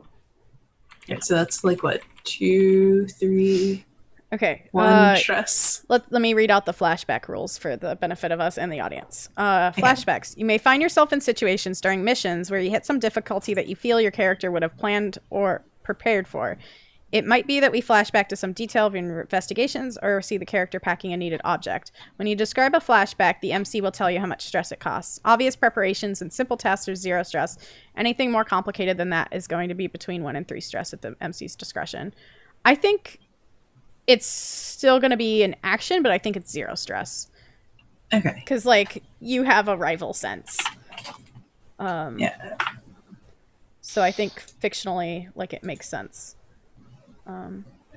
Yeah. So that's like what, 2, 3. Okay. 1 stress. Let me read out the flashback rules for the benefit of us and the audience. Flashbacks. You may find yourself in situations during missions where you hit some difficulty that you feel your character would have planned or prepared for. It might be that we flash back to some detail of your investigations or see the character packing a needed object. When you describe a flashback, the MC will tell you how much stress it costs. Obvious preparations and simple tasks are 0 stress. Anything more complicated than that is going to be between 1 and 3 stress at the MC's discretion. I think it's still going to be an action, but I think it's 0 stress. Okay. Because, like, you have a rival sense. Yeah. So I think fictionally, like, it makes sense.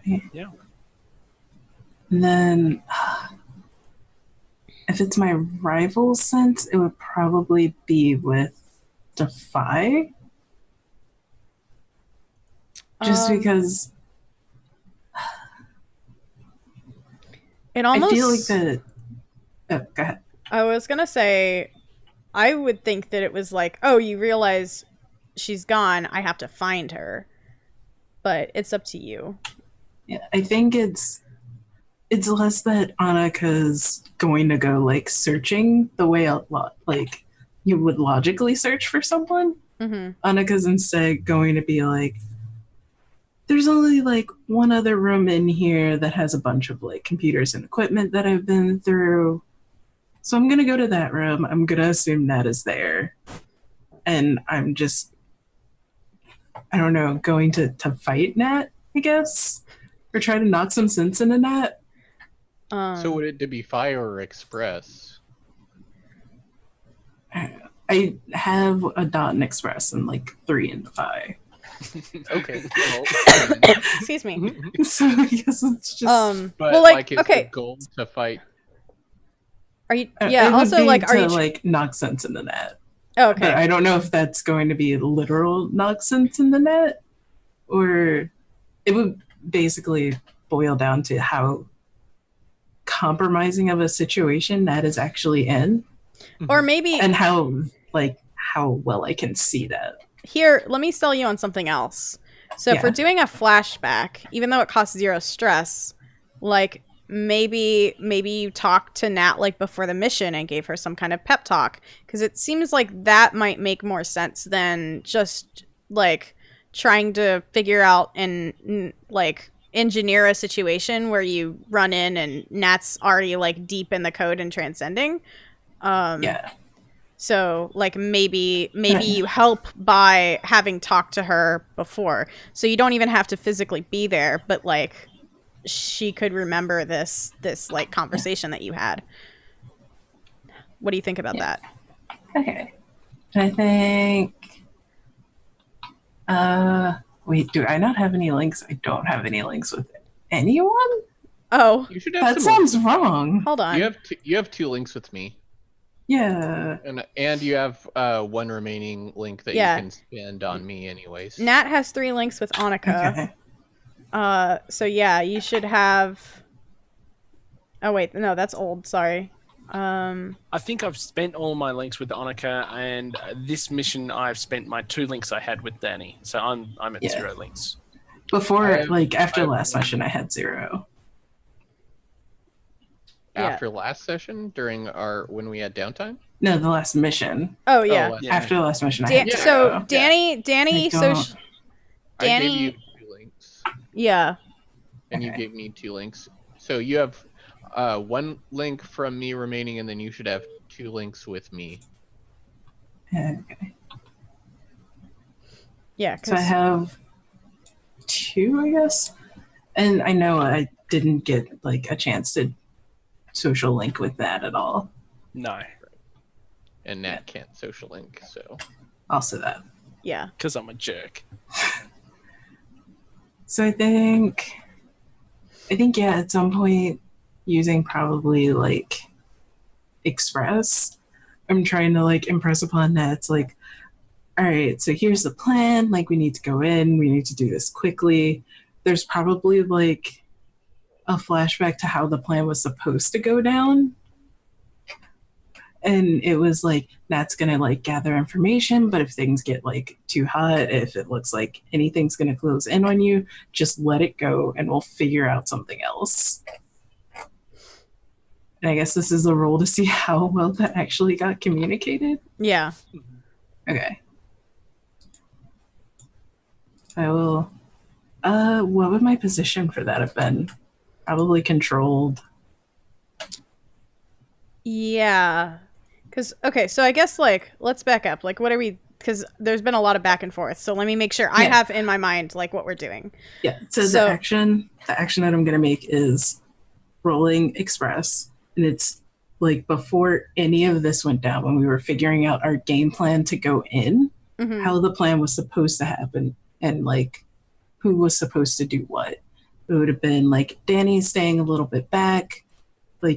Yeah. And then if it's my rival sense, it would probably be with Defy. Just because it almost, I feel like the... Oh, go ahead. I was going to say, I would think that it was like, oh, you realize she's gone, I have to find her. But it's up to you. Yeah, I think it's less that Annika's going to go like searching the way like you would logically search for someone. Mm-hmm. Annika's instead going to be like, there's only like one other room in here that has a bunch of like computers and equipment that I've been through. So I'm gonna go to that room. I'm gonna assume Nat is there, and I'm just, I don't know, going to fight Nat, I guess? Or try to knock some sense into Nat? So would it Defy or Express? I have a dot and express and like 3 in Defy. Okay. Well, Excuse me. So I guess it's just... but well, like, is okay. the goal to fight? Are you? it Yeah. would Also, be like, are to you? like knock sense into Nat. Oh, okay. But I don't know if that's going to be literal knock sense in the net, or it would basically boil down to how compromising of a situation that is actually in, Or maybe and how well I can see that. here, let me sell you on something else. So if Yeah. we're doing a flashback, even though it costs 0 stress, like maybe you talked to Nat like before the mission and gave her some kind of pep talk, because it seems like that might make more sense than just like trying to figure out and like engineer a situation where you run in and Nat's already like deep in the code and transcending. Yeah. So like maybe you help by having talked to her before, so you don't even have to physically be there, but like she could remember this like conversation that you had. What do you think about that? Okay. I think Wait, do I not have any links? I don't have any links with anyone? Oh, You should have That some. sounds wrong. hold on. You have 2 links with me, Yeah. and you have 1 remaining link that Yeah. you can spend on me, anyways. Nat has 3 links with Annika. Okay. So yeah, you should have. Oh wait, no, that's old. Sorry. I think I've spent all my links with Annika, and this mission I've spent my 2 links I had with Danny. So I'm at Yeah. 0 links. Before, after I- last session, I had 0. Yeah. After last session, during when we had downtime. No, the last mission. Oh yeah. last- Yeah. After the last mission, I Dan- had 0. so Danny, I so don't- I Danny, gave you 2 links, yeah, and you Okay. gave me 2 links. So you have 1 link from me remaining, and then you should have 2 links with me. Okay. yeah. So I 'cause- have 2, I guess. And I know I didn't get a chance to social link with that at all. No, And Nat can't social link, so Also that. yeah. because I'm a jerk. So I think yeah, at some point using probably Express, I'm trying to impress upon that it's all right, so here's the plan, we need to go in, we need to do this quickly. There's probably a flashback to how the plan was supposed to go down. And it was Nat's gonna gather information, but if things get too hot, if it looks like anything's gonna close in on you, just let it go and we'll figure out something else. And I guess this is a role to see how well that actually got communicated. Yeah. Okay. I will what would my position for that have been? Probably controlled. Yeah. Cause okay, so I guess let's back up. What are we? Because there's been a lot of back and forth. So let me make sure I Yeah. have in my mind what we're doing. Yeah. So So- the action that I'm gonna make is rolling Express. And it's before any of this went down, when we were figuring out our game plan to go in, Mhm. how the plan was supposed to happen, and who was supposed to do what. It would have been Danny staying a little bit back,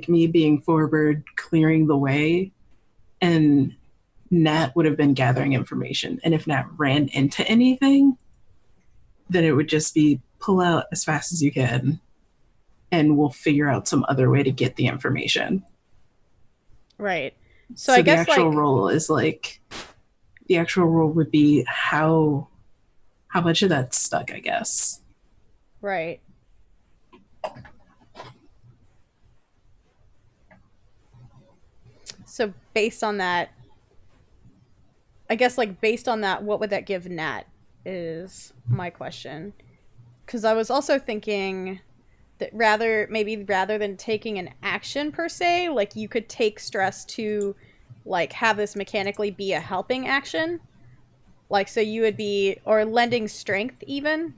me being forward, clearing the way, and Nat would have been gathering information. And if Nat ran into anything, then it would just be pull out as fast as you can, and we'll figure out some other way to get the information. Right. So I guess the actual role is the actual role would be how much of that's stuck, I guess. right. So based on that, I guess based on that, what would that give Nat is my question. Because I was also thinking that rather than taking an action per se, you could take stress to have this mechanically be a helping action. So you would be, or lending strength even.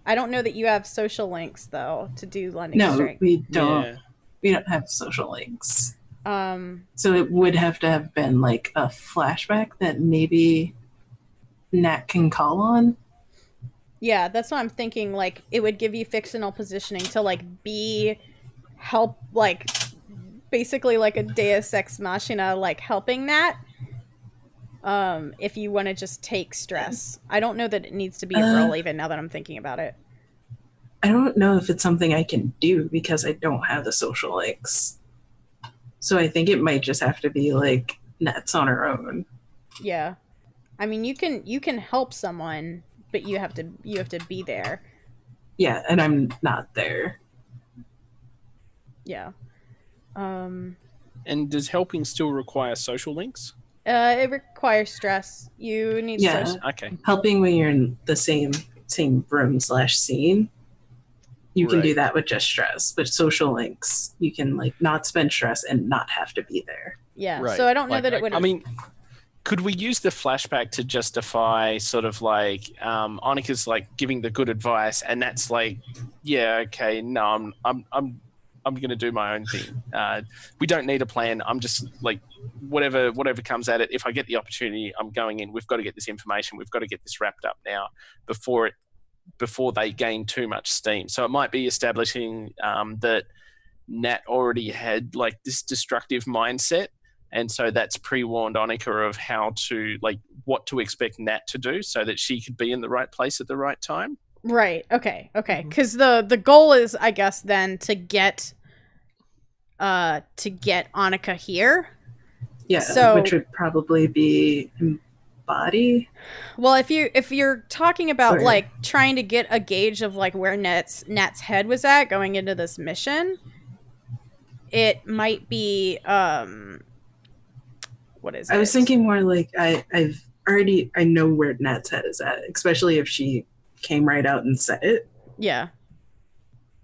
I don't know that you have social links though to do lending No, strength. we don't. Yeah. We don't have social links. Um, So it would have to have been a flashback that maybe Nat can call on. yeah, that's what I'm thinking. It would give you fictional positioning to be help, basically a Deus Ex Machina, helping Nat. If you want to just take stress, I don't know that it needs to be a role even now that I'm thinking about it. I don't know if it's something I can do because I don't have the social links. So I think it might just have to be Nat's on her own. Yeah, I mean you can help someone, but you have to be there. Yeah, and I'm not there. Yeah. And does helping still require social links? It requires stress. You need Yeah. social. Okay. Helping when you're in the same room / scene, you can do Right. that with just stress. But social links, you can not spend stress and not have to be there. Yeah. Right. So I don't know Like, that it would. I mean, could we use the flashback to justify sort of Annika's giving the good advice, and that's yeah, okay, no, I'm I'm going to do my own thing. We don't need a plan. I'm just like, whatever comes at it. If I get the opportunity, I'm going in. We've got to get this information. We've got to get this wrapped up now before they gain too much steam. So it might be establishing that Nat already had like this destructive mindset, and so that's pre-warned Annika of how to, like, what to expect Nat to do so that she could be in the right place at the right time. Right. Okay. Because the goal is, I guess, then to get Annika here. Yeah. So, which would probably be embody. Well, if you're talking about Or- like trying to get a gauge of like where Nat's head was at going into this mission, it might be what is it? I was thinking more like I know where Nat's head is at, especially if she came right out and said it. Yeah.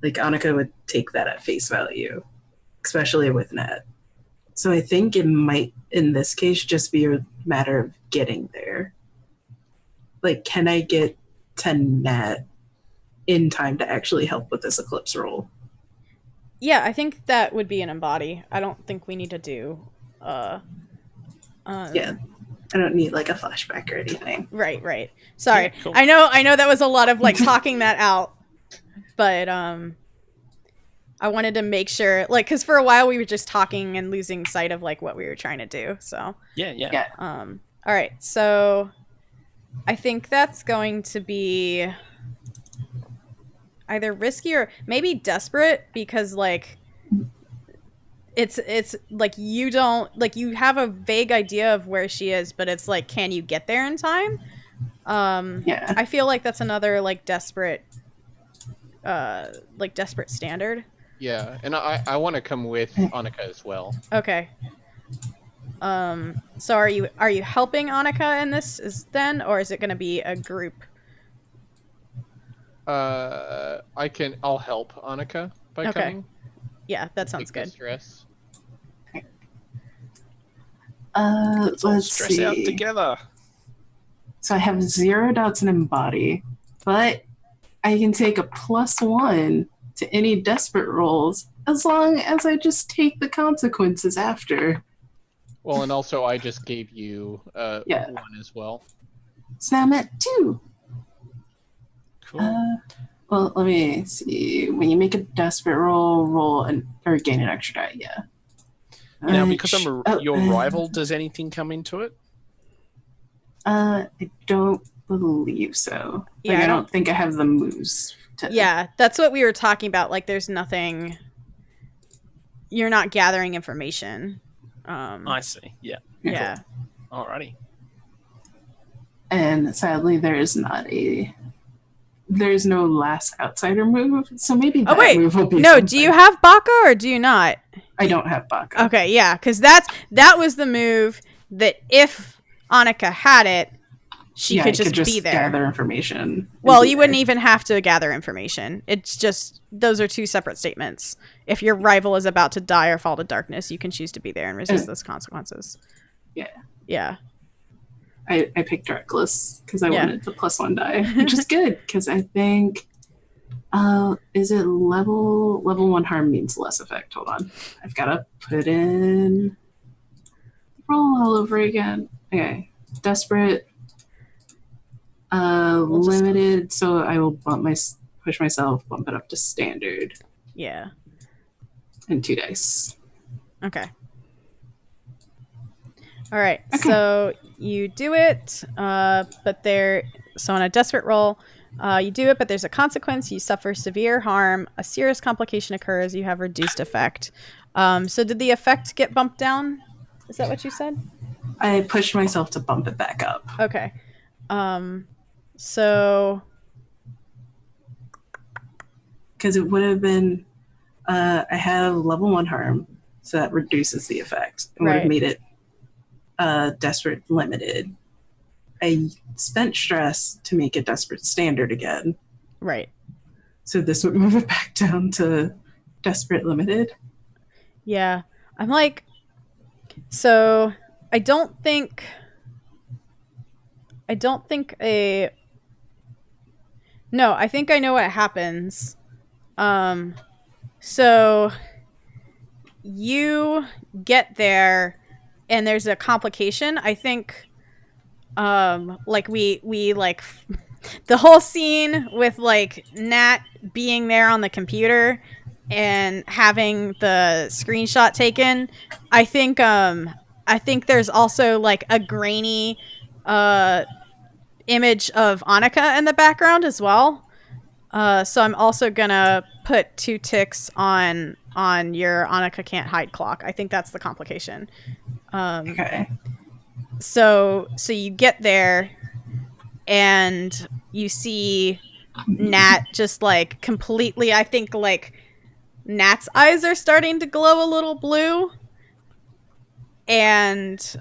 Like Annika would take that at face value, especially with Nat. So I think it might, in this case, just be a matter of getting there. Like, can I get to Nat in time to actually help with this Eclipse roll? Yeah, I think that would be an embody. I don't think we need to do Yeah. I don't need like a flashback or anything. Right. Sorry. Yeah, cool. I know that was a lot of like talking that out. But I wanted to make sure, like, because for a while we were just talking and losing sight of like what we were trying to do. So Yeah. all right. So I think that's going to be either risky or maybe desperate, because like it's like you have a vague idea of where she is, but it's like, can you get there in time? Yeah. I feel like that's another like desperate standard. Yeah, and I want to come with Annika as well. Okay. So are you helping Annika in this or is it going to be a group? I'll help Annika by Okay. coming. Yeah, that sounds Take the good. Stress. Let's all Let's stress out see. together. So I have 0 dots in embody, but I can take a +1 to any desperate rolls as long as I just take the consequences after. Well, and also I just gave you Yeah. 1 as well. So now I'm at 2. Cool. Well, let me see. When you make a desperate roll or gain an extra die, yeah. Now, because I'm your rival, does anything come into it? I don't believe so. Yeah, Like, I I don't think I have the moves to. Yeah, that's what we were talking about. Like, there's nothing. You're not gathering information. I see. Yeah. Yeah. Alrighty. And sadly, there's no last outsider move. So maybe that move will be. No, something. do you have Baka or do you not? I don't have Baka. Okay, yeah, because that was the move that if Annika had it, she could just be there. Gather information. Well, you wouldn't even have to gather information. It's just, those are two separate statements. If your rival is about to die or fall to darkness, you can choose to be there and resist those consequences. Yeah. Yeah. I picked Reckless because I wanted the +1 die, which is good because I think, is it level 1 harm means less effect? Hold on. I've got to put in roll all over again. Okay. Desperate. Limited, so I will push myself, bump it up to standard. Yeah. And 2 dice. Okay. All right. So you do it, so on a desperate roll, you do it, but there's a consequence. You suffer severe harm. A serious complication occurs. You have reduced effect. So did the effect get bumped down? Is that what you said? I pushed myself to bump it back up. Okay. So because it would have been I have level 1 harm, so that reduces the effect. It would have made it desperate limited. I spent stress to make it desperate standard again. Right. So this would move it back down to desperate limited. Yeah. I'm like, so I don't think no, I think I know what happens. So you get there, and there's a complication. I think, like we like the whole scene with like Nat being there on the computer and having the screenshot taken. I think there's also like a grainy image of Annika in the background as well. So I'm also gonna put 2 ticks on your Annika can't hide clock. I think that's the complication. Okay. So you get there and you see Nat just like completely, I think like Nat's eyes are starting to glow a little blue, and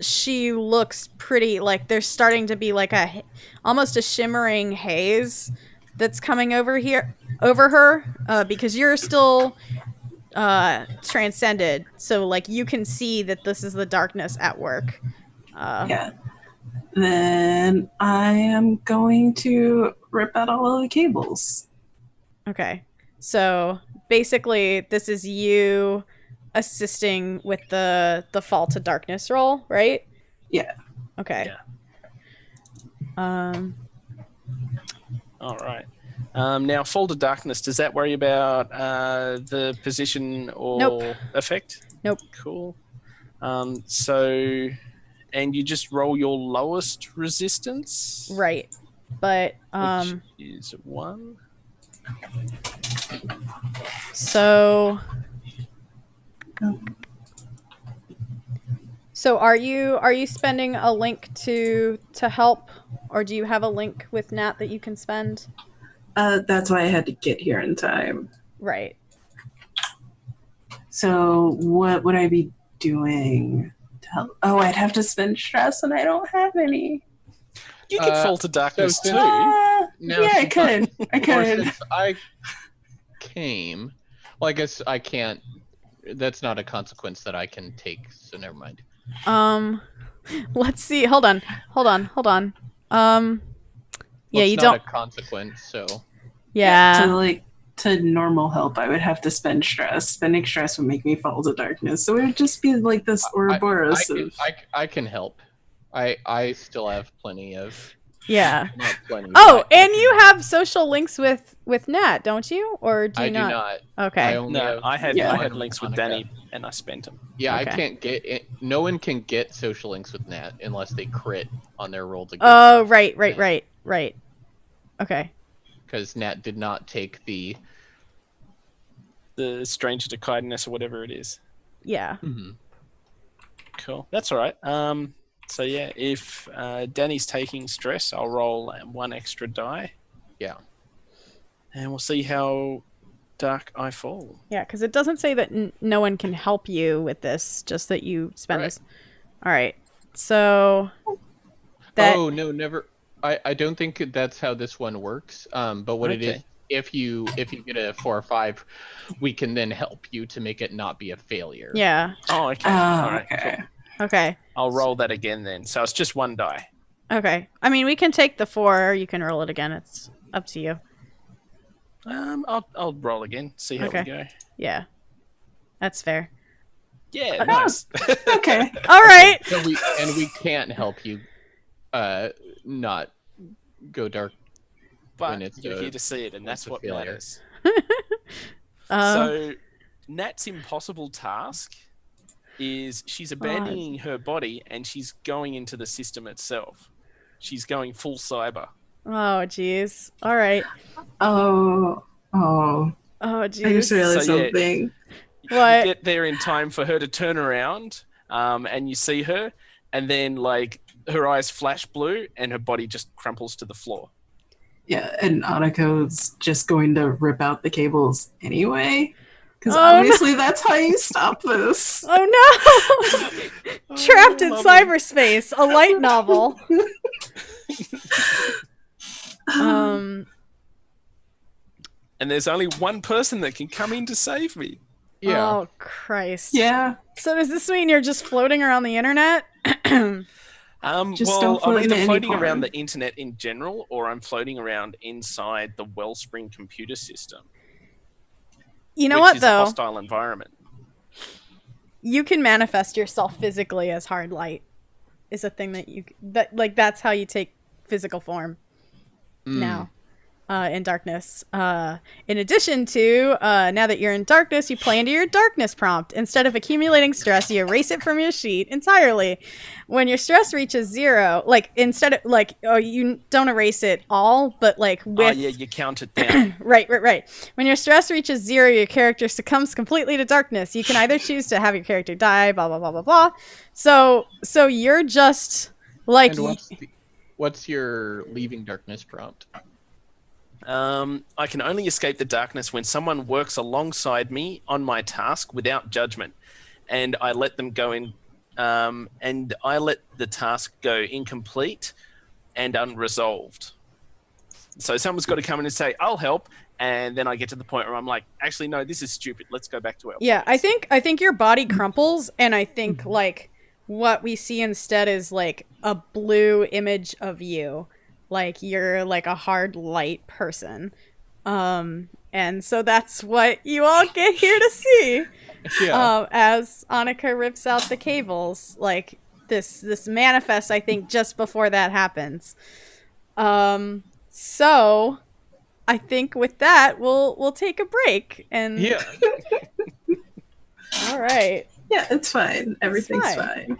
she looks pretty, like there's starting to be like almost a shimmering haze that's coming over her, because you're still transcended, so like you can see that this is the darkness at work. Yeah. Then I am going to rip out all of the cables. Okay, so basically this is you assisting with the fall to darkness roll, right? Yeah. Okay. Yeah. All right. Now, fall to darkness, does that worry about the position or Nope. effect? Nope. Cool. And you just roll your lowest resistance? Right. But Which is 1. So are you spending a link to help, or do you have a link with Nat that you can spend? That's why I had to get here in time. Right. So what would I be doing to help? Oh, I'd have to spend stress, and I don't have any. You could fall to darkness so too. Now, Yeah, I could. I Or could. since I came, well, I guess I can't. That's not a consequence that I can take, so never mind. Let's see. Hold on. Yeah, It's you not don't. a consequence, so Yeah. To normal help, I would have to spend stress. Spending stress would make me fall to darkness. So it would just be like this Ouroboros of... I can help. I still have plenty of. Yeah. Not plenty. Oh, but and you have social links with Nat, don't you? Or do you I not? do not. Okay. I only No, have I had one links with Monica. Danny, and I spent them. Yeah, Okay. I can't get it. No one can get social links with Nat unless they crit on their roll to get. Oh, right. Okay. Because Nat did not take the. The stranger to kindness or whatever it is. Yeah. Cool. That's all right. So yeah, if Danny's taking stress, I'll roll 1 extra die. Yeah. And we'll see how dark I fall. Yeah, because it doesn't say that no one can help you with this, just that you spend Right. this. All right. So that Oh no, never. I don't think that's how this one works. But what it is, Okay. if you get a 4 or 5, we can then help you to make it not be a failure. yeah. Oh, okay. Oh, All right. okay. Cool. Okay. I'll roll that again then. So it's just 1 die. Okay. I mean, we can take the 4. Or you can roll it again. It's up to you. I'll roll again. See how Okay. we go. Yeah. That's fair. Yeah, nice. Okay. All right. So we can't help you, not go dark. But when it's you're a- here to see it, and that's a what failure. matters. Um, So Nat's impossible task is she's abandoning her body and she's going into the system itself. She's going full cyber. oh, jeez. All right. Oh. Oh, I just jeez. realized So, yeah. something. What? You get there in time for her to turn around, and you see her, and then like her eyes flash blue and her body just crumples to the floor. Yeah, and Anako's just going to rip out the cables anyway. Because Oh, no. obviously that's how you stop this. Oh no! Trapped in love cyberspace, a light novel. And there's only one person that can come in to save me. Yeah. Oh Christ. Yeah. So does this mean you're just floating around the internet? Just Well, don't float I'm either into any floating porn. around the internet in general, or I'm floating around inside the Wellspring computer system. You know which what is though? a hostile environment. You can manifest yourself physically as hard light. Is a thing that's how you take physical form now. In darkness. In addition to, now that you're in darkness, you play into your darkness prompt. Instead of accumulating stress, you erase it from your sheet entirely. When your stress reaches 0, you don't erase it all, but with... you count it down. Right. When your stress reaches 0, your character succumbs completely to darkness. You can either choose to have your character die, blah, blah, blah, blah, blah. So you're just, And what's your leaving darkness prompt? I can only escape the darkness when someone works alongside me on my task without judgment, and I let them go in, and I let the task go incomplete and unresolved. So someone's got to come in and say, "I'll help," and then I get to the point where I'm like, "Actually, no, this is stupid. Let's go back to our Yeah, place." I think your body crumples, and I think what we see instead is a blue image of you. You're a hard light person. And so that's what you all get here to see. Yeah. As Annika rips out the cables. This manifests, I think, just before that happens. So I think with that we'll take a break and Yeah. All right. Yeah, it's fine. Everything's fine.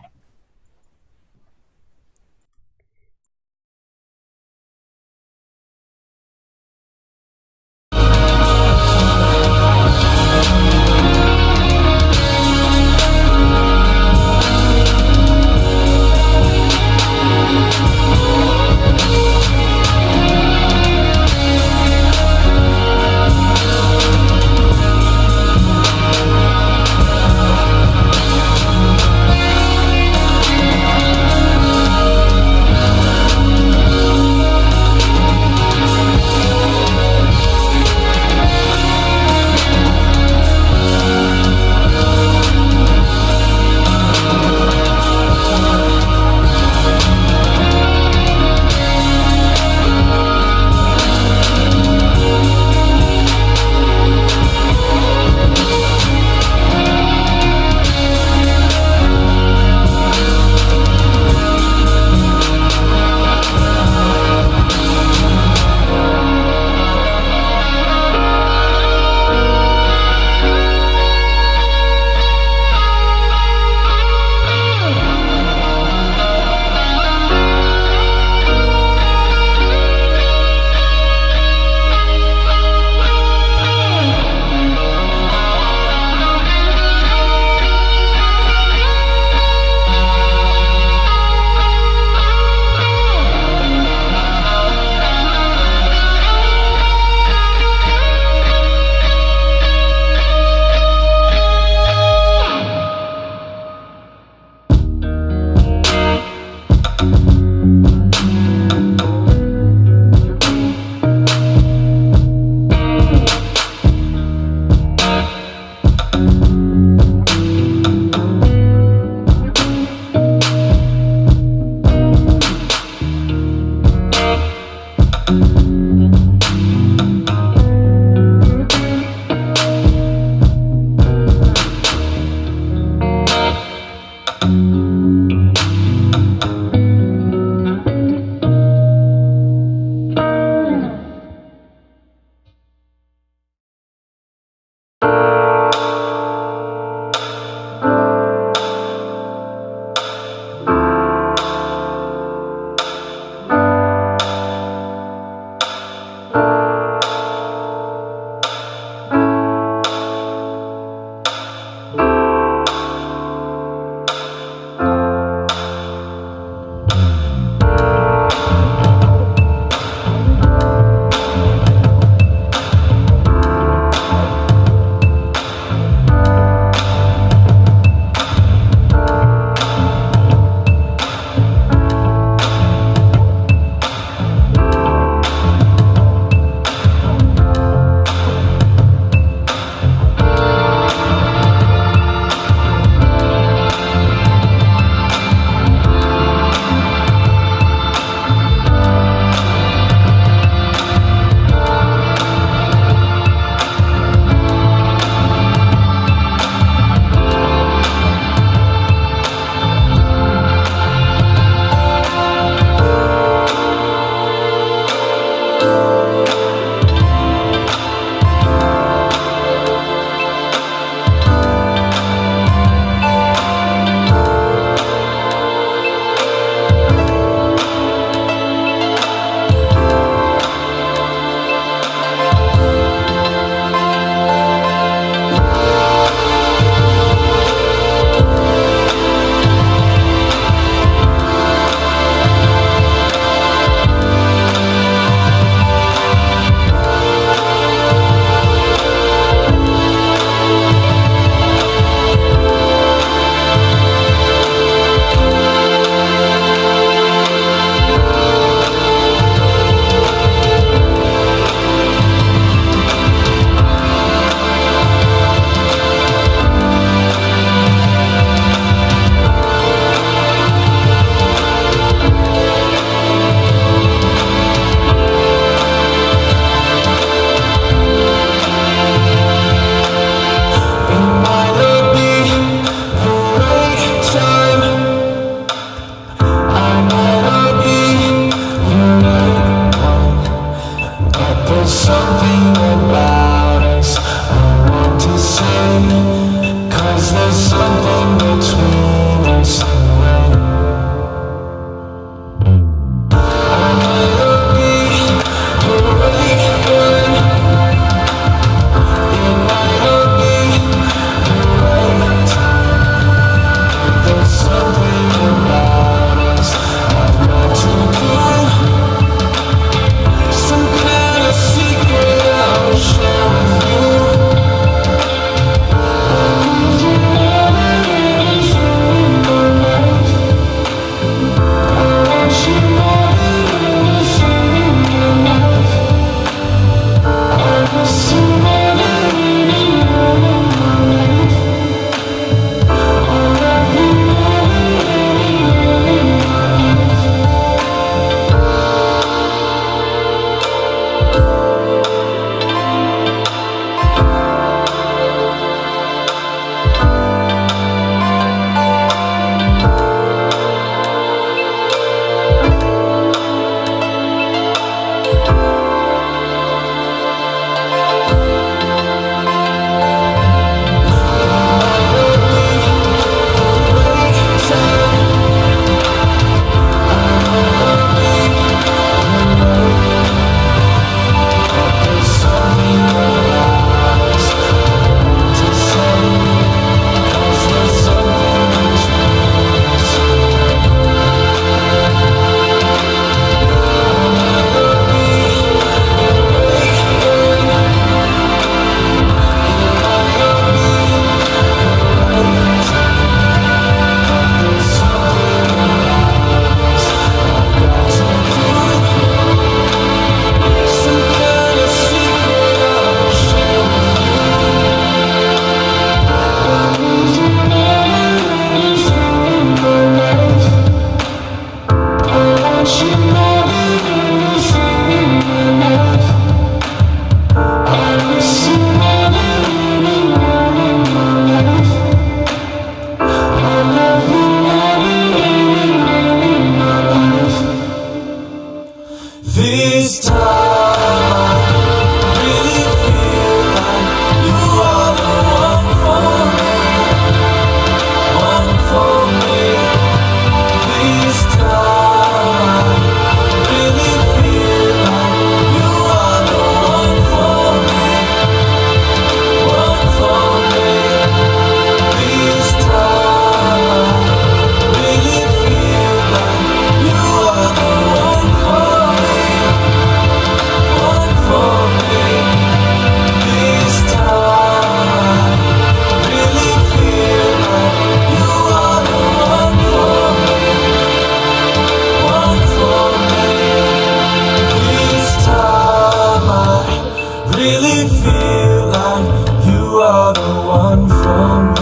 One for me,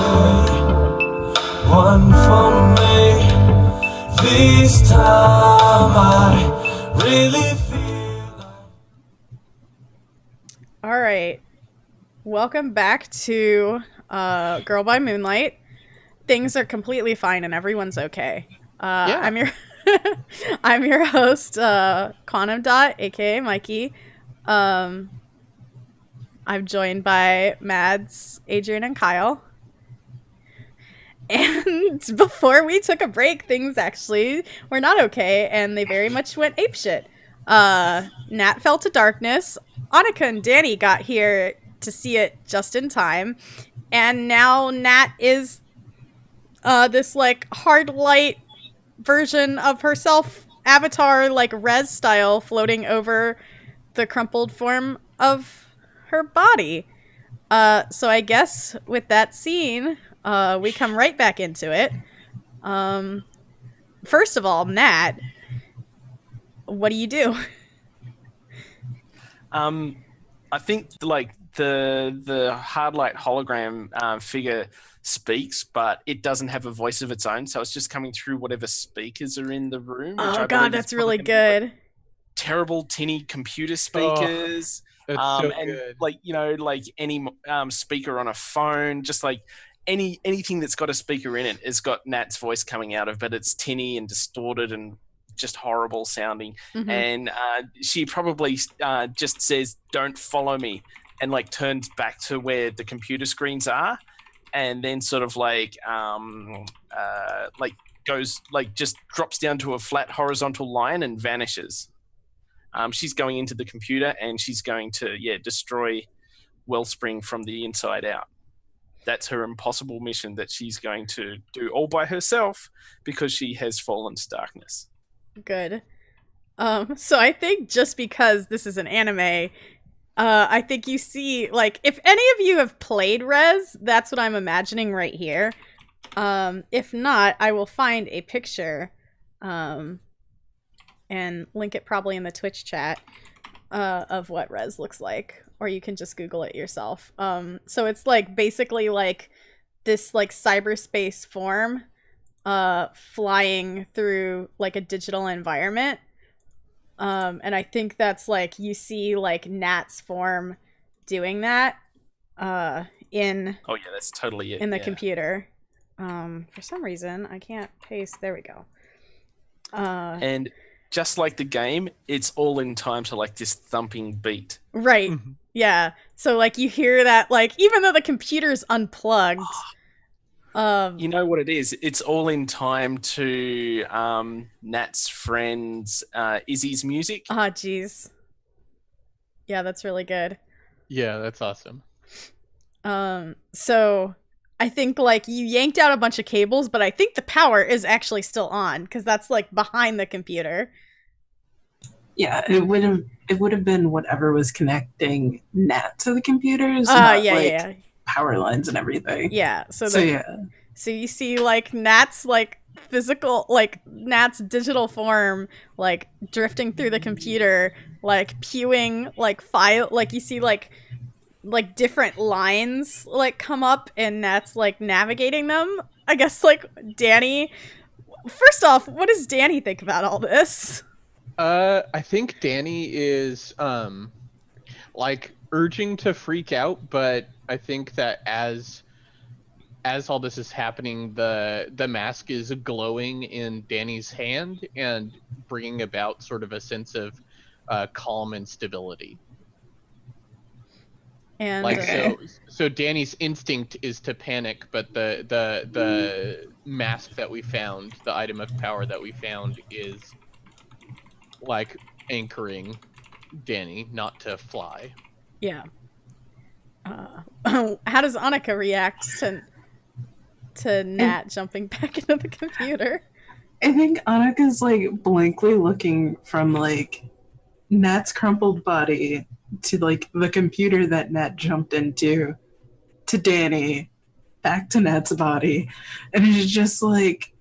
one for me. This time I really feel like... All right. Welcome back to Girl by Moonlight. Things are completely fine and everyone's okay. Yeah. I'm your host, Quantum Dot, aka Mikey. I'm joined by Mads, Adrian, and Kyle. And before we took a break, things actually were not okay, and they very much went apeshit. Nat fell to darkness. Annika and Danny got here to see it just in time, and now Nat is this like hard light version of herself, avatar, like Rez style, floating over the crumpled form of her body. So I guess with that scene, we come right back into it. First of all, Nat, what do you do? I think like the hard light hologram figure speaks, but it doesn't have a voice of its own, so it's just coming through whatever speakers are in the room. Which Oh god, that's really good. Terrible tinny computer speakers. That's so and good. like, you know, like any speaker on a phone, just like anything that's got a speaker in it has got Nat's voice coming out of, but it's tinny and distorted and just horrible sounding. Mhm. And she probably just says, "Don't follow me," and like turns back to where the computer screens are, and then sort of like goes like just drops down to a flat horizontal line and vanishes. She's going into the computer and she's going to destroy Wellspring from the inside out. That's her impossible mission that she's going to do all by herself because she has fallen to darkness. Good. So I think just because this is an anime, I think you see, like, if any of you have played Rez, that's what I'm imagining right here. If not, I will find a picture, and link it probably in the Twitch chat, of what Rez looks like. Or you can just Google it yourself. So it's, like, basically, like, this, like, cyberspace form, flying through, like, a digital environment. And I think that's, like, you see, like, Nat's form doing that, in... Oh, yeah, that's totally it. In the computer. For some reason, I can't paste... There we go. And just like the game, it's all in time to, like, this thumping beat. Right. Mm-hmm. Yeah. So, like, you hear that, like, even though the computer's unplugged... you know what it is? It's all in time to Nat's friend's Izzy's music. Ah, jeez. Yeah, that's really good. Yeah, that's awesome. So I think, like, you yanked out a bunch of cables, but I think the power is actually still on because that's, like, behind the computer. Yeah, it would have been whatever was connecting Nat to the computers. Yeah. Power lines and everything. Yeah. So you see, like, Nat's, like, physical, like, Nat's digital form, like, drifting through the computer, like, pewing, like, file, like, you see, like different lines, like, come up, and Nat's, like, navigating them. I guess, like, Danny... First off, what does Danny think about all this? I think Danny is, like, urging to freak out, but I think that as all this is happening, the mask is glowing in Danny's hand and bringing about sort of a sense of calm and stability. And like so Danny's instinct is to panic, but the mask that we found, the item of power that we found, is like anchoring Danny not to fly. Yeah. How does Annika react to Nat jumping back into the computer? I think Annika's, like, blankly looking from, like, Nat's crumpled body to, like, the computer that Nat jumped into, to Danny, back to Nat's body, and it's just, like,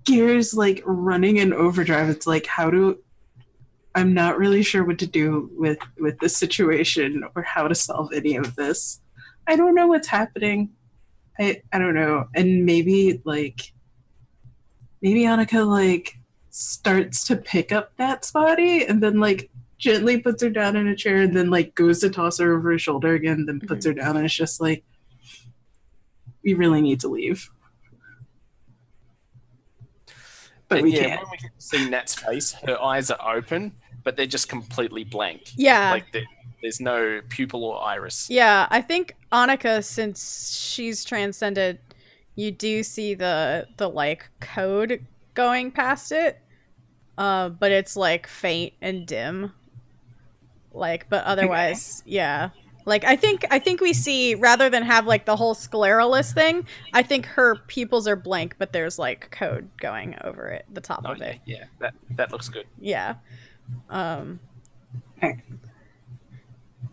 gears, like, running in overdrive. It's like, I'm not really sure what to do with this situation or how to solve any of this. I don't know what's happening. I don't know. And maybe Annika like starts to pick up Nat's body and then like gently puts her down in a chair and then like goes to toss her over her shoulder again, then puts her down, and it's just like, we really need to leave. But And we yeah, can't. when we get to see Nat's face, her eyes are open, but they're just completely blank. Yeah. Like there's no pupil or iris. Yeah, I think Annika, since she's transcended, you do see the like code going past it. But it's like faint and dim. Like, but otherwise, yeah. Like I think we see, rather than have like the whole scleroless thing, I think her pupils are blank, but there's like code going over it, the top of it. Yeah, that looks good. Yeah. And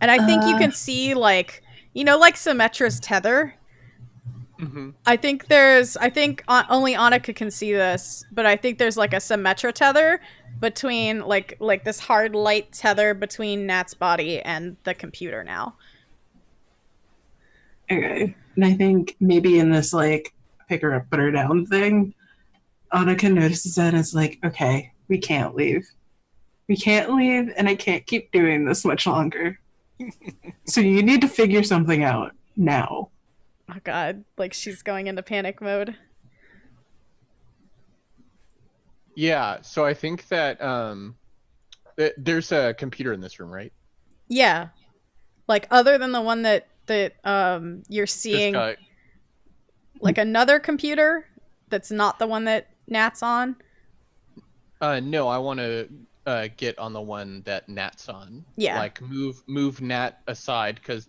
I think you can see, like, you know, like Symmetra's tether. Mm-hmm. I think only Annika can see this, but I think there's like a Symmetra tether between like this hard light tether between Nat's body and the computer now. Okay. And I think maybe in this like pick her up, put her down thing, Annika notices that and is like, okay, we can't leave. We can't leave, and I can't keep doing this much longer. So you need to figure something out now. Oh god, like she's going into panic mode. Yeah, so I think that there's a computer in this room, right? Yeah. Like other than the one that you're seeing, like another computer that's not the one that Nat's on. No, I want to get on the one that Nat's on. Yeah. Like move Nat aside because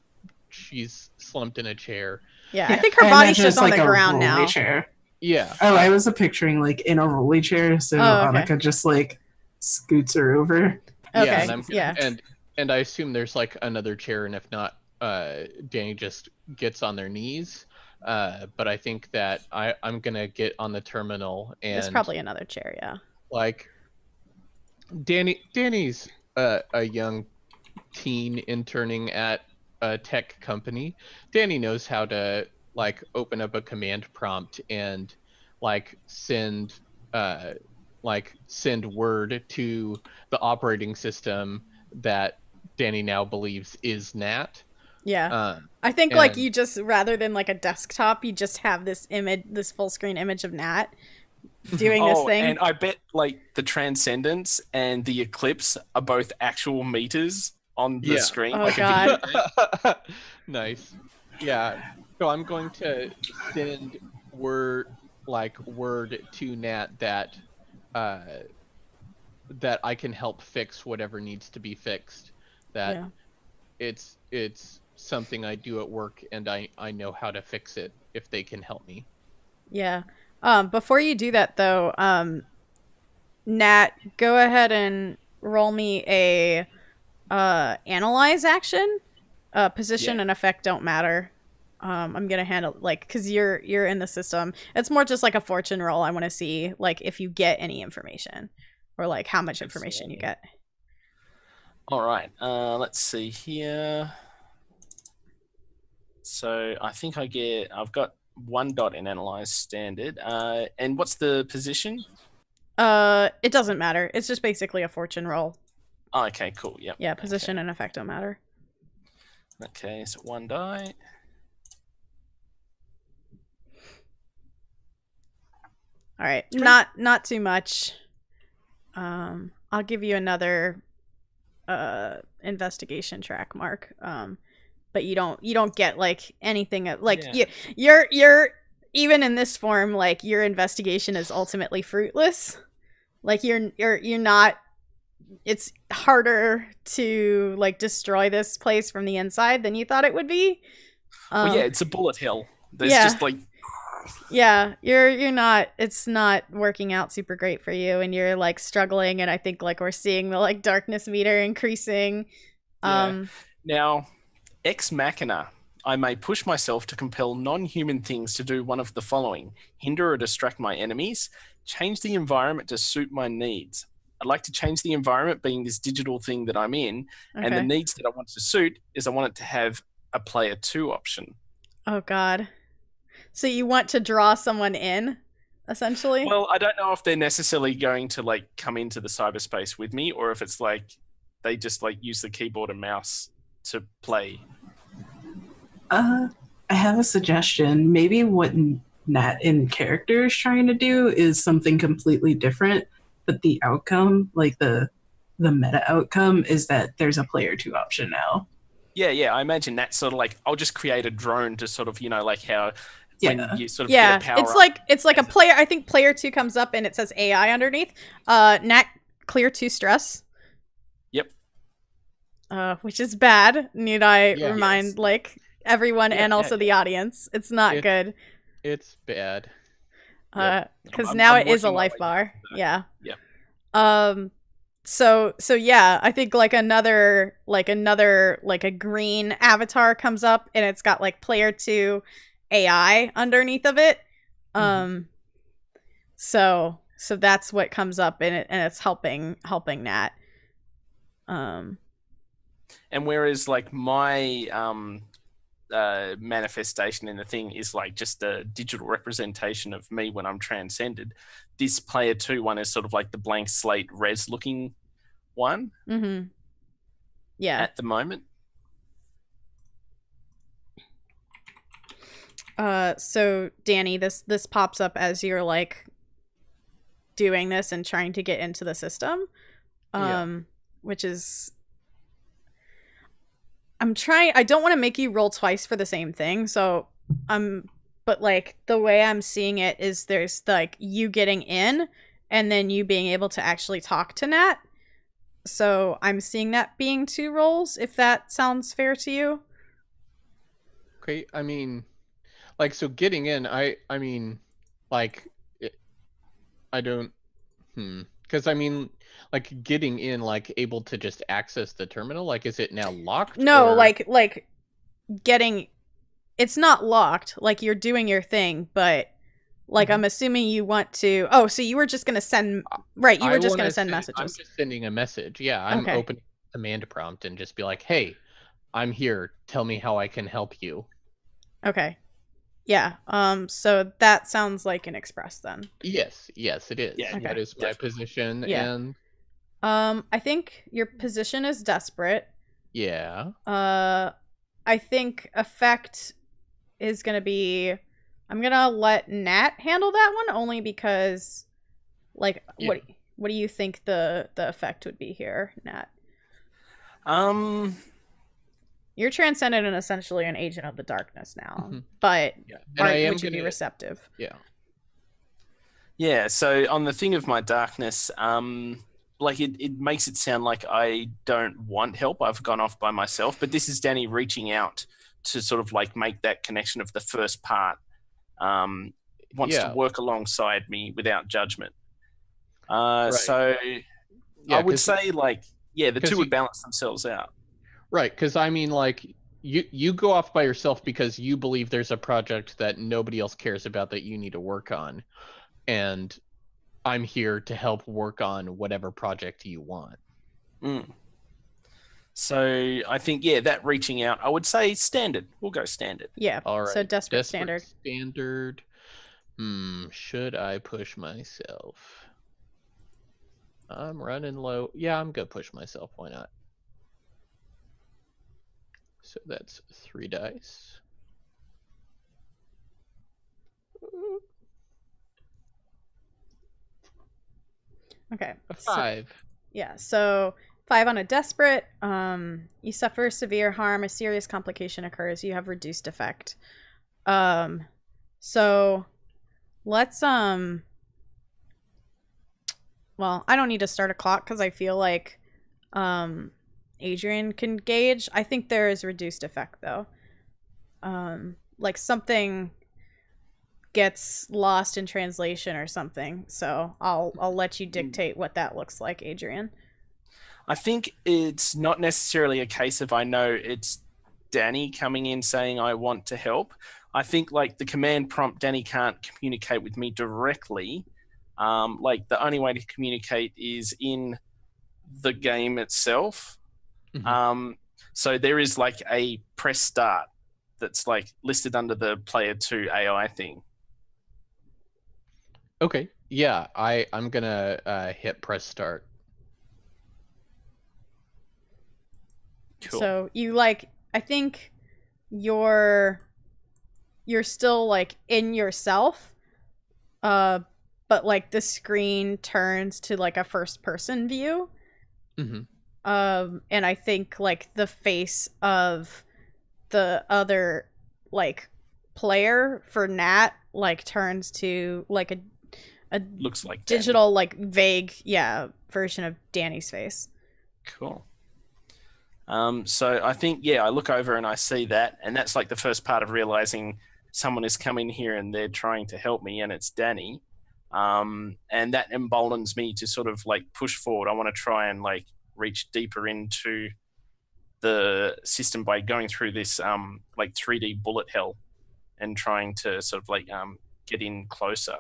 she's slumped in a chair. Yeah, I think her body's just on like the ground now. Chair. Yeah. Oh, I was picturing like in a rolly chair, so okay. Annika just like scoots her over. Okay. And I assume there's like another chair, and if not, Danny just gets on their knees. But I think that I'm gonna get on the terminal, and there's probably another chair. Yeah. Like Danny's a young teen interning at a tech company. Danny knows how to like open up a command prompt and like send word to the operating system that Danny now believes is Nat. Yeah. I think like you just, rather than like a desktop, you just have this image, this full screen image of Nat doing this thing. And I bet like the Transcendence and the Eclipse are both actual meters on the screen. Oh like god. Nice. Yeah. So I'm going to send word to Nat that that I can help fix whatever needs to be fixed. That it's something I do at work, and I know how to fix it if they can help me. Yeah. Before you do that though, Nat, go ahead and roll me a analyze action. Position and effect don't matter. I'm gonna handle because you're in the system. It's more just like a fortune roll. I want to see like if you get any information, or like how much information you get. All right. Let's see here. So I think I've got 1 dot in analyze standard. And what's the position? It doesn't matter. It's just basically a fortune roll. Oh, okay, cool. Yep. Yeah, position and effect don't matter. Okay, so 1 die. All right, not too much. I'll give you another investigation track mark. But you don't get like anything like you're even in this form, like your investigation is ultimately fruitless. Like you're not. It's harder to like destroy this place from the inside than you thought it would be. Well, yeah, it's a bullet hell. There's just like. Yeah, you're not. It's not working out super great for you, and you're like struggling. And I think like we're seeing the like darkness meter increasing. Now, ex machina. I may push myself to compel non-human things to do one of the following: hinder or distract my enemies, change the environment to suit my needs. I'd like to change the environment, being this digital thing that I'm in, and the needs that I want to suit is I want it to have a player 2 option. Oh God. So you want to draw someone in, essentially? Well, I don't know if they're necessarily going to like come into the cyberspace with me, or if it's like they just like use the keyboard and mouse to play. I have a suggestion. Maybe what Nat in character is trying to do is something completely different, but the outcome, like the meta outcome, is that there's a player 2 option now. Yeah. I imagine that's sort of like I'll just create a drone to sort of, like how when you sort of Yeah, get a power it's like a player. I think player 2 comes up and it says AI underneath. Nat clear 2 stress. Yep. Which is bad. Need I remind like everyone and also the audience? It's not good. It's bad. Because now it is a life bar. Yeah. So yeah, I think like another like a green avatar comes up and it's got like player 2 AI underneath of it. So that's what comes up in it, and it's helping Nat. And whereas like my manifestation in the thing is like just a digital representation of me when I'm transcended, this player 2 one is sort of like the blank slate res looking one. Yeah. At the moment. So Danny, this pops up as you're like doing this and trying to get into the system. Which is I don't want to make you roll twice for the same thing, so but like the way I'm seeing it is there's like you getting in and then you being able to actually talk to Nat. So I'm seeing that being 2 rolls, if that sounds fair to you. Okay, I mean, like, so getting in, I mean, like, I don't, because I mean, like, getting in, like, able to just access the terminal, like, is it now locked? No, or... like getting, it's not locked, like, you're doing your thing, but, like, I'm assuming you want to, so you were just going to send, right, you were just going to send messages. I'm just sending a message, yeah, I'm opening command prompt and just be like, hey, I'm here, tell me how I can help you. Okay. Yeah. So that sounds like an express then. Yes, it is. Yeah, that is my position. Yeah. And I think your position is desperate. Yeah. I think effect is gonna be, I'm gonna let Nat handle that one only because, like, what do you think the effect would be here, Nat? You're transcendent and essentially an agent of the darkness now, but would you be receptive? Yeah, so on the thing of my darkness, like it makes it sound like I don't want help. I've gone off by myself, but this is Danny reaching out to sort of like make that connection of the first part. Wants to work alongside me without judgment. So I would say like, the 2 would balance themselves out. Right, because I mean, like, you go off by yourself because you believe there's a project that nobody else cares about that you need to work on. And I'm here to help work on whatever project you want. So I think, that reaching out, I would say standard. We'll go standard. Yeah, all right. So desperate standard. Standard. Should I push myself? I'm running low. Yeah, I'm going to push myself. Why not? So that's 3 dice. Okay. A 5. So 5 on a desperate. You suffer severe harm. A serious complication occurs. You have reduced effect. So let's well, I don't need to start a clock because I feel like Adrian can gauge. I think there is reduced effect though. Like something gets lost in translation or something. So I'll let you dictate what that looks like, Adrian. I think it's not necessarily a case of I know it's Danny coming in saying I want to help. I think like the command prompt, Danny can't communicate with me directly. Like the only way to communicate is in the game itself. So there is like a press start that's like listed under the player 2 AI thing. Okay. Yeah, I'm gonna hit press start. Cool. So you like, I think you're still like in yourself, but like the screen turns to like a first person view. Mm-hmm. And I think like the face of the other like player for Nat like turns to like a Looks like digital like vague version of Danny's face. Cool. So I think, I look over and I see that, and that's like the first part of realizing someone has come in here and they're trying to help me, and it's Danny. And that emboldens me to sort of like push forward. I want to try and like reach deeper into the system by going through this like 3D bullet hell and trying to sort of like get in closer.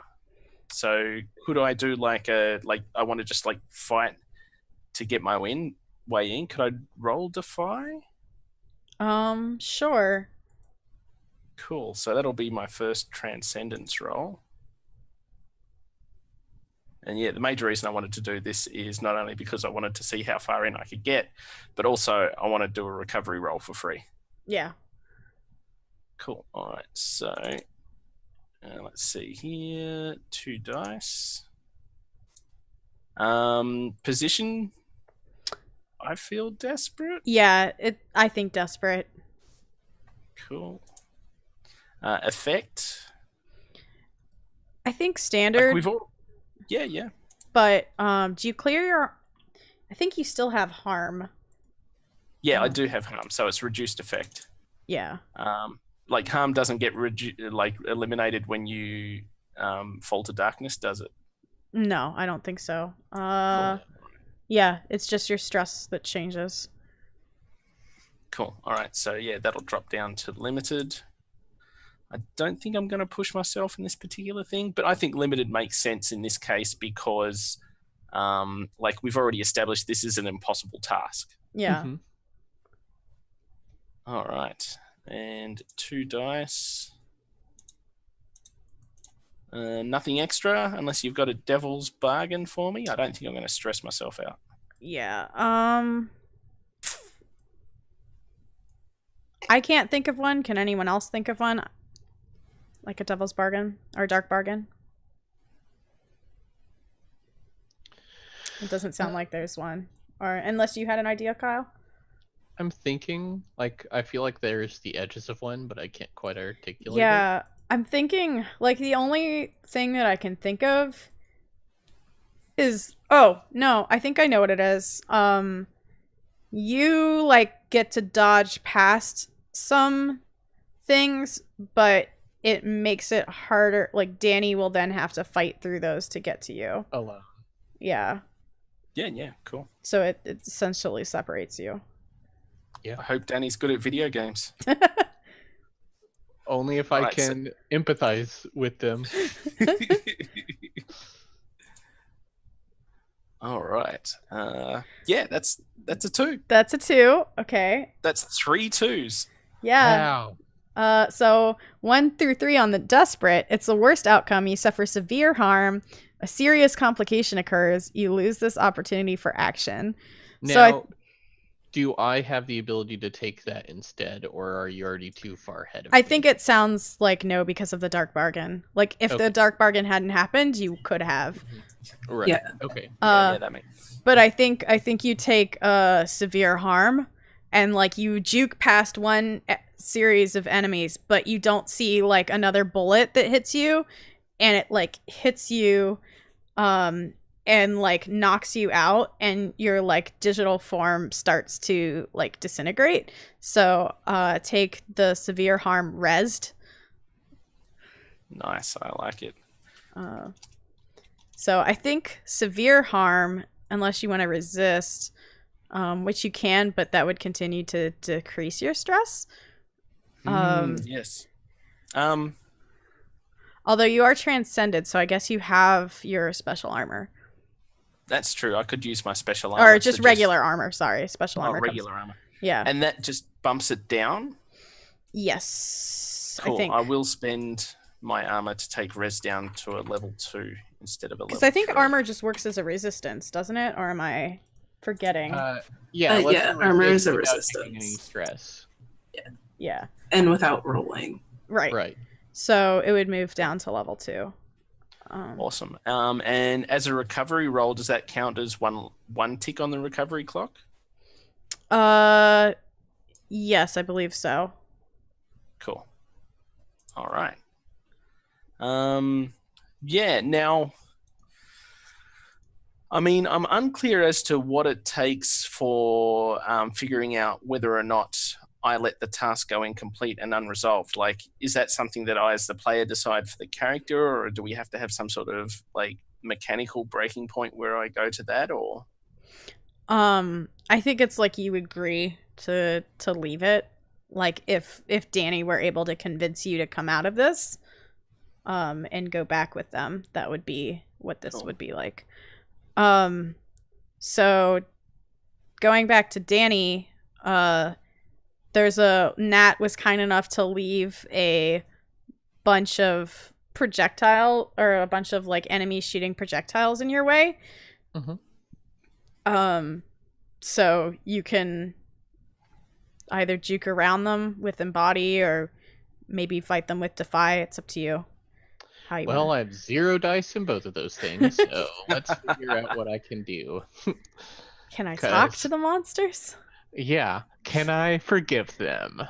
So could I do like I want to just like fight to get my way in? Could I roll Defy? Sure. Cool. So that'll be my first Transcendence roll. And the major reason I wanted to do this is not only because I wanted to see how far in I could get, but also I want to do a recovery roll for free. Yeah. Cool. All right. So let's see here. 2 dice. Position. I feel desperate. Yeah, I think desperate. Cool. Effect. I think standard. Like we've all. Yeah. But do you clear your? I think you still have harm. Yeah, I do have harm, so it's reduced effect. Yeah. Like harm doesn't get eliminated when you fall to darkness, does it? No, I don't think so. Cool. Yeah, it's just your stress that changes. Cool. All right, so that'll drop down to limited. I don't think I'm going to push myself in this particular thing, but I think limited makes sense in this case because, like we've already established, this is an impossible task. Yeah. Mm-hmm. All right, and 2 dice. Nothing extra unless you've got a devil's bargain for me. I don't think I'm going to stress myself out. Yeah. I can't think of one. Can anyone else think of one? Like a devil's bargain or dark bargain? It doesn't sound like there's one. Or unless you had an idea, Kyle? I'm thinking, like, I feel like there's the edges of one, but I can't quite articulate it. Yeah, I'm thinking, like, the only thing that I can think of is, oh, no, I think I know what it is. You, like, get to dodge past some things, but it makes it harder. Like, Danny will then have to fight through those to get to you. Alone. Yeah. Yeah, cool. So it essentially separates you. Yeah. I hope Danny's good at video games. Only if I can empathize with them. All right. That's a 2. That's a 2. Okay. That's 3 2s. Yeah. Wow. So 1 through 3 on the desperate, it's the worst outcome. You suffer severe harm. A serious complication occurs. You lose this opportunity for action. Now, do I have the ability to take that instead, or are you already too far ahead of me? I think it sounds like no because of the dark bargain. Like if the dark bargain hadn't happened, you could have. Right. Yeah. Okay. Yeah, that makes. But I think you take severe harm, and like you juke past one series of enemies, but you don't see like another bullet that hits you, and it like hits you, and like knocks you out, and your like digital form starts to like disintegrate. So take the severe harm resed. Nice, I like it. So I think severe harm, unless you want to resist, which you can, but that would continue to decrease your stress. Yes. Although you are transcended, so I guess you have your special armor. That's true. I could use my special armor. Or just regular armor, sorry. Special armor. Regular armor. Yeah. And that just bumps it down? Yes. Cool. I think. I will spend my armor to take res down to a level 2 instead of a level 3. Because I think armor just works as a resistance, doesn't it? Or am I forgetting? Yeah, yeah, armor is a without taking any resistance. stress. Yeah. And without rolling. Right. Right. So it would move down to level 2. Awesome. And as a recovery roll, does that count as one tick on the recovery clock? Yes, I believe so. Cool. All right. Yeah, now, I mean, I'm unclear as to what it takes for figuring out whether or not I let the task go incomplete and unresolved. Like, is that something that I, as the player, decide for the character, or do we have to have some sort of like mechanical breaking point where I go to that? Or I think it's like you agree to leave it. Like if Danny were able to convince you to come out of this, and go back with them, that would be what this Cool. would be like. So going back to Danny, there's Nat was kind enough to leave a bunch of projectile or a bunch of like enemies shooting projectiles in your way. So you can either juke around them with Embody or maybe fight them with Defy. It's up to you. How you Well, want. I have 0 dice in both of those things, so let's figure out what I can do. Can I talk 'Cause- to the monsters? Yeah, can I forgive them?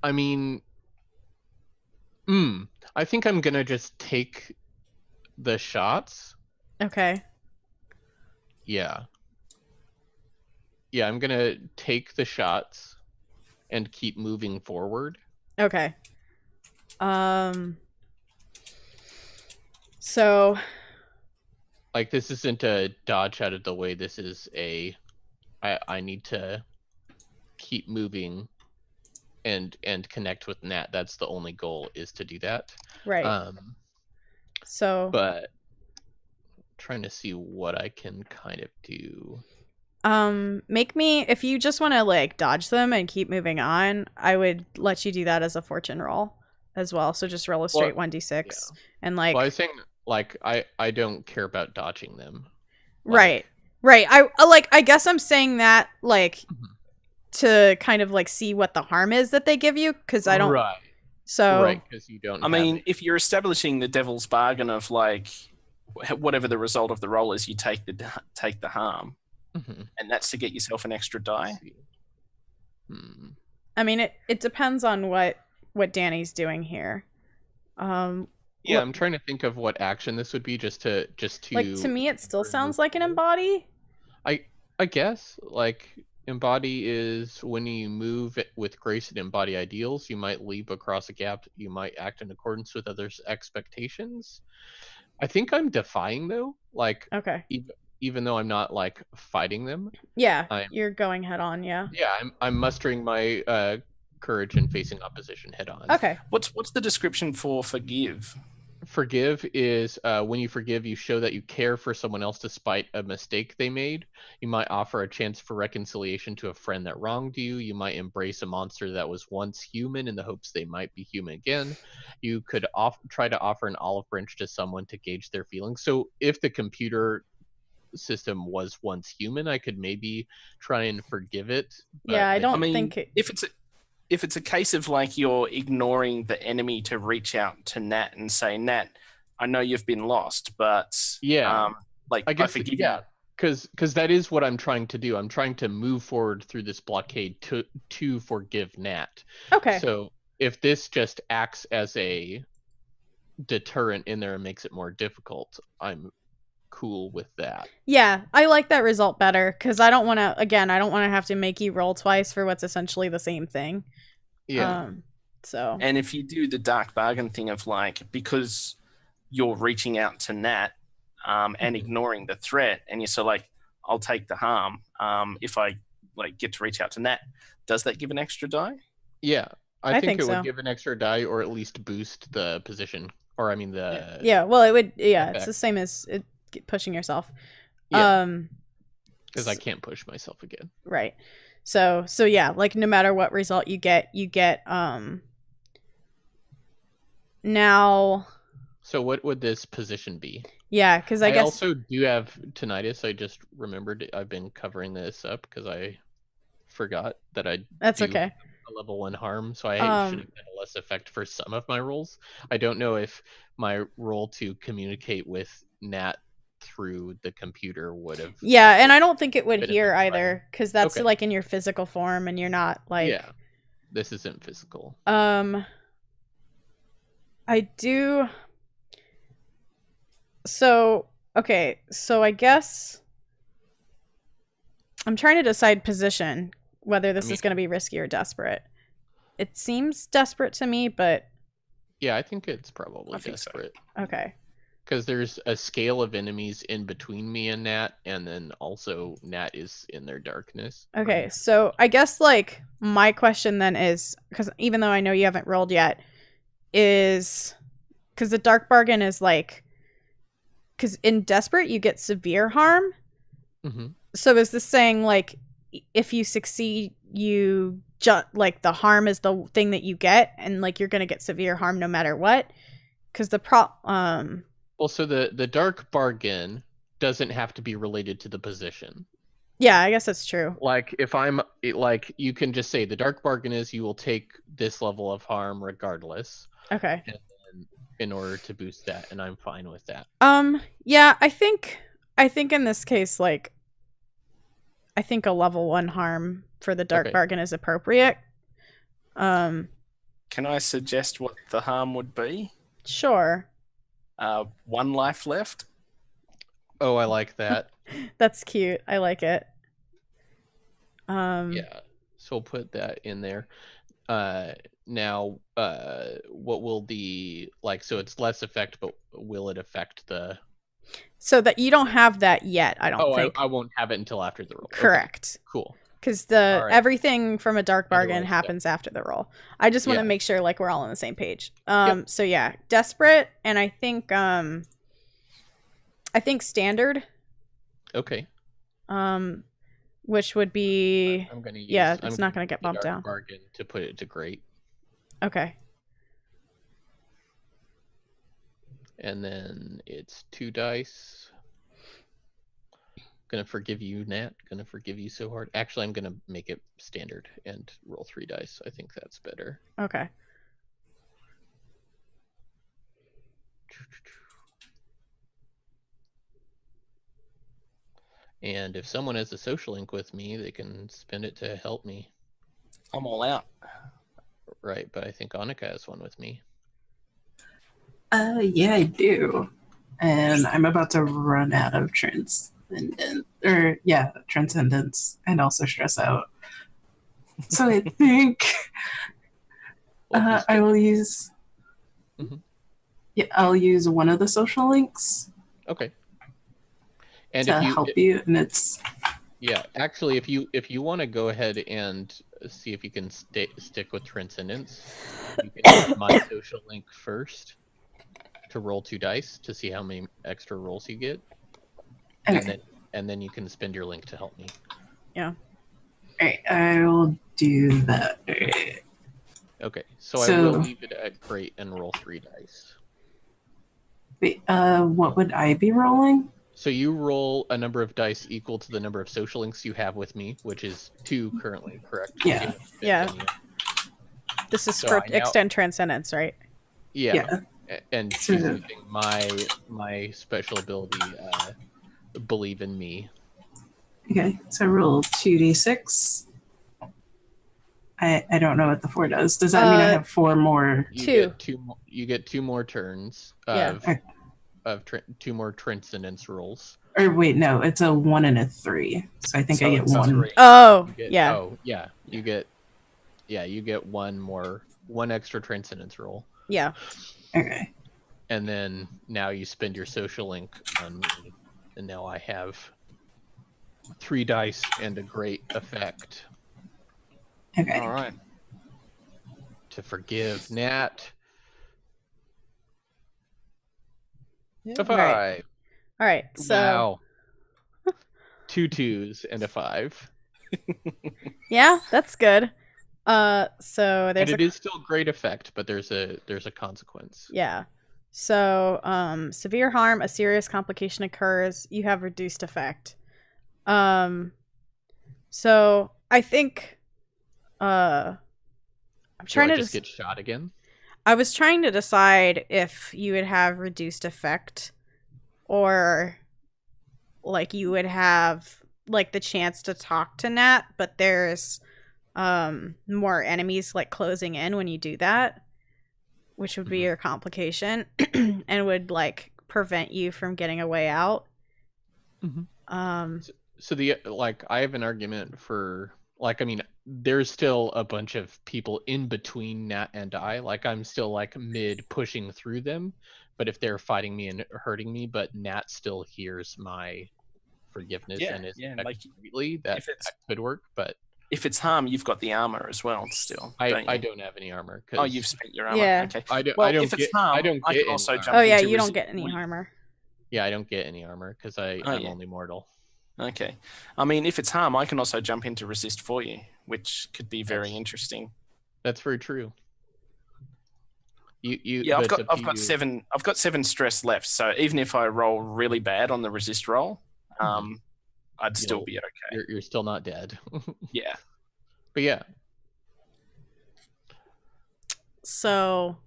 I mean, I think I'm gonna just take the shots. Okay. Yeah, I'm gonna take the shots and keep moving forward. Okay. So Like, this isn't a dodge out of the way. This is I need to keep moving and connect with Nat. That's the only goal, is to do that. right. So But trying to see what I can kind of do. make me, if you just want to like dodge them and keep moving on, I would let you do that as a fortune roll as well. So just roll a straight 1d6 and like Well, I was saying, like, I don't care about dodging them. right. I guess I'm saying that like to kind of like see what the harm is that they give you, because I don't. Right. So Right, because you don't. I mean, if you're establishing the devil's bargain of like whatever the result of the roll is, you take the harm, and that's to get yourself an extra die. I mean, it depends on what Danny's doing here. Yeah, I'm trying to think of what action this would be, just to like, to me, it still sounds like an embody. I guess, like, embody is when you move with grace and embody ideals, you might leap across a gap, you might act in accordance with others' expectations. I think I'm defying, though, like, Okay. even though I'm not like fighting them. Yeah, you're going head on. Yeah. Yeah, I'm mustering my courage and facing opposition head on. Okay. What's the description for forgive? Forgive is when you forgive, you show that you care for someone else despite a mistake they made. You might offer a chance for reconciliation to a friend that wronged you. You might embrace a monster that was once human in the hopes they might be human again. You could try to offer an olive branch to someone to gauge their feelings. So if the computer system was once human, I could maybe try and forgive it. Yeah, I don't think if it's a case of like you're ignoring the enemy to reach out to Nat and say, Nat, I know you've been lost, but like I forgive you. Because that is what I'm trying to do. I'm trying to move forward through this blockade to forgive Nat. Okay. So if this just acts as a deterrent in there and makes it more difficult, I'm cool with that. Yeah, I like that result better, because I don't want to have to make you roll twice for what's essentially the same thing. Yeah. So. And if you do the dark bargain thing of like, because you're reaching out to Nat and ignoring the threat, and you're so like, I'll take the harm if I like get to reach out to Nat, does that give an extra die? Yeah, I think it so. would give an extra die, or at least boost the position, or I mean the. Yeah, well, it would. Yeah, effect. it's the same as pushing yourself. Yeah. Um, Because I can't push myself again. right. So yeah, like no matter what result you get now. So what would this position be? Yeah, because I guess also do have tinnitus. I just remembered I've been covering this up because I forgot that I that's do okay. a level 1 harm, so I should have had a less effect for some of my rolls. I don't know if my roll to communicate with Nat through the computer would have. Yeah, and I don't think it would been here affected by either, because that's Okay. like in your physical form, and you're not like. Yeah, this isn't physical. I do. So okay, so I guess I'm trying to decide position, whether this is going to be risky or desperate. It seems desperate to me, but Yeah, I think it's probably think so. desperate. okay. Because there's a scale of enemies in between me and Nat, and then also Nat is in their darkness. Okay, so I guess like my question then is, because even though I know you haven't rolled yet, is because the dark bargain is like, because in desperate you get severe harm. Mm-hmm. So is this saying like if you succeed, you like the harm is the thing that you get, and like you're gonna get severe harm no matter what? Because Well, so the dark bargain doesn't have to be related to the position. Yeah, I guess that's true. Like if I'm like, you can just say the dark bargain is you will take this level of harm regardless. Okay. And then in order to boost that, and I'm fine with that. Yeah, I think in this case, like, I think a level 1 harm for the dark bargain is appropriate. Can I suggest what the harm would be? Sure. 1 life left. Oh, I like that. That's cute. I like it. Yeah, so we'll put that in there. Now, what will the so it's less effect, but will it affect the? So that you don't have that yet, I don't think. I won't have it until after the roll. Correct. Okay, cool. Because everything from a dark bargain happens after the roll. I just want to make sure like we're all on the same page. So yeah, desperate, and I think standard. Okay. Which would be I'm gonna use, it's not gonna get bumped down. Bargain to put it to great. Okay. And then it's 2 dice. Gonna forgive you, Nat. Gonna forgive you so hard. Actually, I'm gonna make it standard and roll 3 dice. I think that's better. Okay. And if someone has a social link with me, they can spend it to help me. I'm all out. Right, but I think Annika has one with me. Yeah, I do. And I'm about to run out of transcendence and also stress out. So I think I will use I'll use one of the social links. Okay. And to help you, and it's actually, if you want to go ahead and see if you can stick with transcendence, you can use my social link first to roll 2 dice to see how many extra rolls you get. Okay. And then you can spend your link to help me. Yeah. All right, I will do that. Okay, so I will leave it at great and roll 3 dice. Wait, what would I be rolling? So you roll a number of dice equal to the number of social links you have with me, which is 2 currently, correct? Yeah. Yeah. This is for extend transcendence, right? Yeah. And using my special ability, believe in me. Okay, so I roll 2d6. I don't know what the 4 does. Does that mean I have 4 more? You get 2 more turns of 2 more transcendence rolls. Or wait, no, it's a 1 and a 3. So I think I get 1. Oh, You get one extra transcendence roll. Yeah. Okay. And then now you spend your social link on me, and now I have 3 dice and a great effect. Okay. All right. To forgive Nat. Yeah. High five. All right. So. Wow. 2 2s and a 5. Yeah, that's good. So And there's it is still great effect, but there's a consequence. yeah. So severe harm, a serious complication occurs. You have reduced effect. So I think I'm trying Do I to just get shot again? I was trying to decide if you would have reduced effect or like you would have like the chance to talk to Nat, but there's more enemies like closing in when you do that, which would be your complication and would like prevent you from getting a way out. So the like I have an argument for like, I mean, there's still a bunch of people in between Nat and I. Like I'm still like mid pushing through them, but if they're fighting me and hurting me, but Nat still hears my forgiveness and is like greatly, that could work. But if it's harm, you've got the armor as well. Still, I don't have any armor. Oh, you've spent your armor. Yeah. Okay. I don't. Well, I don't if get. it's harm, I don't I get can also any jump Oh yeah, into you don't get any armor. Yeah, I don't get any armor because I'm only mortal. Okay. I mean, if it's harm, I can also jump into resist for you, which could be very interesting. That's very true. Yeah, I've got 7. I've got 7 stress left. So even if I roll really bad on the resist roll, I'd still be okay. You're still not dead. Yeah. But yeah. So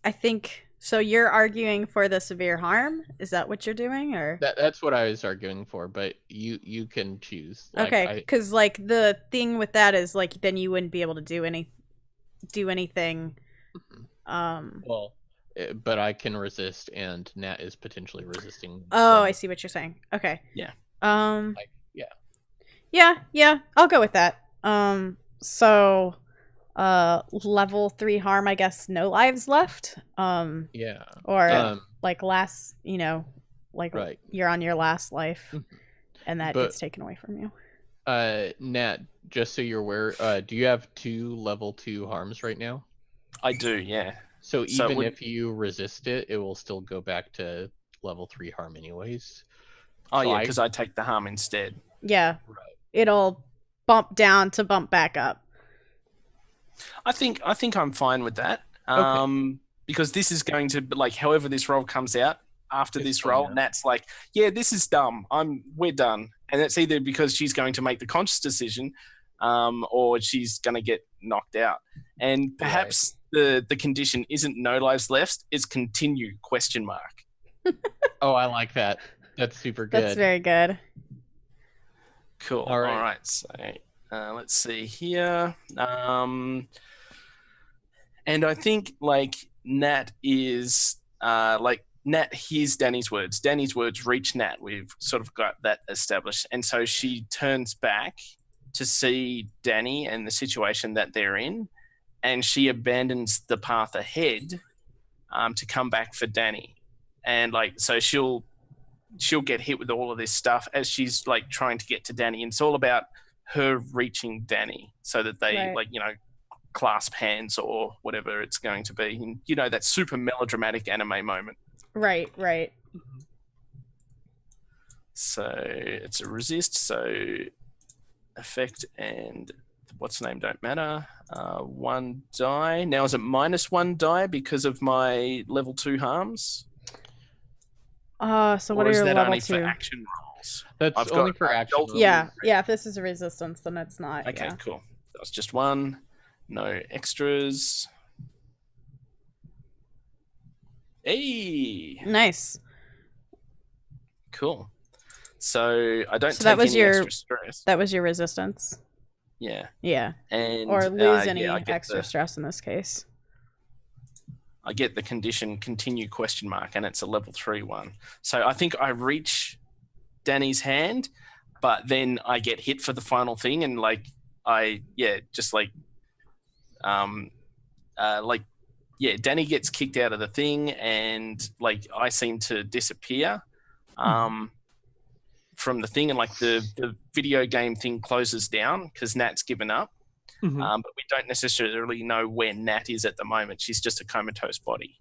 I think so you're arguing for the severe harm? Is that what you're doing or That's what I was arguing for, but you can choose. Like, okay, because like the thing with that is like then you wouldn't be able to do anything. Well, but I can resist, and Nat is potentially resisting. Oh, I see what you're saying. Okay. Yeah. Yeah. I'll go with that. So, level 3 harm. I guess no lives left. Yeah. Or like last, like right. you're on your last life, and that gets taken away from you. Nat, just so you're aware, do you have 2 level 2 harms right now? I do, yeah. So even if you resist it, it will still go back to level 3 harm anyways. Oh, so yeah, because I take the harm instead. Yeah. Right. It'll bump down to bump back up. I think I'm fine with that. Okay. Because this is going to, like, however this roll comes out, after this roll, Nat's like, yeah, this is dumb. We're done. And it's either because she's going to make the conscious decision, or she's going to get knocked out. And perhaps the condition isn't no lives left, it's continue ? Oh, I like that. That's super good. That's very good. Cool. All right. So let's see here. And I think like Nat is Nat hears Danny's words. Danny's words reach Nat. We've sort of got that established. And so she turns back to see Danny and the situation that they're in. And she abandons the path ahead to come back for Danny. And like, so she'll get hit with all of this stuff as she's like trying to get to Danny. And it's all about her reaching Danny so that they clasp hands or whatever it's going to be. And, that super melodramatic anime moment. Right. So it's a resist. So effect and what's the name don't matter. 1 die. Now is it -1 die because of my level 2 harms? So what are your that level only 2? for action rolls? That's only for action rolls. Yeah. If this is a resistance, then it's not. Okay, cool. That was just 1. No extras. Hey. Nice. Cool. So I don't So take any extra stress. That was your resistance. Yeah. And or lose any extra the stress in this case. I get the condition continue ? And it's a level 3 one. So I think I reach Danny's hand, but then I get hit for the final thing, and Danny gets kicked out of the thing, and like I seem to disappear from the thing, and like the video game thing closes down because Nat's given up. But we don't necessarily know where Nat is at the moment. She's just a comatose body.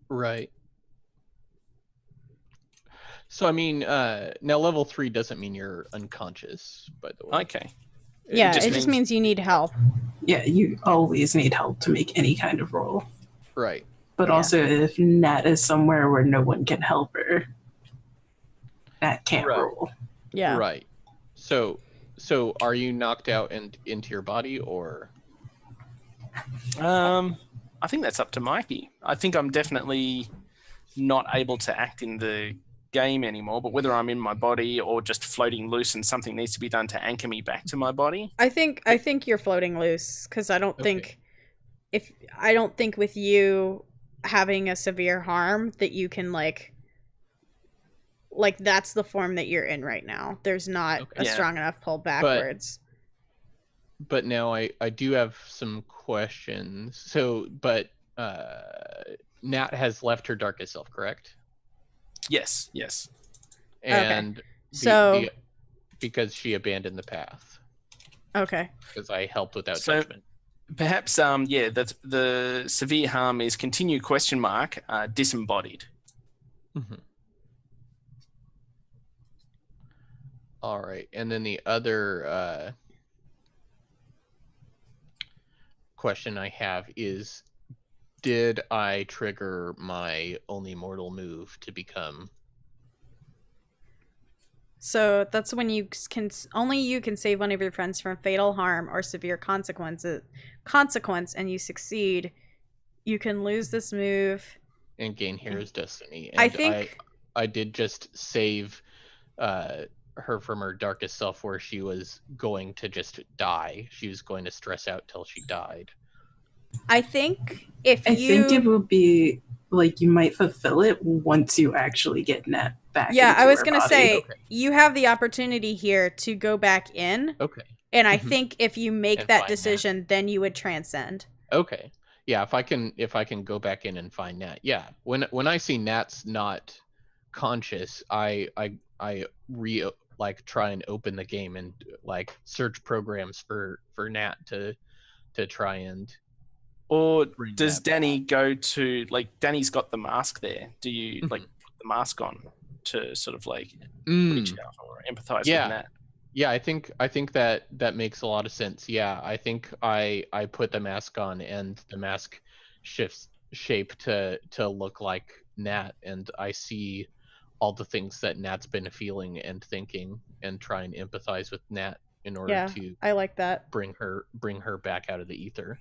Right. So I mean, now level 3 doesn't mean you're unconscious, by the way. Okay. Yeah, it just means you need help. Yeah, you always need help to make any kind of roll. Right. But Yeah. also, if Nat is somewhere where no one can help her, Nat can't Right. roll. Yeah. Right. So are you knocked out and into your body, or? I think that's up to Mikey. I think I'm definitely not able to act in the game anymore, but whether I'm in my body or just floating loose and something needs to be done to anchor me back to my body. I think you're floating loose because I don't Okay. think with you having a severe harm that you can like that's the form that you're in right now. There's not Okay. a Yeah. strong enough pull backwards. But now I do have some questions. So, but Nat has left her darkest self, correct? Yes. And So- because she abandoned the path, Okay. because I helped without So- judgment. Perhaps, that the severe harm is continue ? Disembodied. Mhm. All right, and then the other question I have is, did I trigger my only mortal move to become? So that's when you can only you can save one of your friends from fatal harm or severe consequence, and you succeed. You can lose this move. And gain Hero's Destiny. I And think I did just save her from her darkest self, where she was going to just die. She was going to stress out till she died. I think if I you think it will be like you might fulfill it once you actually get Nat back. Yeah, into I was her going to body. say Okay. you have the opportunity here to go back in, Okay. and I Mhm. think if you make And that find decision, then you would transcend. Okay. Yeah, if I can go back in and find Nat. Yeah. When I see Nat's not conscious, I try and open the game and like search programs for Nat to try and Or bring does that Danny go to, like, Danny's got the mask there. Do you Mhm. like put the mask on to sort of like Mm, reach out or empathize Yeah. with Nat? yeah, I think that makes a lot of sense. Yeah, I think I put the mask on, and the mask shifts shape to look like Nat, and I see all the things that Nat's been feeling and thinking, and try and empathize with Nat in order Yeah, to I like that. bring her back out of the ether.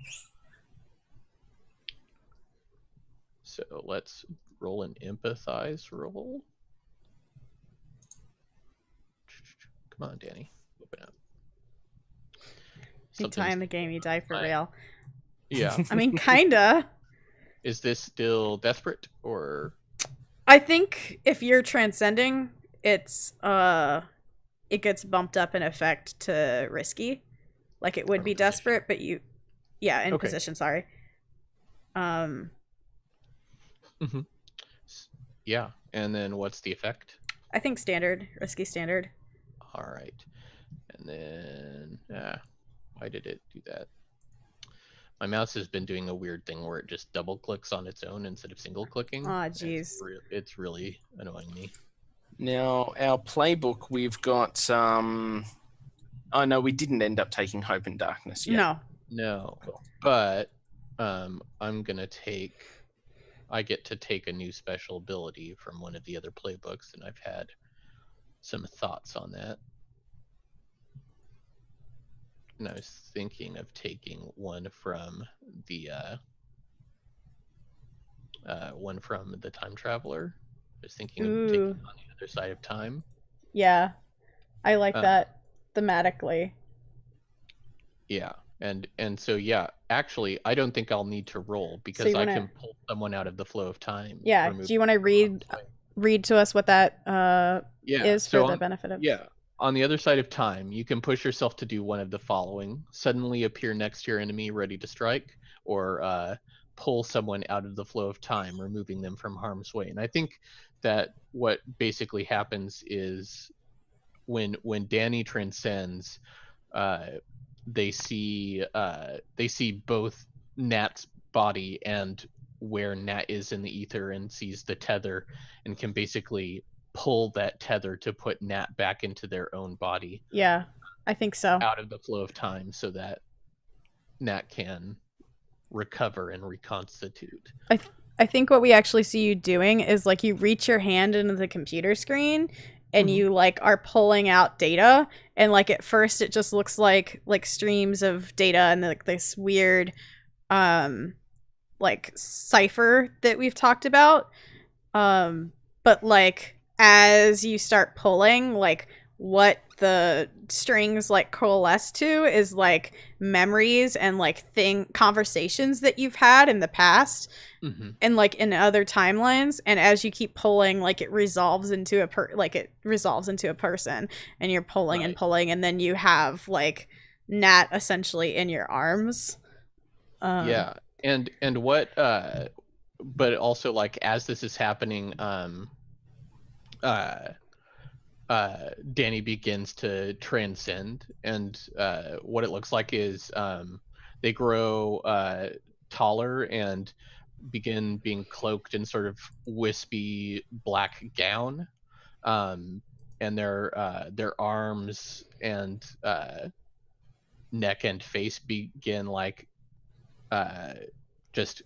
So let's roll an empathize roll. Come on, Danny, open up. You die in the game, you die for Right. real. Yeah. I mean, kinda. Is this still desperate, or? I think if you're transcending, it gets bumped up in effect to risky, like it would be desperate, but in Okay. position. Sorry. Yeah, and then what's the effect? I think standard, risky standard. All right, and then why did it do that? My mouse has been doing a weird thing where it just double clicks on its own instead of single clicking. Aw, jeez. It's really annoying me. Now, our playbook, we've got oh no, we didn't end up taking Hope in Darkness yet. No, Cool. but I get to take a new special ability from one of the other playbooks, and I've had some thoughts on that. And I was thinking of taking one from the Time Traveler. I was thinking of taking Ooh. on the other side of time. Yeah, I like Uh, that thematically. Yeah, and so yeah, actually, I don't think I'll need to roll because you I wanna- can pull someone out of the flow of time. Yeah. remove Do you want to them from harm's way. read to us what that Yeah, is so for the on- benefit of? Yeah, on the other side of time, you can push yourself to do one of the following: suddenly appear next to your enemy ready to strike, or pull someone out of the flow of time, removing them from harm's way. And I think that what basically happens is when Danny transcends, they see both Nat's body and where Nat is in the ether, and sees the tether, and can basically pull that tether to put Nat back into their own body Yeah, I think so. out of the flow of time so that Nat can recover and reconstitute. I think what we actually see you doing is like you reach your hand into the computer screen and you like are pulling out data, and like at first it just looks like streams of data and like this weird like cipher that we've talked about, but like as you start pulling, like what the strings like coalesce to is like memories and like conversations that you've had in the past and like in other timelines, and as you keep pulling, like it resolves into a person, and you're pulling and pulling, and then you have like Nat essentially in your arms. Yeah, and what but also like as this is happening, Danny begins to transcend, and what it looks like is they grow taller and begin being cloaked in sort of wispy black gown, and their arms and neck and face begin like just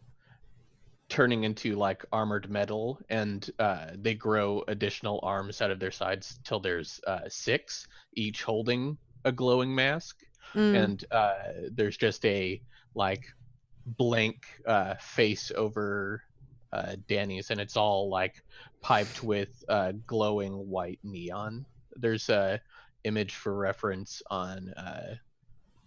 turning into like armored metal, and they grow additional arms out of their sides till there's 6, each holding a glowing mask. And there's just a like blank face over Danny's, and it's all like piped with glowing white neon. There's a image for reference on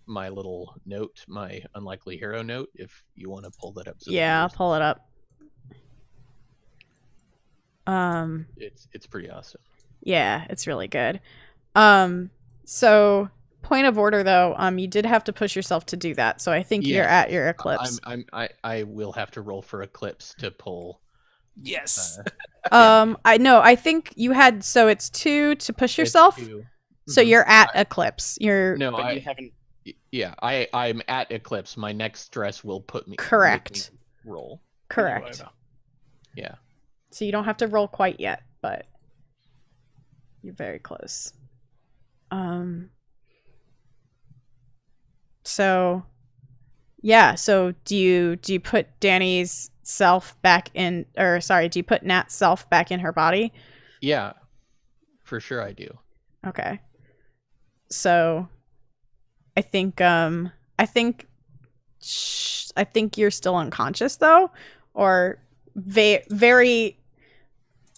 my little note, my unlikely hero note, if you want to pull that up. I'll pull it up. It's pretty awesome. Yeah, it's really good. So point of order though, you did have to push yourself to do that, so I think you're at your eclipse. I will have to roll for eclipse to pull. Yes. I think you had, so it's 2 to push yourself. So you're at eclipse. You haven't. Yeah, I'm at eclipse. My next stress will put me correct. Roll. Correct. Yeah. So you don't have to roll quite yet, but you're very close. So yeah, so do you put Danny's self back in, or sorry, do you put Nat's self back in her body? Yeah. For sure I do. Okay. So I think you're still unconscious though, or very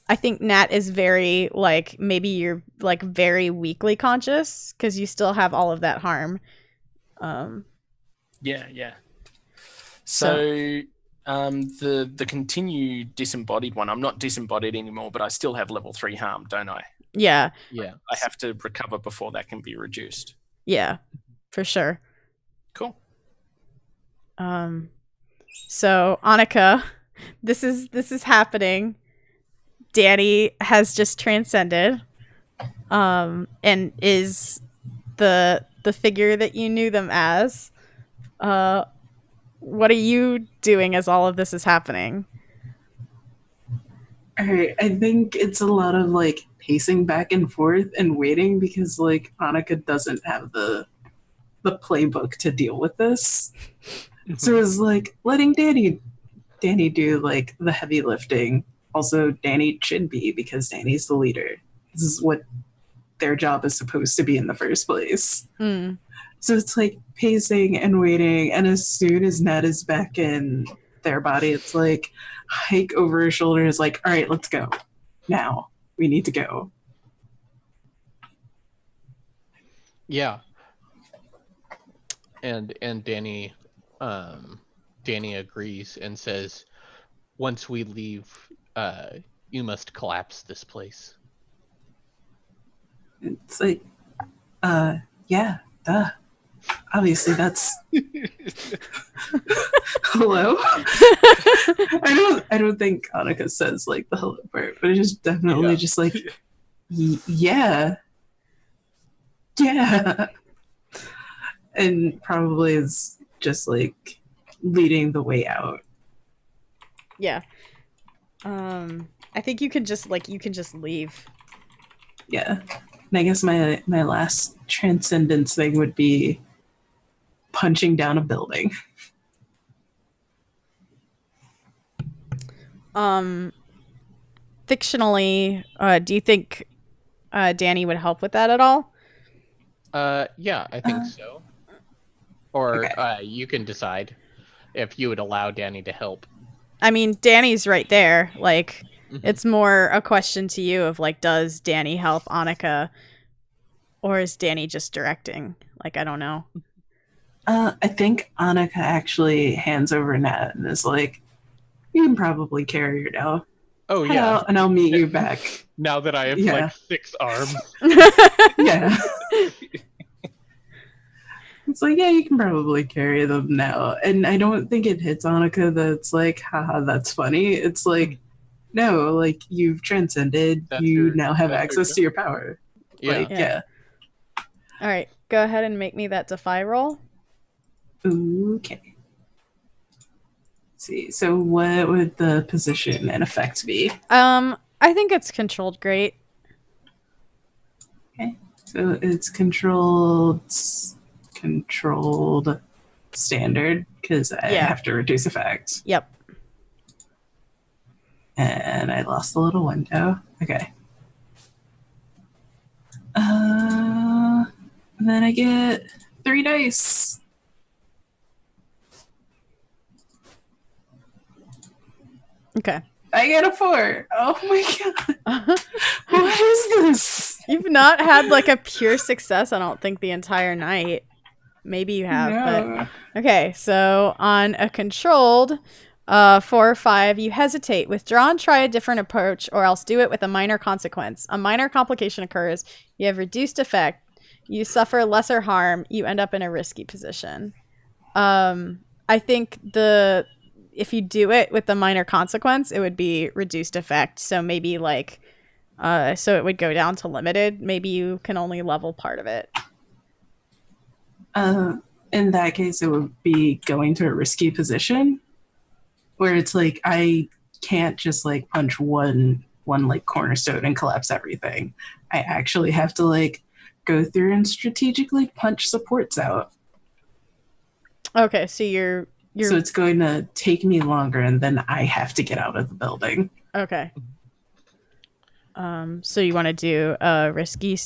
I think Nat is very like, maybe you're like very weakly conscious because you still have all of that harm. Yeah. So the continued disembodied one, I'm not disembodied anymore, but I still have level 3 harm, don't I? Yeah. I have to recover before that can be reduced. Yeah, for sure. Cool. So Annika, this is happening. Danny has just transcended, and is the figure that you knew them as. What are you doing as all of this is happening? All right, I think it's a lot of like pacing back and forth and waiting, because like Annika doesn't have the playbook to deal with this. So it's like letting Danny do like the heavy lifting. Also, Danny should be, because Danny's the leader. This is what their job is supposed to be in the first place. So it's like pacing and waiting, and as soon as Nat is back in their body, it's like hike over her shoulder, is like, all right, let's go. Now we need to go. Yeah. And Danny agrees and says, once we leave, you must collapse this place. It's like, yeah, duh. Obviously, that's. Hello. I don't think Annika says like the hello part, but it's just definitely just like, yeah, and probably is just like leading the way out. Yeah. I think you can just leave. Yeah. And I guess my last transcendence thing would be punching down a building. Fictionally, do you think Danny would help with that at all? Yeah, I think so. Or Okay. you can decide if you would allow Danny to help. I mean, Danny's right there. Like, Mhm. it's more a question to you of like, does Danny help Annika, or is Danny just directing? Like, I don't know. I think Annika actually hands over Nat and is like, you can probably carry her now. Oh Head yeah. out and I'll meet you back. Now that I have Yeah. like 6 arms. Yeah. It's like, yeah, you can probably carry them now. And I don't think it hits Annika that it's like, haha, that's funny. It's like, no, like you've transcended. That's you your- now have that's your access to your power. Yeah. Like, yeah. All right, go ahead and make me that defy roll. Okay. Let's see. So what would the position and effect be? I think it's controlled great. Okay. So it's controlled standard because I Yeah. have to reduce effect. Yep. And I lost the little window. Okay. And then I get 3 dice. Okay. I get a 4. Oh my god. What is this? You've not had like a pure success, I don't think, the entire night. Maybe you have, No. but okay. So on a controlled 4 or 5, you hesitate, withdraw and try a different approach, or else do it with a minor consequence. A minor complication occurs. You have reduced effect. You suffer lesser harm. You end up in a risky position. I think if you do it with the minor consequence, it would be reduced effect. So maybe like, so it would go down to limited. Maybe you can only level part of it. In that case, it would be going to a risky position where it's like I can't just like punch one like cornerstone and collapse everything. I actually have to like go through and strategically punch supports out. Okay, so you're So it's going to take me longer, and then I have to get out of the building. okay. So you want to do a risky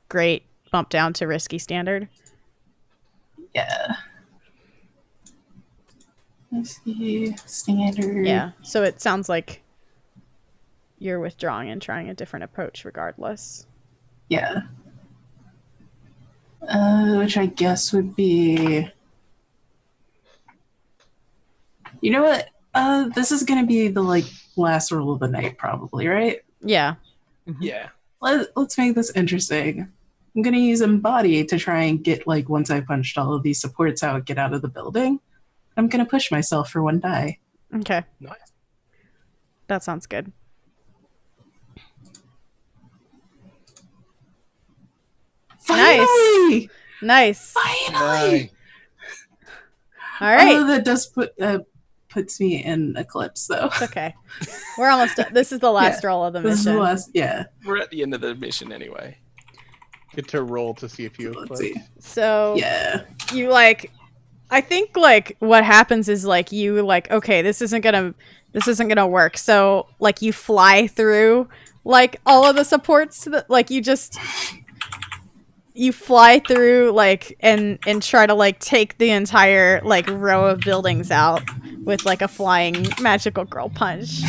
great bump down to risky standard? Yeah. Risky standard. Yeah. So it sounds like you're withdrawing and trying a different approach regardless. Yeah. Which I guess would be. You know what? This is gonna be the like last roll of the night, probably, right? Yeah. Yeah. Let's make this interesting. I'm gonna use Embody to try and get like once I punched all of these supports out, get out of the building. I'm gonna push myself for 1 die. Okay. Nice. That sounds good. Finally! Nice. Finally! All right. Oh, that does puts me in Eclipse though. It's okay. We're almost done. This is the last roll of the This is the mission. last. Yeah. We're at the end of the mission anyway. Get to roll to see if you Let's see. So Yeah. you like, I think like what happens is like you like, okay, this isn't gonna work. So like you fly through like all of the supports that like you fly through like and try to like take the entire like row of buildings out with like a flying magical girl punch.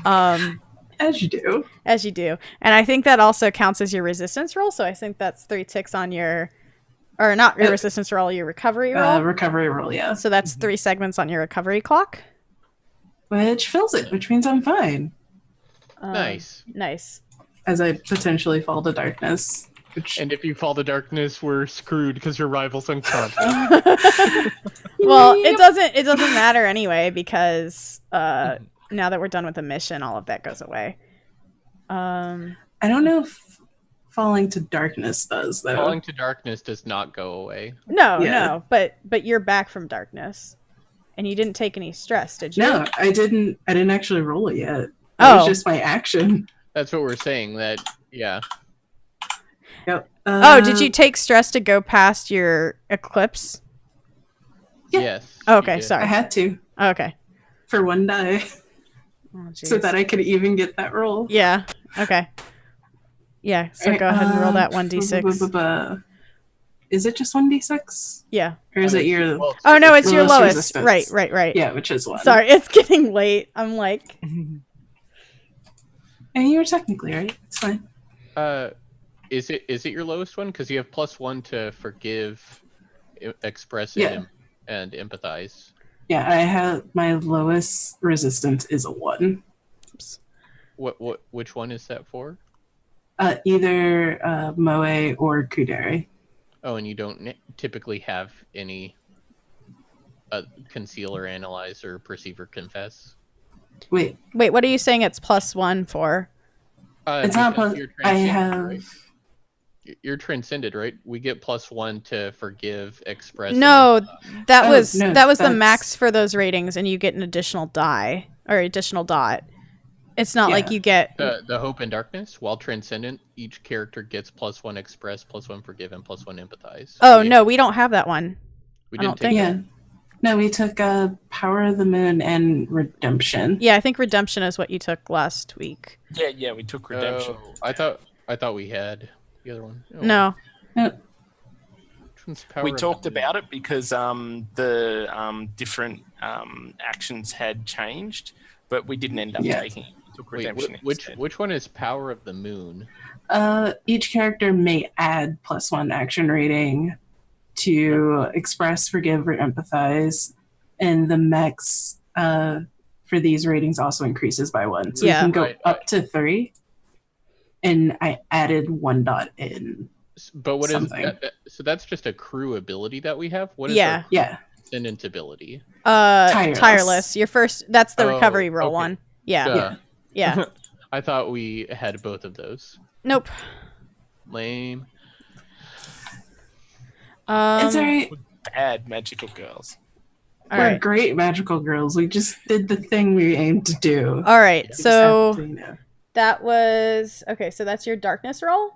As you do. As you do. And I think that also counts as your resistance roll. So I think that's 3 ticks on your, or not your resistance roll, your recovery roll. Recovery roll, yeah. So that's 3 segments on your recovery clock. Which fills it, which means I'm fine. Nice. Nice. As I potentially fall to darkness. Which And if you fall to darkness, we're screwed because your rival's unconscious. Well, it doesn't matter anyway because now that we're done with the mission, all of that goes away. I don't know if falling to darkness does though. Falling to darkness does not go away. No, Yeah. no, but you're back from darkness. and you didn't take any stress, did you? No, I didn't actually roll it yet. It Oh. was just my action. That's what we're saying. That yeah. Yep. Oh, did you take stress to go past your eclipse? Yeah. Yes. Oh, okay, you did. sorry. I had to Oh, okay. for one die Oh, so jeez. that I could even get that roll. Yeah. Okay. Yeah. So go ahead and roll that 1d6. Is it just 1d6? Yeah. Or is it your... Well, Oh no, it's your lowest. resistance. Right. Yeah, which is 1. Sorry, it's getting late. I'm like, And you were technically right. It's fine. Is it your lowest one? Because you have +1 to forgive, express, Yeah. and empathize. Yeah, I have... My lowest resistance is a 1. Which one is that for? Either Moe or Kudere. Oh, and you don't typically have any conceal or analyze or perceive or confess. Wait, wait, what are you saying? It's +1 for? it's not... because you're I transcended, have... right? You're transcended, right? We get +1 to forgive, express. No, that Oh, was no, that was the that's- max for those ratings, and you get an additional die or additional dot. It's not like Yeah. you get. The hope and darkness. While transcendent, each character gets +1 express, +1 forgive, and +1 empathize. Oh no, we don't have that one. we I didn't don't take think- that. Yeah. No, we took Power of the Moon and Redemption. Yeah, I think redemption is what you took last week. Yeah, we took redemption. Oh, I thought we had the other one. Oh, No. which one's Power We of talked the Moon? about it because the different actions had changed, but we didn't end up Yeah. taking it. We took Wait, redemption which instead. which one is Power of the Moon? Each character may add +1 action rating to express, forgive, or empathize, and the max for these ratings also increases by 1. So Yeah. you can go Right, up to 3. And I added 1 dot in. But what is Something. that? So that's just a crew ability that we have. What is Yeah. Yeah. our transcendent ability? Tireless. Your first. That's the Oh, recovery roll okay. one. Yeah. Duh. Yeah. I thought we had both of those. Nope. Lame. It's alright. Bad magical girls. All We're right. great magical girls. We just did the thing we aimed to do. All right. We just So have to, you know. that was okay. So that's your darkness roll.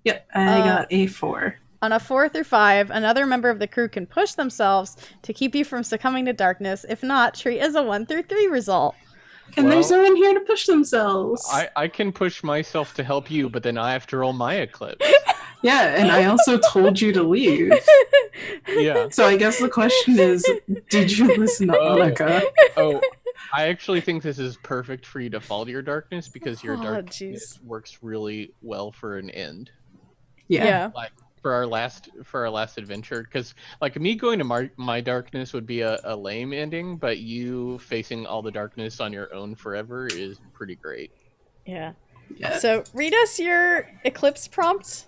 Yep, I got a 4. On a 4 through 5, another member of the crew can push themselves to keep you from succumbing to darkness. If not, treat as a 1 through 3 result. And there's Well- no one here to push themselves. I can push myself to help you, but then I have to roll my eclipse. Yeah, and I also told you to leave. Yeah. So I guess the question is, did you listen to Oh. Annika? Oh, I actually think this is perfect for you to fall to your darkness because your Oh, darkness jeez. works really well for an end. Yeah. Like for our last adventure, because like me going to my darkness would be a lame ending, but you facing all the darkness on your own forever is pretty great. Yeah. Yeah. So read us your eclipse prompt.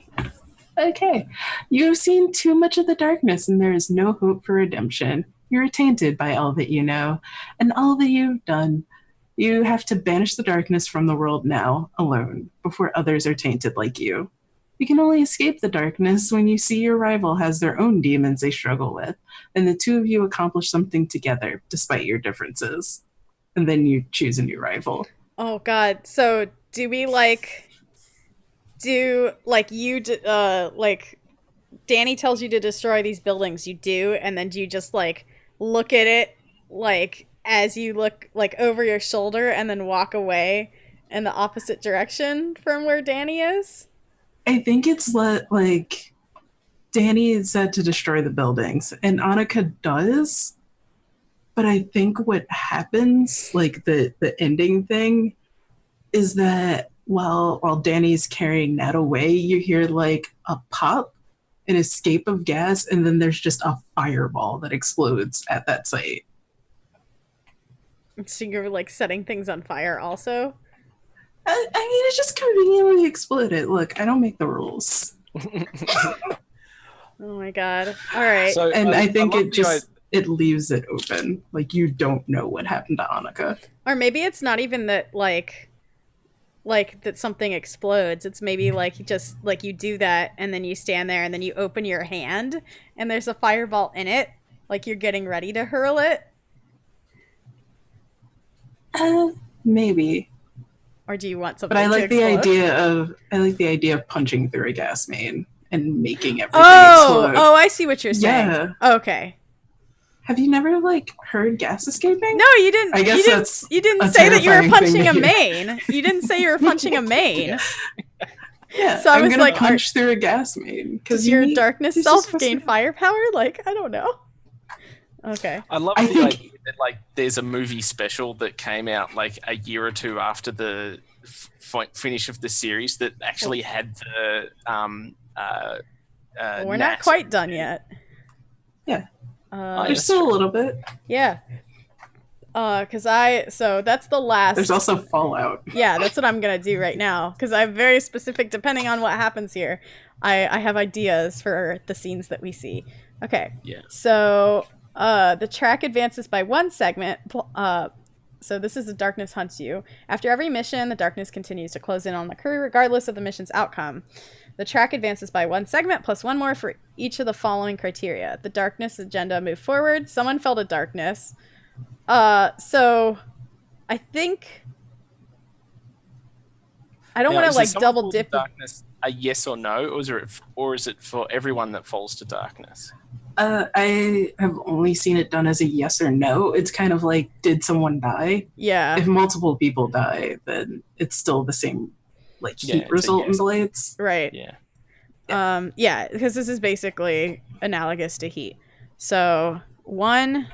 Okay. You have seen too much of the darkness, and there is no hope for redemption. You are tainted by all that you know, and all that you've done. You have to banish the darkness from the world now, alone, before others are tainted like you. You can only escape the darkness when you see your rival has their own demons they struggle with, and the two of you accomplish something together, despite your differences. And then you choose a new rival. Oh God. So do we like Danny tells you to destroy these buildings, you do, and then do you just like look at it like as you look like over your shoulder and then walk away in the opposite direction from where Danny is? I think it's like Danny is said to destroy the buildings, and Annika does. But I think what happens, like the ending thing, is that while Danny's carrying Nat away, you hear like a pop, an escape of gas, and then there's just a fireball that explodes at that site. So you're like setting things on fire also? I mean, it just conveniently exploded. Look, I don't make the rules. Oh my God. All right. So, And I think love it just it leaves it open. Like you don't know what happened to Annika. Or maybe it's not even that like that something explodes. It's maybe like you just like you do that and then you stand there and then you open your hand and there's a fireball in it, like you're getting ready to hurl it, Maybe. Or do you want something But I to like the explode? idea of punching through a gas main and making everything Oh, explode. oh, I see what you're saying. Yeah. Okay. Have you never heard gas escaping? No, you didn't. I guess that's you didn't a say that you were terrifying thing punching to a hear. main. You didn't say you were punching a main. Yeah, So I was I'm gonna like, punch through a gas main Does your darkness self gain firepower? Like, I don't know. Okay. I love I the think- idea that there's a movie special that came out like a year or two after the finish of the series that actually had the Well, we're not Nat. quite done yet. Yeah. Uh, There's still a little bit. yeah. So that's the last. There's also Fallout. Yeah, that's what I'm gonna do right now because I'm very specific. Depending on what happens here, I have ideas for the scenes that we see. Okay. Yeah. So the track advances by one segment. So this is the darkness hunts you. After every mission, the darkness continues to close in on the crew, regardless of the mission's outcome. The track advances by one segment plus one more for each of the following criteria. The darkness agenda move forward. Someone fell to darkness. So I think I don't want to double dip. Darkness, a yes or no, or is it for everyone that falls to darkness? I have only seen it done as a yes or no. It's kind of like, did someone die? Yeah. If multiple people die, then it's still the same heat result in Blades. Right. Yeah. Yeah, because this is basically analogous to heat. So one,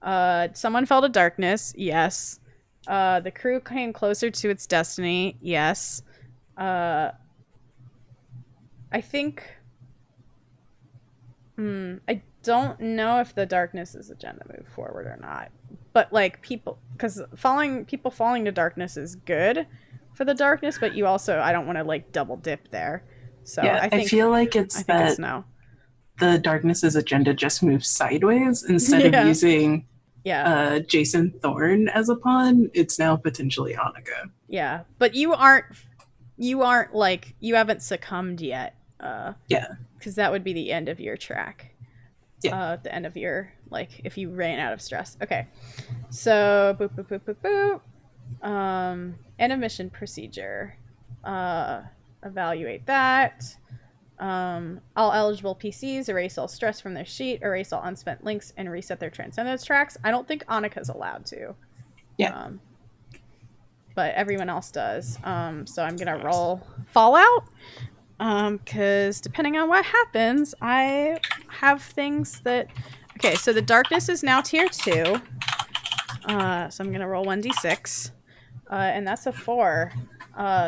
someone fell to darkness. Yes. The crew came closer to its destiny. Yes. I think. I don't know if the darkness's agenda moved forward or not, but because people falling to darkness is good for the darkness, but you also, I don't want to double dip there. So yeah, I feel like it's no. The darkness's agenda just moves sideways instead of using Jason Thorne as a pawn. It's now potentially Annika. Yeah, but you aren't you haven't succumbed yet. Because that would be the end of your track. Yeah. The end of your, if you ran out of stress. Okay. So, boop, boop, boop, boop, boop. End of mission procedure. Evaluate that. All eligible PCs erase all stress from their sheet, erase all unspent links, and reset their transcendence tracks. I don't think Annika's allowed to. Yeah. But everyone else does. So I'm going to roll Fallout. Because depending on what happens, I have things that... Okay, so the darkness is now tier 2. So I'm going to roll 1d6. And that's a 4.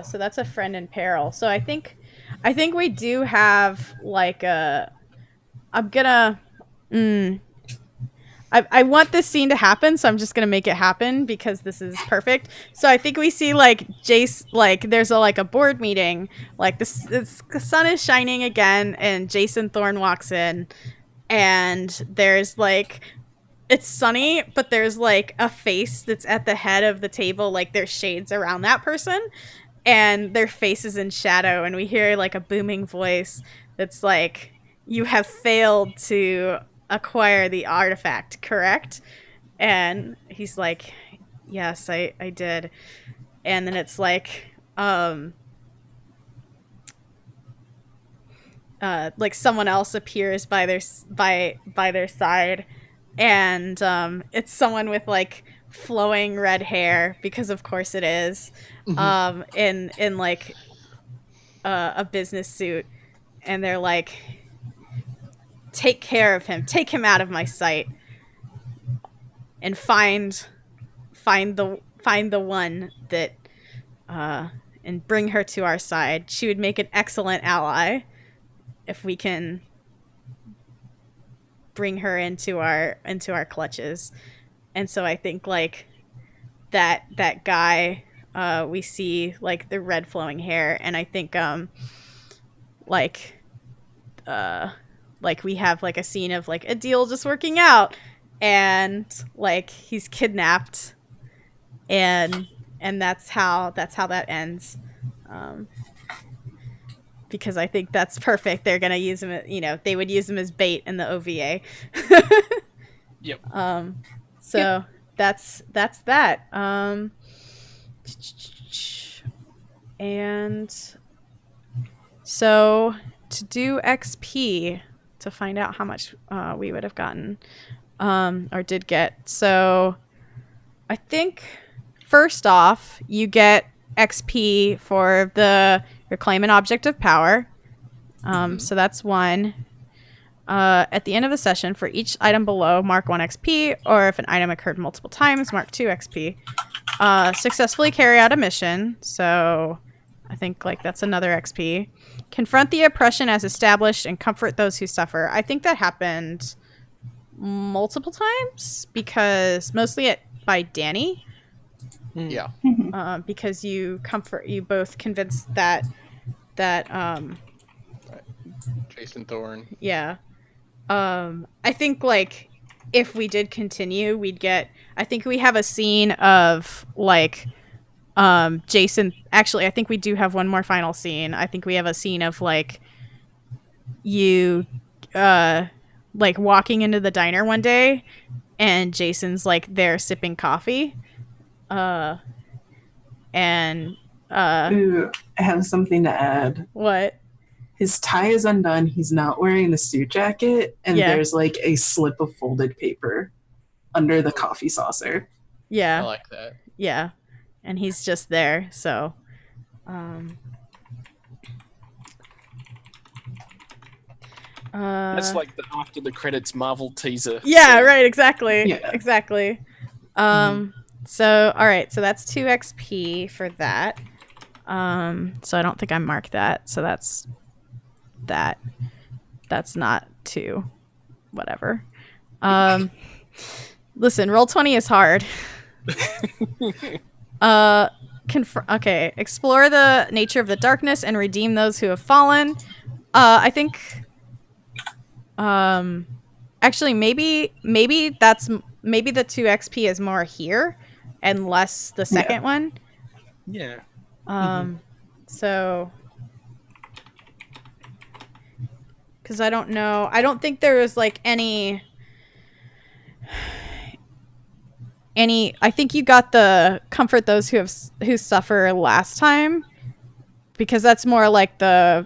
So that's a friend in peril. So I think we do have, I'm going to... I want this scene to happen, so I'm just gonna make it happen because this is perfect. So I think we see Jace, there's a board meeting, the sun is shining again, and Jason Thorne walks in, and there's it's sunny, but there's a face that's at the head of the table, there's shades around that person, and their face is in shadow, and we hear a booming voice that's you have failed to acquire the artifact, correct? And he's like, yes, I did. And then it's someone else appears by their side, and it's someone with flowing red hair, because of course it is, in a business suit, and they're take care of him, take him out of my sight, and find the one that and bring her to our side. She would make an excellent ally if we can bring her into our clutches. And so I think that guy, we see the red flowing hair, and I think we have a scene of a deal just working out, and he's kidnapped, and that's how that ends, because I think that's perfect. They're gonna use him, they would use him as bait in the OVA. Yep. So that's that. And so to do XP to find out how much we would have gotten or did get. So I think first off, you get XP for your claim an object of power. So that's 1. At the end of the session, for each item below, mark 1 XP, or if an item occurred multiple times, mark 2 XP. Successfully carry out a mission, so I think like that's another XP. Confront the oppression as established and comfort those who suffer. I think that happened multiple times, because mostly by Danny. Yeah. Because you both convinced that Jason Thorne. yeah. I think like if we did continue, I think we have a scene of like Jason. Actually, I think we do have one more final scene. I think we have a scene of like you like walking into the diner one day and Jason's like there sipping coffee. And Ooh, I have something to add. what? His tie is undone. He's not wearing the suit jacket, and Yeah. there's like a slip of folded paper under the coffee saucer. Yeah. I like that. Yeah. And he's just there, so That's like the after the credits Marvel teaser. yeah, scene. right, exactly. Yeah. Exactly. So all right, so that's 2 XP for that. So I don't think I marked that. So that's not 2. Whatever. Listen, Roll20 is hard. Okay, explore the nature of the darkness and redeem those who have fallen. I think actually maybe the 2 XP is more here and less the second one. Yeah. So because I don't know, I don't think there was like any I think you got the comfort those who suffer last time, because that's more like the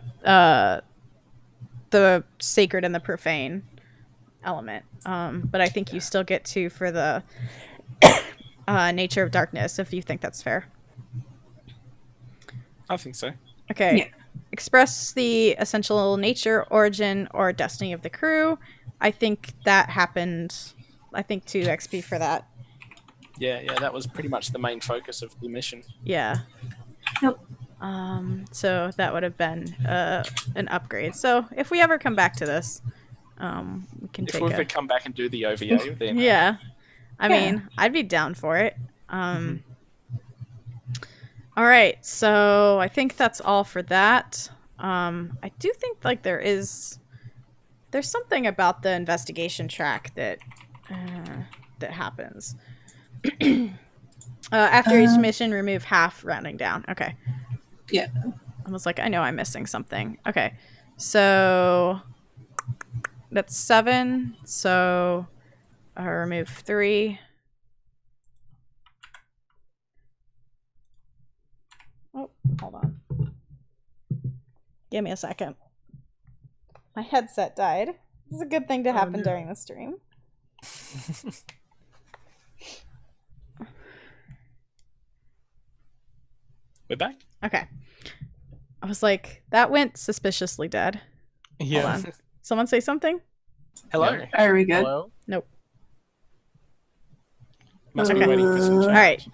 sacred and the profane element. But I think you still get 2 for the nature of darkness, if you think that's fair. I think so. Okay. Yeah. Express the essential nature, origin, or destiny of the crew. I think that happened. I think 2 XP for that. Yeah, that was pretty much the main focus of the mission. Yeah. Yep. So that would have been an upgrade. So if we ever come back to this, we can If take we a... ever come back and do the OVA, then Yeah. I Yeah. mean, I'd be down for it. All right, so I think that's all for that. I do think like there's something about the investigation track that happens. After each mission, remove half, rounding down. Okay. Yeah. I was like, I know I'm missing something. Okay, so that's 7. So I'll remove 3. Oh, hold on. Give me a second. My headset died. This is a good thing to happen during the stream. we're back. Okay. I was like, that went suspiciously dead. Yeah. Hold on. Someone say something? Hello. Yeah. Are we good? Hello? Nope. Must be Okay. waiting for some change. All right.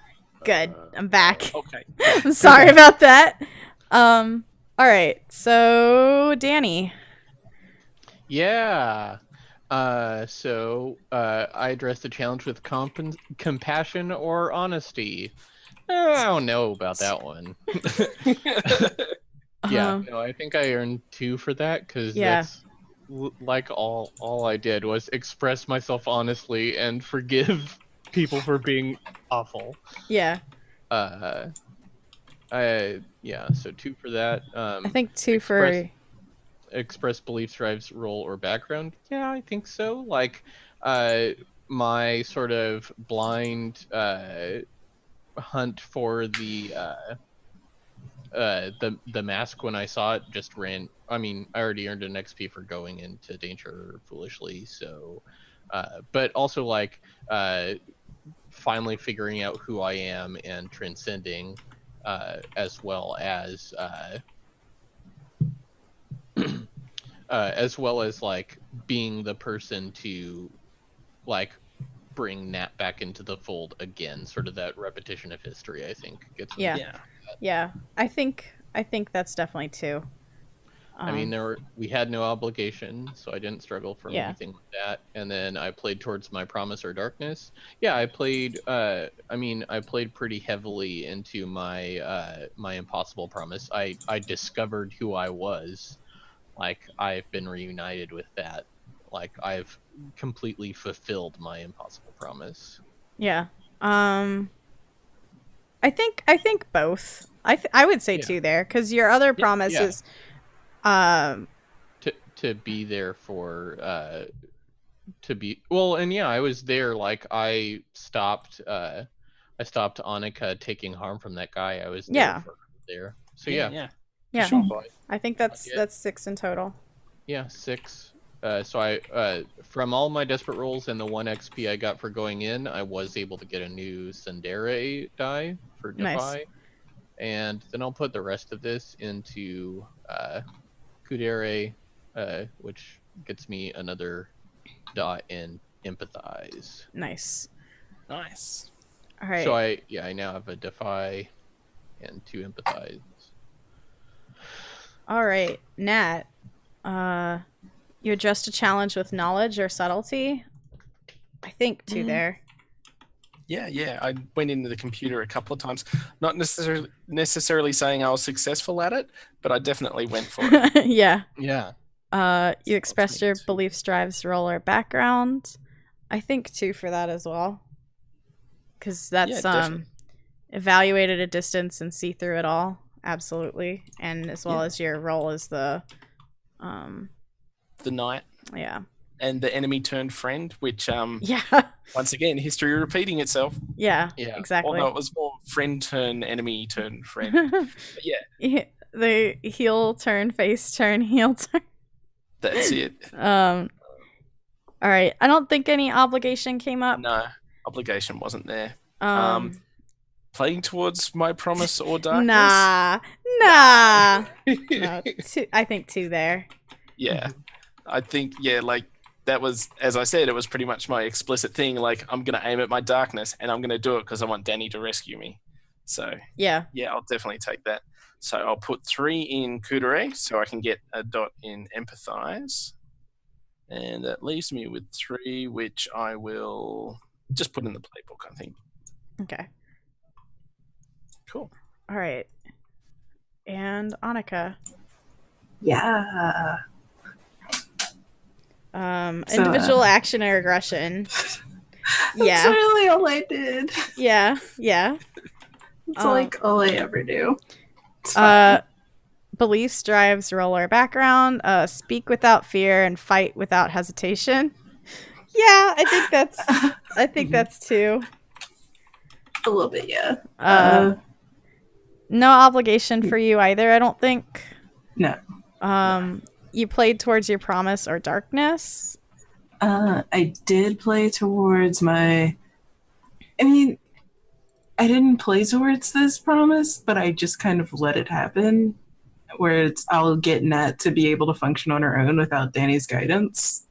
Good. I'm back. Okay. I'm sorry about that. All right. So, Danny. Yeah. So I addressed the challenge with compassion or honesty. I don't know about that one. Yeah, no, I think I earned 2 for that, because Yeah. that's like all I did was express myself honestly and forgive people for being awful. Yeah. Yeah, so 2 for that. I think 2 for... Express beliefs, drives, role, or background. Yeah, I think so. Like, my sort of blind hunt for the mask when I saw it just ran. I mean, I already earned an XP for going into danger foolishly, so but also like finally figuring out who I am and transcending, as well as like being the person to like bring Nat back into the fold again. Sort of that repetition of history, I think, gets me. Yeah. Yeah. I think that's definitely two. I mean, we had no obligation, so I didn't struggle from Yeah. anything like that. And then I played towards my promise or darkness. Yeah, I played. I played pretty heavily into my my impossible promise. I discovered who I was. Like, I've been reunited with that. Like, I've completely fulfilled my impossible promise. Yeah. I think both. I would say two there, because your other promise is to be there for to be well, and yeah, I was there. Like, I stopped Annika taking harm from that guy. I was there for her there. So yeah. Sure. I think that's 6 in total. Yeah, 6. So I from all my desperate rolls and the 1 XP I got for going in, I was able to get a new Tsundere die for Defy. Nice. And then I'll put the rest of this into Kudere, which gets me another dot in Empathize. Nice. Nice. All right. So I now have a Defy and 2 Empathize. All right, Nat. You addressed a challenge with knowledge or subtlety. I think 2 there. Yeah. I went into the computer a couple of times. Not necessarily saying I was successful at it, but I definitely went for it. Yeah. Yeah. You expressed your beliefs, drives, role, or background. I think 2 for that as well. Because that's evaluated a distance and see through it all. Absolutely. And as well as your role as the knight. Yeah. And the enemy turned friend, which yeah. Once again, history repeating itself. Yeah. Exactly. Although it was more friend turn enemy turn friend. But yeah. The heel turn, face turn, heel turn. That's it. All right. I don't think any obligation came up. No, obligation wasn't there. Playing towards my promise or darkness? Nah. No, 2, I think 2 there. Yeah. I think, like, that was, as I said, it was pretty much my explicit thing. Like, I'm going to aim at my darkness, and I'm going to do it because I want Danny to rescue me. So, yeah, I'll definitely take that. So I'll put 3 in Kudere, so I can get a dot in Empathize. And that leaves me with 3, which I will just put in the playbook, I think. Okay. Cool. All right. And Annika. Yeah. Individual action or aggression. That's really all I did. Yeah. It's like all I ever do. Beliefs, drives, role, or background. Speak without fear and fight without hesitation. Yeah, I think that's 2. A little bit, yeah. No obligation for you either, I don't think. No. You played towards your promise or darkness. I did play towards my... I mean, I didn't play towards this promise, but I just kind of let it happen. Where I'll get Nat to be able to function on her own without Danny's guidance.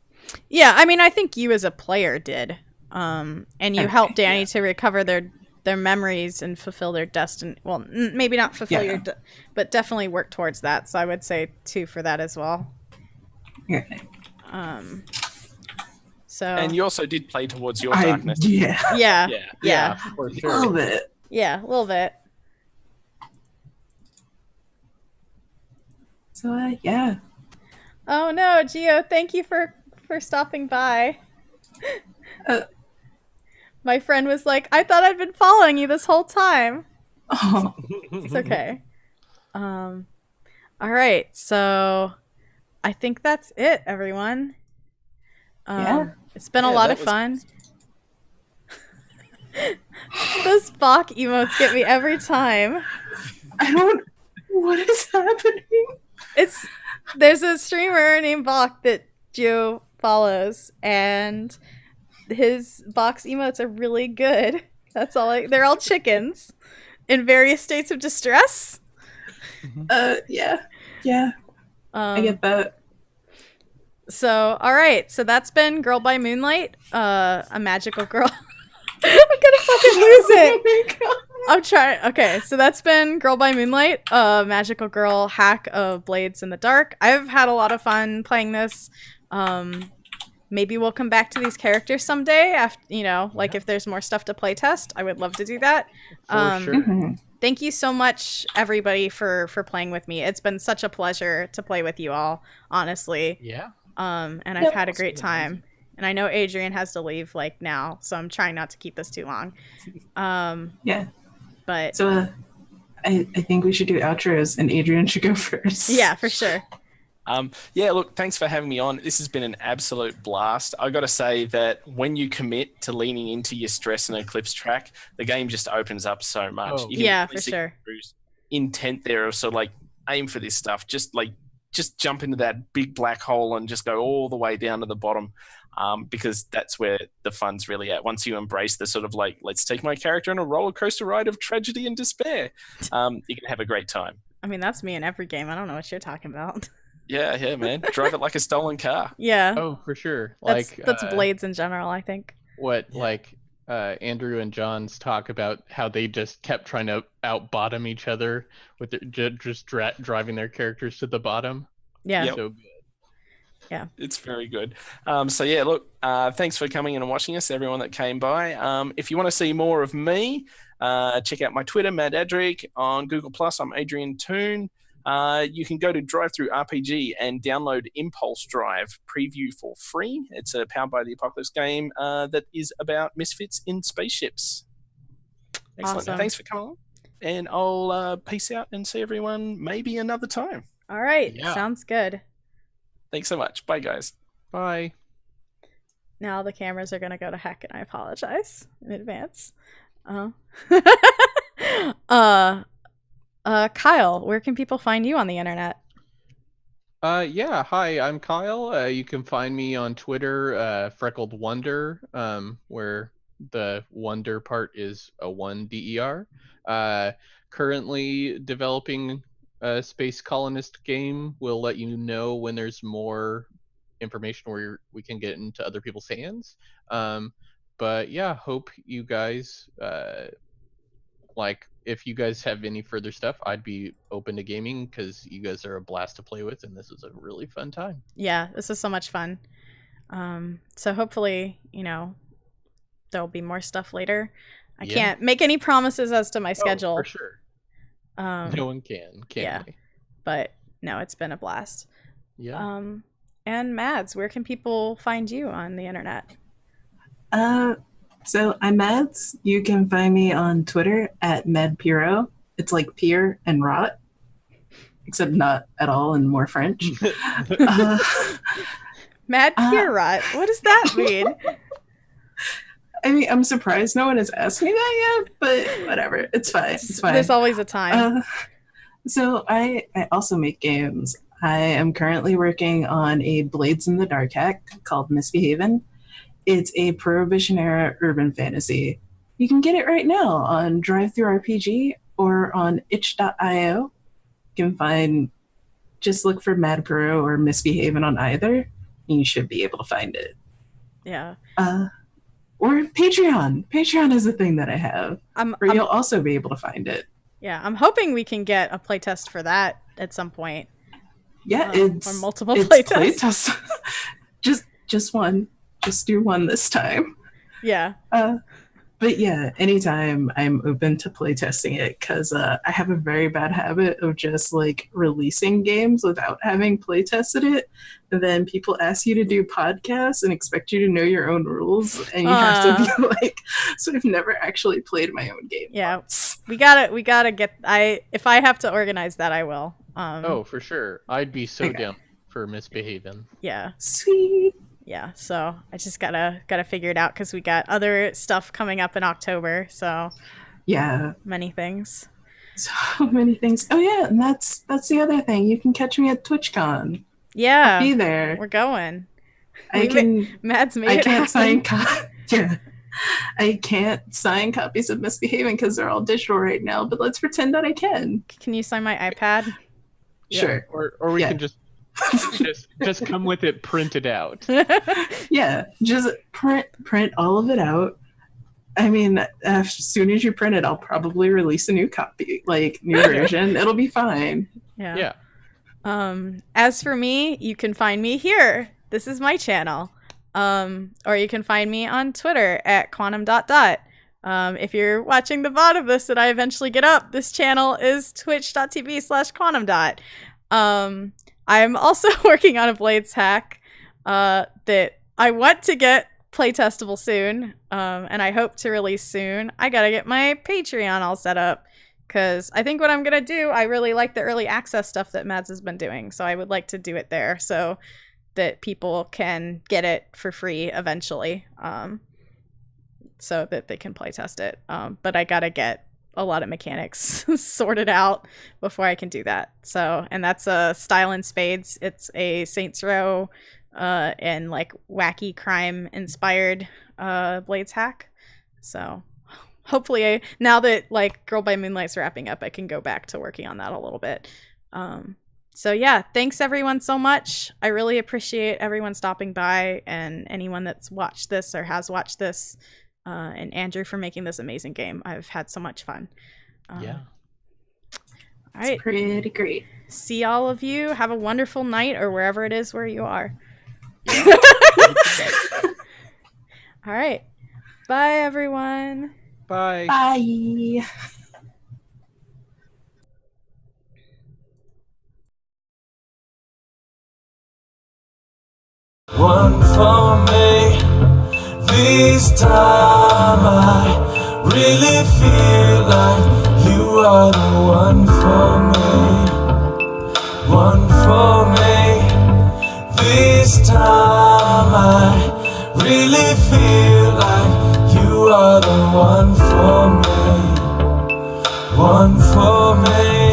Yeah, I mean, I think you as a player did. And you helped Danny to recover their memories and fulfill their destiny. Well, maybe not fulfill but definitely work towards that. So I would say 2 for that as well. Okay. So. And you also did play towards your darkness. Yeah. For sure. A little bit. Yeah, a little bit. So yeah. Oh no, Gio! Thank you for stopping by. My friend was like, I thought I'd been following you this whole time. Oh. It's okay. All right, so I think that's it, everyone. It's been a lot of fun. Those Bach emotes get me every time. What is happening? There's a streamer named Bach that Joe follows, and his Bach's emotes are really good. That's all. They're all chickens in various states of distress. Yeah. I get that. So, all right. So that's been Girl by Moonlight, a magical girl. I'm gonna fucking lose it. Oh my God. I'm trying. Okay, so that's been Girl by Moonlight, a magical girl hack of Blades in the Dark. I've had a lot of fun playing this. Maybe we'll come back to these characters someday. After like if there's more stuff to play test, I would love to do that. For sure. Mm-hmm. Thank you so much, everybody, for playing with me. It's been such a pleasure to play with you all, honestly. Yeah. And I've had a great time. And I know Adrian has to leave like now, so I'm trying not to keep this too long. Yeah. But So I think we should do outros, and Adrian should go first. yeah, for sure. Yeah, look, thanks for having me on. This has been an absolute blast. I got to say that when you commit to leaning into your stress and eclipse track, the game just opens up so much. Oh. You can Yeah, really for see sure. Drew's intent there of sort of like aim for this stuff. Just jump into that big black hole and just go all the way down to the bottom. Because that's where the fun's really at. Once you embrace the sort of like, let's take my character on a roller coaster ride of tragedy and despair, you can have a great time. I mean, that's me in every game. I don't know what you're talking about. Yeah, man. Drive it like a stolen car. Yeah, Oh, for sure. that's Blades in general, I think. Andrew and John's talk about how they just kept trying to out bottom each other with just driving their characters to the bottom. Yeah. Yep. So good. Yeah. It's very good. So yeah, look, thanks for coming in and watching us, everyone that came by. If you want to see more of me, check out my Twitter, Mad Adric. On Google Plus, I'm Adrian Toon. You can go to DriveThruRPG and download Impulse Drive preview for free. It's a Powered by the Apocalypse game that is about misfits in spaceships. Excellent. Awesome. Thanks for coming on. And I'll peace out and see everyone maybe another time. All right. Yeah. Sounds good. Thanks so much. Bye, guys. Bye. Now the cameras are gonna go to heck, and I apologize in advance. Kyle, where can people find you on the internet? Yeah, hi, I'm Kyle. You can find me on Twitter, Freckled Wonder, where the wonder part is a 1DER. Currently developing a space colonist game. We'll let you know when there's more information where we can get into other people's hands. But yeah, hope you guys if you guys have any further stuff, I'd be open to gaming because you guys are a blast to play with, and this is a really fun time. Yeah, this is so much fun. So hopefully, there'll be more stuff later. I can't make any promises as to my schedule. Oh, for sure. No one can they? But no, it's been a blast. Yeah. And Mads, where can people find you on the internet? So I'm Mads. You can find me on Twitter at MadPiro. It's like peer and rot, except not at all and more French. Mad Pierrot. What does that mean? I mean, I'm surprised no one has asked me that yet, but whatever. It's fine. It's fine. There's always a time. So I also make games. I am currently working on a Blades in the Dark hack called Misbehavin'. It's a Prohibition-era urban fantasy. You can get it right now on DriveThruRPG or on itch.io. You can just look for Mad Pro or Misbehavin' on either, and you should be able to find it. Yeah. Or Patreon. Patreon is a thing that I have, where you'll also be able to find it. Yeah, I'm hoping we can get a playtest for that at some point. Yeah, or multiple playtests. Just one. Just do one this time. Yeah. But yeah, anytime I'm open to playtesting it, because I have a very bad habit of just releasing games without having playtested it. And then people ask you to do podcasts and expect you to know your own rules, and you have to be like, so I've never actually played my own game. Yeah, once. we gotta get. If I have to organize that, I will. Oh, for sure. I'd be so down for Misbehavin'. Yeah. Sweet. Yeah, so I just gotta figure it out because we got other stuff coming up in October. So Yeah, many things. so many things. Oh yeah, and that's the other thing. You can catch me at TwitchCon. Yeah, I'll be there. we're going. Mads made I it can't happen. yeah. I can't sign copies of Misbehaving because they're all digital right now, but let's pretend that I can. Can you sign my iPad? Yeah, Sure. Or we Yeah. can just come with it printed out. Yeah, just print all of it out. I mean, as soon as you print it, I'll probably release a new copy, like new version. It'll be fine. Yeah. As for me, you can find me here. This is my channel. Or you can find me on Twitter at quantum. If you're watching the VOD of this that I eventually get up, this channel is twitch.tv/quantum. I'm also working on a Blades hack that I want to get playtestable soon, and I hope to release soon. I gotta get my Patreon all set up, because I think what I'm gonna do, I really like the early access stuff that Mads has been doing, so I would like to do it there so that people can get it for free eventually, so that they can playtest it. But I gotta get a lot of mechanics sorted out before I can do that. So, and that's a Style and Spades. It's a Saints Row and like wacky crime inspired Blades hack. So hopefully now that like Girl by Moonlight's wrapping up, I can go back to working on that a little bit. So yeah, thanks everyone so much. I really appreciate everyone stopping by, and anyone that's watched this or has watched this, and Andrew for making this amazing game. I've had so much fun. Yeah. All right. It's pretty great. See all of you. Have a wonderful night or wherever it is where you are. All right. Bye, everyone. Bye. Bye. One for me. This time I really feel like you are the one for me. One for me. This time I really feel like you are the one for me. One for me.